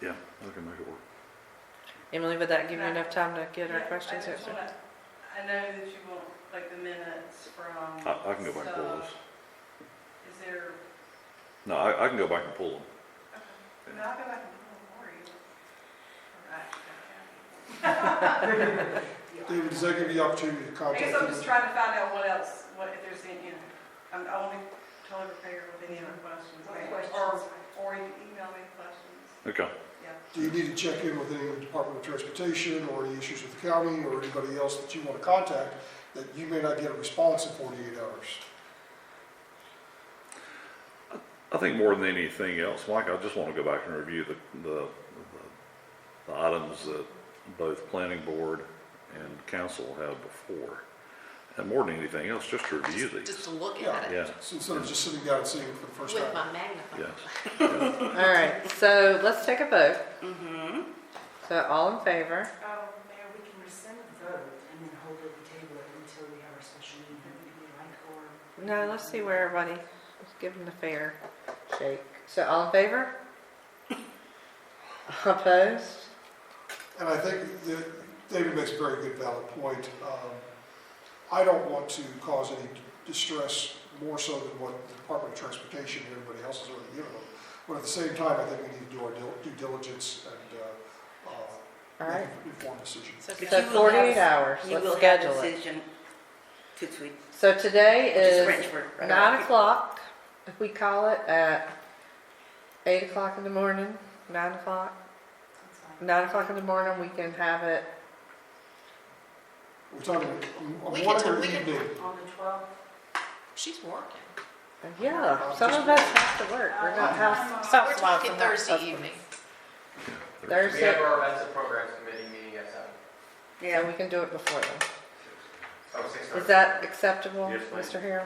Yeah, I can make it work. Emily, would that give you enough time to get our Yeah, questions I just answered? wanna- I know that you want, like, the minutes from. I can go back and pull this. stuff. Is there, No, I can go back and pull them. no, I'll go back and pull them for you. Right. David, does that give you the opportunity to I contact guess him? I'm just trying to find out what else, if there's any, I'm only totally prepared with any other questions. Or you can email me questions. Okay. Do you need to check in with any of the Department of Transportation or any issues with the county or anybody else that you want to contact that you may not get a response in 48 hours? I think more than anything else, Mike, I just want to go back and review the items that both planning board and council have before. And more than anything else, just to review these. Just to look Yeah. at it Yeah, So instead of just sitting down and seeing it for the first with time. my magnifying yes. glass. All right, so let's take a vote. Mm-hmm. So all in favor? Mayor, we can rescind the vote and then hold it and table it until we have our special meeting, if you like, or. No, let's see where everybody, let's give them a fair shake. So all in favor? Opposed? And I think that David makes a very good valid point. I don't want to cause any distress more so than what the Department of Transportation and everybody else has already given them. But at the same time, I think we need to do our due diligence and All right. make an informed decision. So But So you will have- 48 hours, You let's will have schedule it. decision since we So today just is Frenchburg, right? 9 o'clock. If we call it at 8 o'clock in the morning, 9 o'clock, 9 o'clock in the morning, we can have it. We're talking We a can morning tell- or we can- evening. On the 12th? She's working. Yeah, some of us have to work. We're not house. So we're talking Thursday evening. We Thursday, have our events and programs committee meeting at 7. so we can do it before then. Oh, 6:30. Is that acceptable, Yes, ma'am. Mr. Harrell?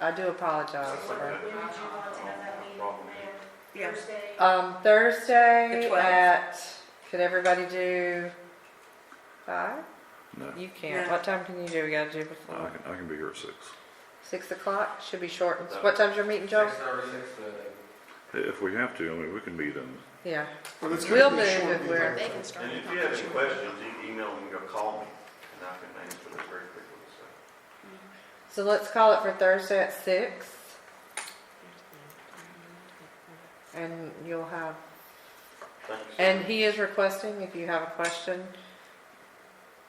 I do apologize for. When would you want to have that meeting, Mayor? Yeah. Thursday? Thursday The 12th. at, could everybody do 5? No, You can't. No. What time can you do? We gotta do before. I can be here at 6. 6 o'clock? Should be short. What time's your meeting, Joe? 6:30, 6:30. If we have to, I mean, we can meet in, Yeah. But it's We'll gonna be a move short if meeting. we're- They can start. And if you have any questions, you can email me or call me, and I can answer them very quickly, so. So let's call it for Thursday at 6. And you'll have, Thank you. so and much. he is requesting, if you have a question,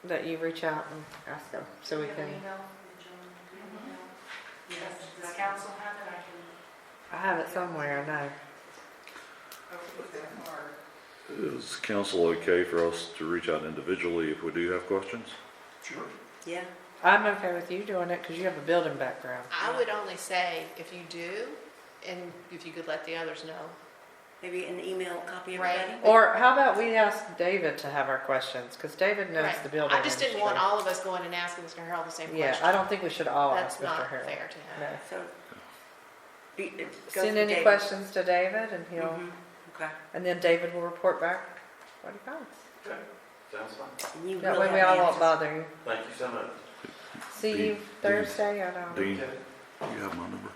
that you reach out and ask him, so we You have an can, email from John? Do you have an email? Yes, does council have it? I can. I have it somewhere, I know. is council okay for us to reach out individually if we do have questions? Sure. Yeah. I'm okay with you doing it, because you have a building background. I would only say if you do, and if you could let the others know. Maybe an email copy of Right. everybody? Or how about we ask David to have our questions, because David knows Right. the building I just didn't want industry. all of us going and asking Mr. Harold the same Yeah, question. I don't think we should all That's ask Mr. not Harrell. fair to him. No. So, go Send through any David. questions to David, and he'll, Mhm. Okay. and then David will report back what he finds. Okay, sounds fine. And you That will way have we all the won't answers. bother you. Thank you so much. See you Dean. Thursday, I know. Dean, you have my number?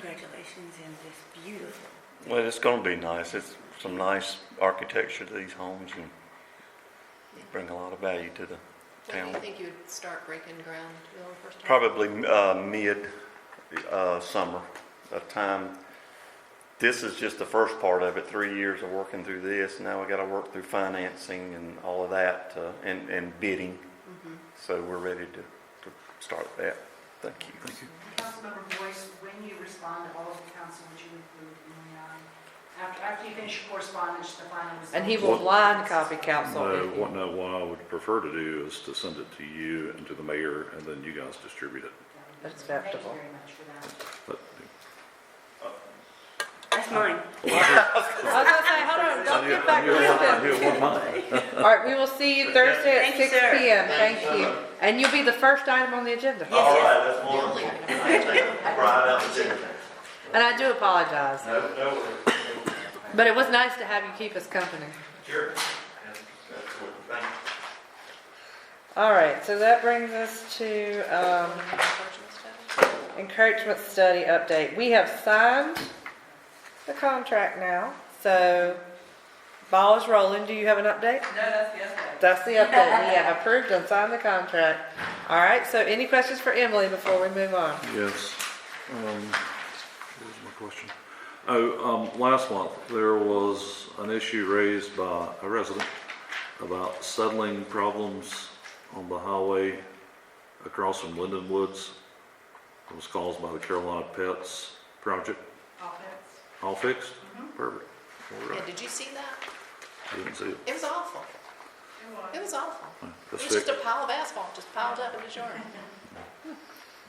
Congratulations, and it's beautiful. Well, it's gonna be nice. It's some nice architecture to these homes and bring a lot of value to the When do you town. think you would start breaking ground, Bill, first time? Probably mid summer, that time. This is just the first part of it, 3 years of working through this. Now we gotta work through financing and all of that, and bidding. Mhm. So we're ready to start that. Thank you. Thank you. Councilmember Boyce, when you respond to all of the council, would you include in after you finish your correspondence, the final results? And he will blind copy council. if you- What I would prefer to do is to send it to you and to the mayor, and then you guys distribute it. That's Thank you acceptable. very much for that. But That's mine. I was gonna say, hold on, don't get back to this. one mine. All right, we will see you Thursday at Thank you, 6 sir. PM. Thank you. And you'll be the first item on the agenda. All right, that's wonderful. Right out the dinner. And I do apologize, No worries. but it was nice to have you keep us company. Sure. That's what, thank you. All right, so that brings us to encouragement study update. We have signed the contract now, so ball is rolling. Do you have an update? No, that's the update. That's the update. We have approved and signed the contract. All right, so any questions for Emily before we move on? Yes. Here's my question. Last month, there was an issue raised by a resident about settling problems on the highway across from Linden Woods. It was caused by the Carolina Pets project. Offense. All fixed? Perfect. All Yeah, right. did you see that? I didn't see it. It was awful. It was. It was awful. It That's was just a fixed, pile of asphalt, just piled up in his yard.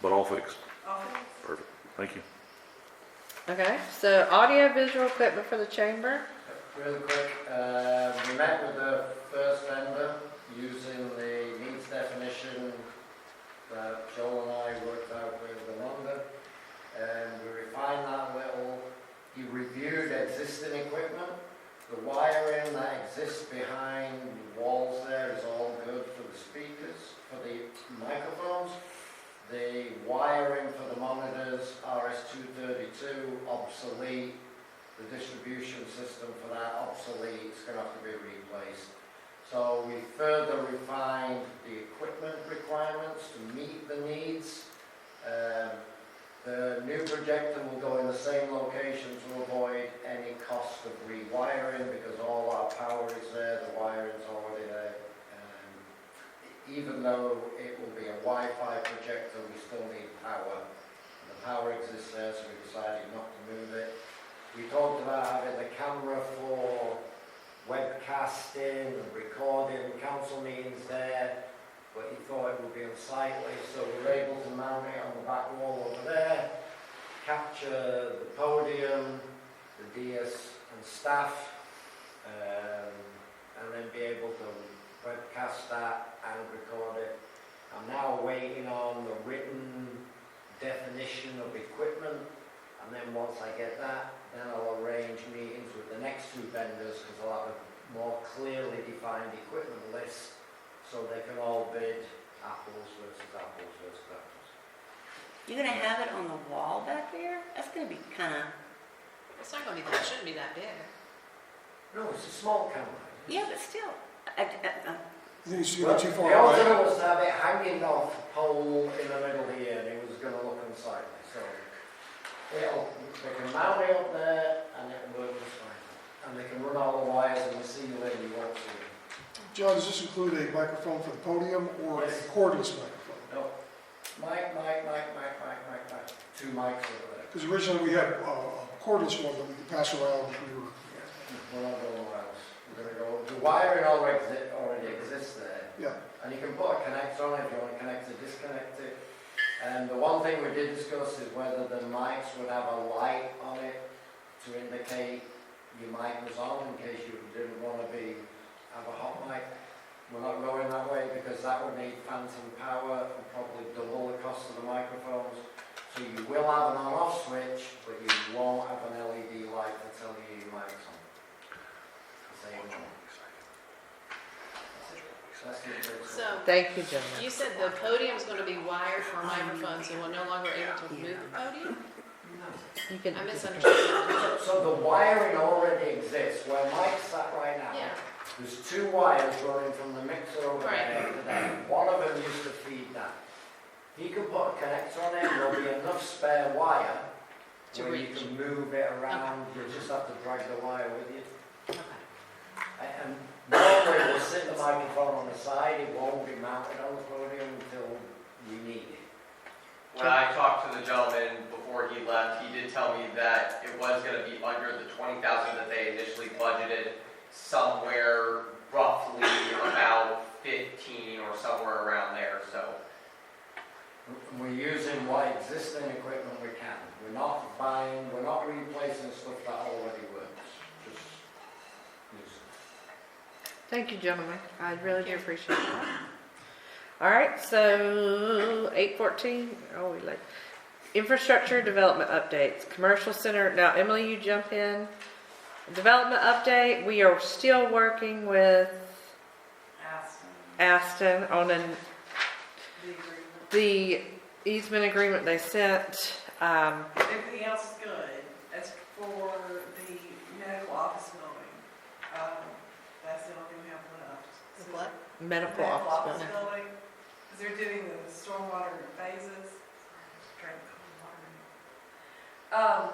but all fixed. Offense. Perfect. Thank you. Okay, so audio visual equipment for the chamber. Real quick, we met with the first vendor using the needs definition that Joel and I worked out with Amanda, and we refined that a little. He reviewed existing equipment. The wiring that exists behind the walls there is all good for the speakers, for the microphones. The wiring for the monitors, RS-232, obsolete. The distribution system for that obsolete, it's going to have to be replaced. So we further refined the equipment requirements to meet the needs. The new projector will go in the same location to avoid any cost of rewiring because all our power is there, the wiring's already there. Even though it will be a Wi-Fi projector, we still need power. The power exists there, so we decided not to move it. We talked about having the camera for webcasting and recording council meetings there, but he thought it would be unsightly, so we were able to mount it on the back wall over there, capture the podium, the DS and staff, and then be able to webcast that and record it. I'm now waiting on the written definition of equipment, and then once I get that, then I'll arrange meetings with the next two vendors because I'll have a more clearly defined equipment list so they can all bid apples versus apples versus apples. You're gonna have it on the wall back there? That's gonna be kinda, It's not gonna be that, shouldn't be that big. No, it's a small camera. yeah, but still. You see it too far The away. idea was to have it hanging off a pole in the middle here, and it was going to look unsightly. So they can mount it up there, and it will work just fine. And they can run all the wires in the ceiling, you won't see it. John, does this include a microphone for the podium or a Yes. cordless microphone? No. Mic. Two mics over there. Because originally we had a cordless one that we could pass around if we were. We're not going else. We're going to go. The wiring already exists there. Yeah. And you can put a connector on it if you want to connect it, disconnect it. And the one thing we did discuss is whether the mics would have a light on it to indicate your mic was on in case you didn't want to have a hot mic. We're not going that way because that would need phantom power and probably double the cost of the microphones. So you will have an on-off switch, but you won't have an LED light to tell you your mic's on. So, Thank you, Jim. you said the podium's gonna be wired for a microphone, so we're no longer able to move the podium? You can. I misunderstood. So the wiring already exists, where Mike's sat right now. Yeah. There's 2 wires running from the mixer over Right. there to there. One of them used to feed that. He can put a connector on it, and there'll be enough spare wire To where you reach. can move it around, you just have to drag the wire with you. Okay. And normally we'll sit the microphone on the side, it won't be mounted on the podium until we need it. When I talked to the gentleman before he left, he did tell me that it was gonna be under the 20,000 that they initially budgeted, somewhere roughly about 15 or somewhere around there, so. We're using what existing equipment we can. We're not buying, we're not replacing stuff that already works. Just use it. Thank you, gentlemen. I really do appreciate that. All right, so 8:14. Oh, we like infrastructure development updates. Commercial center. Now, Emily, you jump in. Development update. We are still working with Aston on the easement agreement they sent. Everything else is good. As for the medical office building, that's the only thing we have left. The what? Medical Medical office office building. building, because they're doing the stormwater phases. Trying to call it water.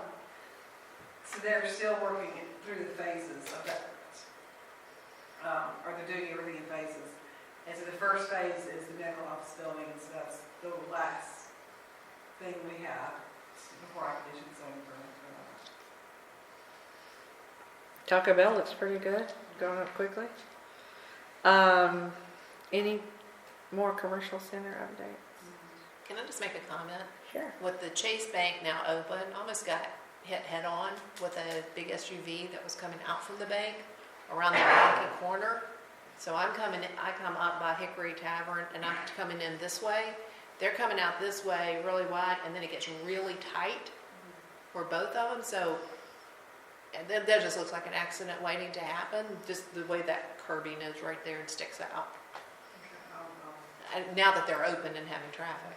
So they're still working through the phases of that. Or they're doing everything in phases. And so the first phase is the medical office building, so that's the last thing we have before I can issue the zoning permit for that. Taco Bell looks pretty good. Going up quickly. Any more commercial center updates? Can I just make a comment? Sure. With the Chase Bank now open, almost got hit head on with a big SUV that was coming out from the bank around the Yankee corner. So I come up by Hickory Tavern and I'm coming in this way. They're coming out this way really wide and then it gets really tight for both of them. So, and then there just looks like an accident waiting to happen, just the way that curbing is right there and sticks out. And now that they're open and having traffic.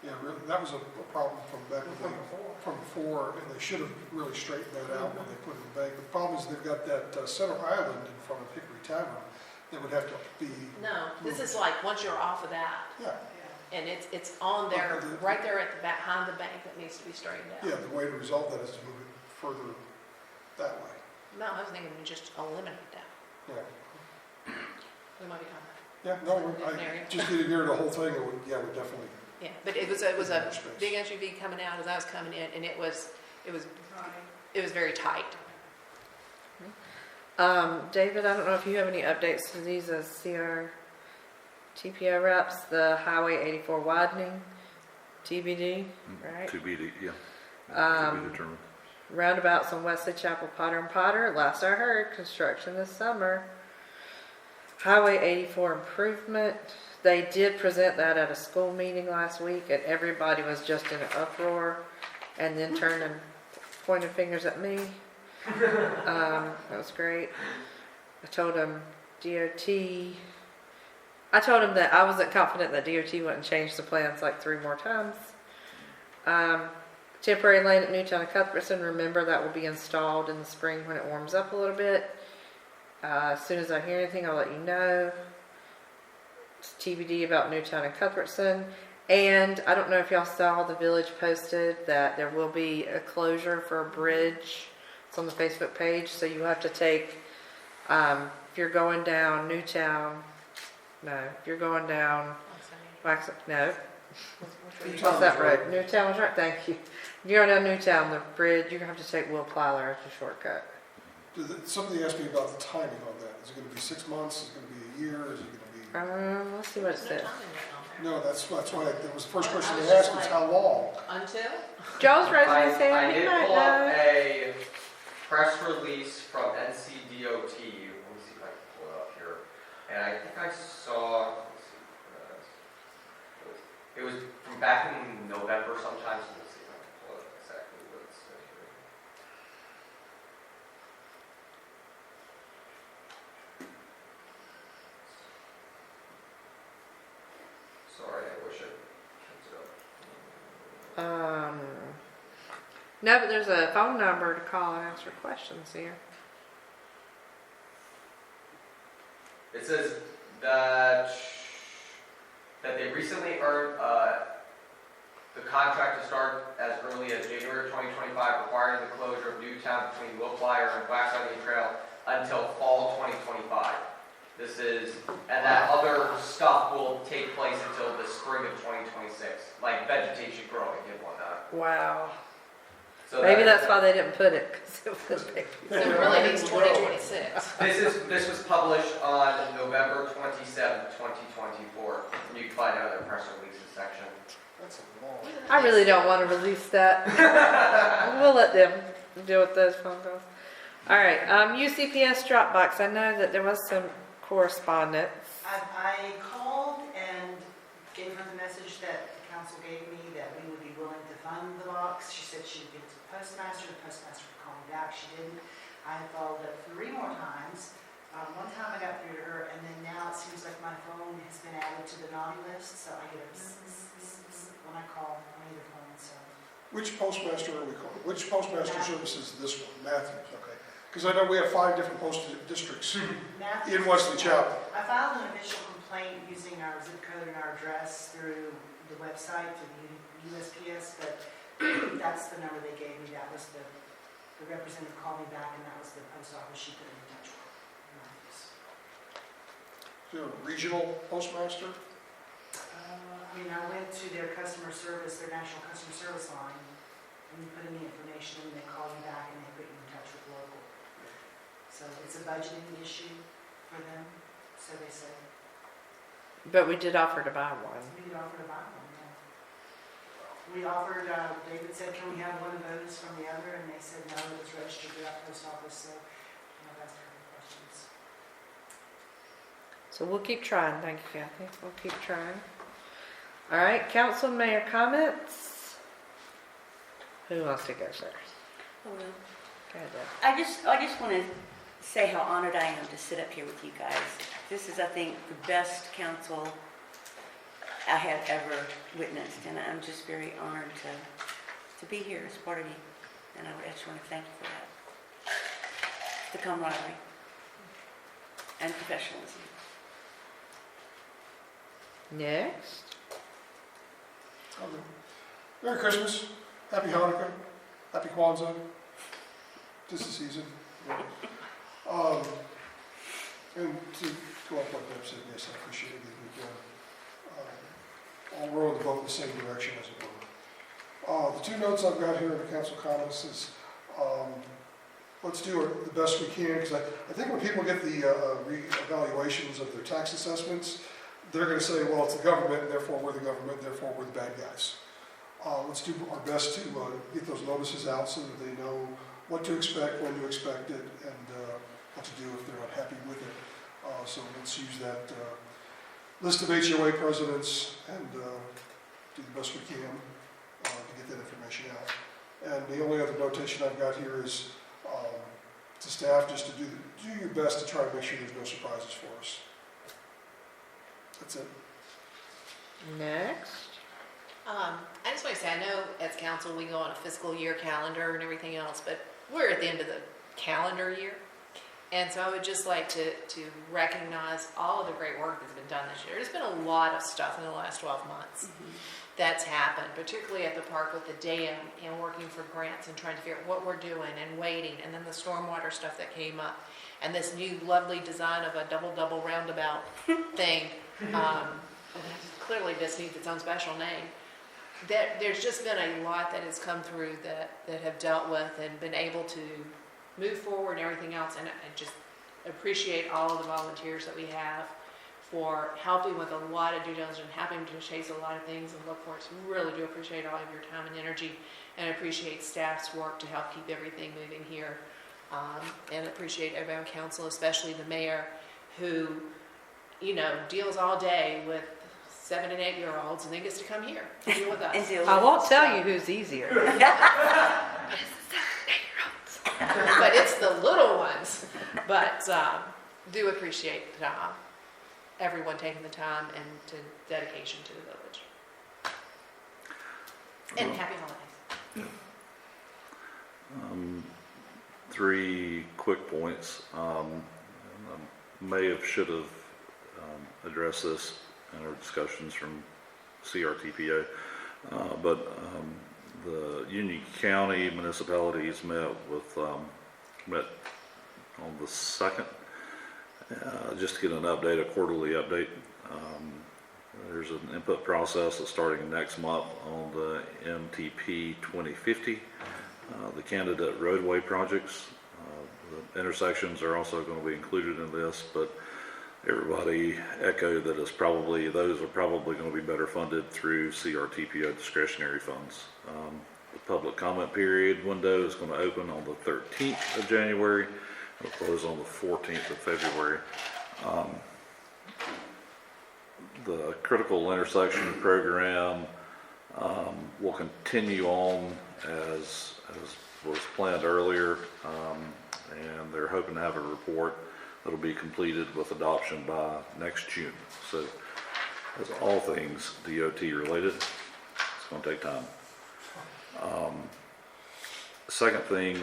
Yeah, that was a problem from back when from before, and they should have really straightened that out when they put it in the bank. The problem is they've got that center island in front of Hickory Tavern that would have to be, No, this is like, once you're off of that, yeah, and it's on there, right there at the back, behind the bank that needs to be straightened out. yeah, the way to resolve that is to move it further that way. No, I was thinking we just eliminate that. Yeah, We might be talking. yeah, no, I just didn't hear the whole thing, it would, yeah, we definitely. Yeah, but it was a big SUV coming out as I was coming in, and it was very tight. David, I don't know if you have any updates to these as CR TPO reps, the Highway 84 widening, TBD, right? To be, yeah. To be determined. Roundabouts on Wesley Chapel, Potter and Potter, last I heard, construction this summer. Highway 84 improvement, they did present that at a school meeting last week and everybody was just in an uproar and then turned and pointed fingers at me. That was great. I told him that I wasn't confident that DOT wouldn't change the plans like 3 more times. Temporary lane at Newtown and Cuthbertson, remember that will be installed in the spring when it warms up a little bit. As soon as I hear anything, I'll let you know. It's TBD about Newtown and Cuthbertson. And I don't know if y'all saw, the village posted that there will be a closure for a bridge. It's on the Facebook page, so you have to take, if you're going down Newtown, if you're going down, no, what's that road? Newtown was right, thank you. If you're going down Newtown, the bridge, you're going to have to take Will Plyler as a shortcut. Somebody asked me about the timing on that. Is it going to be 6 months? Is it going to be a year? Is it going to be? Let's see what it says. No, that's why, that was the first question they asked was how long? Until? Joe's raising his I hand, he did might pull up know. a press release from NCDOT. Let me see if I can pull it up here. And I think I saw, it was from back in November sometime. So let's see if I can pull up exactly what it said here. Sorry, I wish I kept it up. No, but there's a phone number to call and answer questions here. It says that they recently earned the contract to start as early as January 2025, requiring the closure of Newtown between Willflyer and Waxahachie Trail until fall 2025. And that other stuff will take place until the spring of 2026, like vegetation growing and whatnot. Wow. So Maybe that's why they didn't put it, 'cause it was big. So it really means 2026. This was published on November 27th, 2024. You can find out in the press releases section. That's a long. I really don't want to release that. We'll let them deal with those phone calls. All right, UCPS Dropbox. I know that there was some correspondence. I called and gave her the message that the council gave me, that we would be willing to fund the box. She said she'd give it to the postmaster would call me back. She didn't. I followed up 3 more times. One time I got through to her, and then now it seems like my phone has been added to the naughty list, so I get a when I call on either phone, so. Which postmaster are we calling? Which postmaster service is this one? Matthews, okay. Because I know we have 5 different postal districts Matthews. in Wesley Chapel. I filed an official complaint using our zip code and our address through the website, through the USPS, but that's the number they gave me. That was the representative called me back, and that was the post office she put in touch with. Is there a regional postmaster? I went to their customer service, their national customer service line, and you put in the information, and they call you back, and they put you in touch with local. So it's a budgeting issue for them, so they say. But we did offer to buy one. We offered to buy one, yeah. We offered, David said, can we have one of those from the other? And they said, no, it's registered with that post office, so I've asked a couple of questions. So we'll keep trying. Thank you, Kathy. We'll keep trying. All right, council mayor comments. Who wants to go first? Oh, well. Go ahead, Deb. I just want to say how honored I am to sit up here with you guys. This is, I think, the best council I have ever witnessed, and I'm just very honored to be here as part of you. And I just want to thank you for that. The camaraderie and professionalism. Next. Okay. Merry Christmas, Happy Hanukkah, Happy Kwanzaa, tis the season. And to go up what Deb said, yes, I appreciate it. All row in the boat in the same direction, as it were. The 2 notes I've got here in the council comments is, let's do the best we can, because I think when people get the re-evaluations of their tax assessments, they're going to say, well, it's the government, and therefore we're the government, therefore we're the bad guys. Let's do our best to get those notices out so that they know what to expect, when to expect it, and what to do if they're unhappy with it. So let's use that list of HOA presidents and do the best we can to get that information out. And the only other notation I've got here is to staff just to do your best to try to make sure there's no surprises for us. That's it. Next. I just want to say, I know as council, we go on a fiscal year calendar and everything else, but we're at the end of the calendar year. And so I would just like to recognize all of the great work that's been done this year. There's been a lot of stuff in the last 12 months that's happened, particularly at the park with the dam and working for grants and trying to figure out what we're doing and waiting, and then the stormwater stuff that came up, and this new lovely design of a double roundabout thing. Clearly this needs its own special name. There's just been a lot that has come through that have dealt with and been able to move forward and everything else, and I just appreciate all of the volunteers that we have for helping with a lot of due diligence, having to chase a lot of things and look for it. So really do appreciate all of your time and energy, and appreciate staff's work to help keep everything moving here. And appreciate everyone on council, especially the mayor, who, deals all day with 7 and 8-year-olds, and then gets to come here and deal with us. I won't tell you who's easier. But it's the little ones. But do appreciate everyone taking the time and to dedication to the village. And happy holidays. Three quick points. Should have addressed this in our discussions from CRTPO, but the Union County municipalities met on the 2nd, just to get an update, a quarterly update. There's an input process that's starting next month on the MTP 2050, the candidate roadway projects. The intersections are also going to be included in this, but everybody echoed that those are probably going to be better funded through CRTPO discretionary funds. The public comment period window is going to open on the 13th of January. It'll close on the 14th of February. The critical intersection program will continue on as was planned earlier, and they're hoping to have a report that'll be completed with adoption by next June. So, as all things DOT related, it's going to take time. Second thing,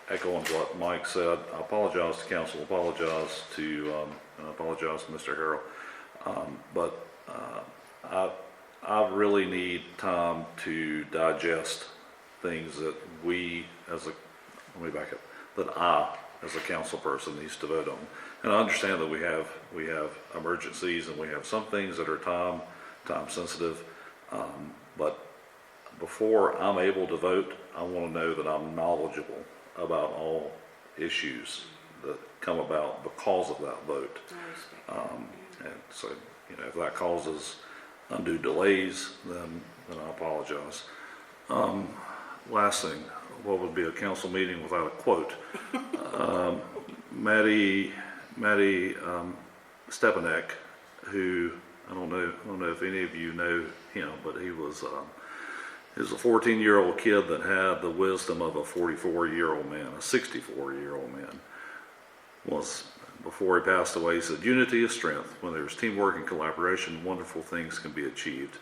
echoing what Mike said, I apologize to council, apologize to Mr. Harrell. But I really need time to digest things that I, as a council person, needs to vote on. And I understand that we have emergencies and we have some things that are time sensitive. But before I'm able to vote, I want to know that I'm knowledgeable about all issues that come about because of that vote. And so, if that causes undue delays, then I apologize. Last thing, what would be a council meeting without a quote? Maddie Stepanek, who I don't know if any of you know him, but he was a 14-year-old kid that had the wisdom of a 44-year-old man, a 64-year-old man. Before he passed away, he said, "Unity is strength. When there's teamwork and collaboration, wonderful things can be achieved."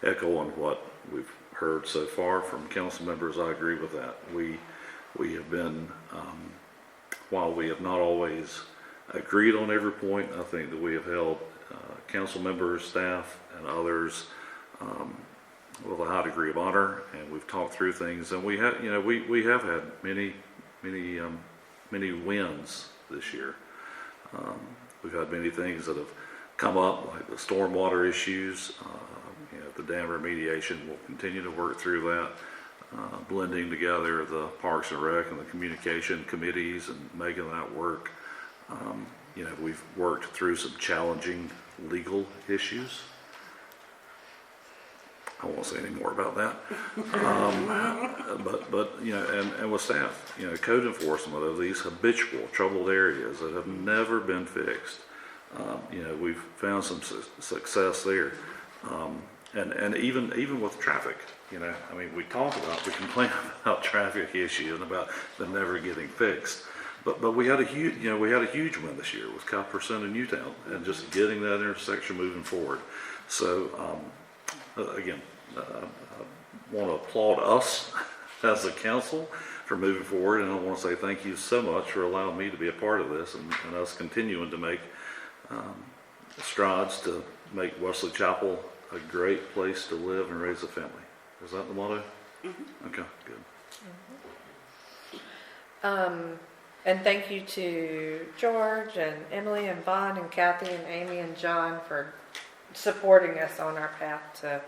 Echoing what we've heard so far from council members, I agree with that. We have been, while we have not always agreed on every point, I think that we have held council members, staff, and others with a high degree of honor, and we've talked through things, and we have had many wins this year. We've had many things that have come up, like the stormwater issues, the dam remediation. We'll continue to work through that, blending together the Parks and Rec and the communication committees and making that work. We've worked through some challenging legal issues. I won't say any more about that. But and with staff, code enforcement of these habitual troubled areas that have never been fixed. We've found some success there. And even with traffic, we complain about traffic issues and about them never getting fixed. But we had a huge win this year with Copperson and Newtown, and just getting that intersection moving forward. So again, I want to applaud us as a council for moving forward, and I want to say thank you so much for allowing me to be a part of this, and us continuing to make strides to make Wesley Chapel a great place to live and raise a family. Is that the motto? Mm-hmm. Okay, good. And thank you to George and Emily and Vaughn and Kathy and Amy and John for supporting us on our path to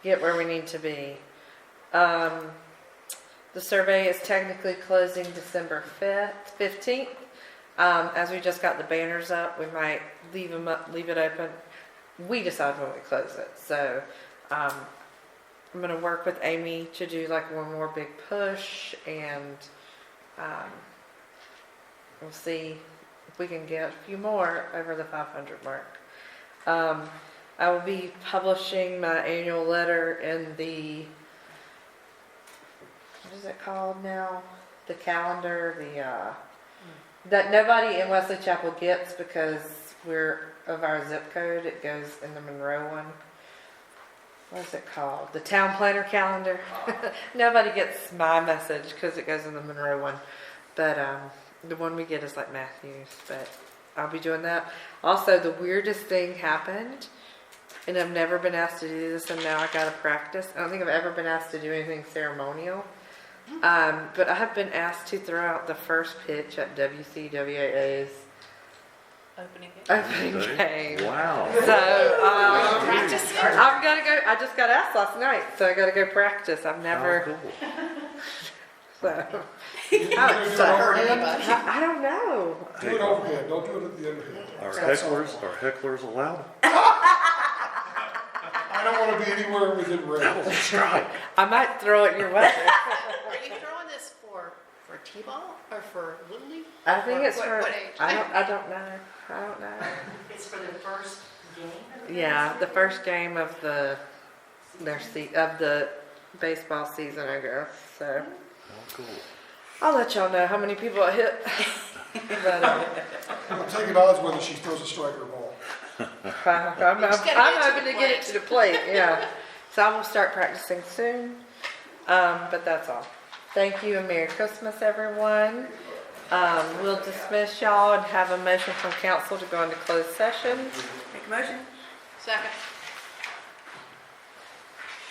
get where we need to be. The survey is technically closing December 15th. As we just got the banners up, we might leave it open. We decide when we close it. So I'm going to work with Amy to do like one more big push, and we'll see if we can get a few more over the 500 mark. I will be publishing my annual letter in the, what is it called now? The calendar, that nobody in Wesley Chapel gets because we're of our zip code. It goes in the Monroe one. what is it called? The town planner calendar. Nobody gets my message because it goes in the Monroe one. But the one we get is like Matthews. But I'll be doing that. Also, the weirdest thing happened, and I've never been asked to do this, and now I gotta practice. I don't think I've ever been asked to do anything ceremonial. But I have been asked to throw out the first pitch at WCWAA's opening game. Wow. So I'm gonna go. I just got asked last night, so I gotta go practice. I've never. Oh, cool. So You can do it overhand. I don't know. Do it overhand, don't do it at the underhand. Are hecklers allowed? I don't want to be anywhere within range. I might throw it your way. Are you throwing this for T-ball or for Little League? I think Or it's what- for. what age? I don't know. I don't know. It's for the first game? Yeah, the first game of the baseball season, I guess. So Oh, cool. I'll let y'all know how many people I hit. But I'm taking odds whether she throws a strike or a ball. I'm Just gotta get hoping to to the get it plate. to the plate. Yeah. So I will start practicing soon. But that's all. Thank you and Merry Christmas, everyone. We'll dismiss y'all and have a motion from council to go into closed session. Make a motion? Second.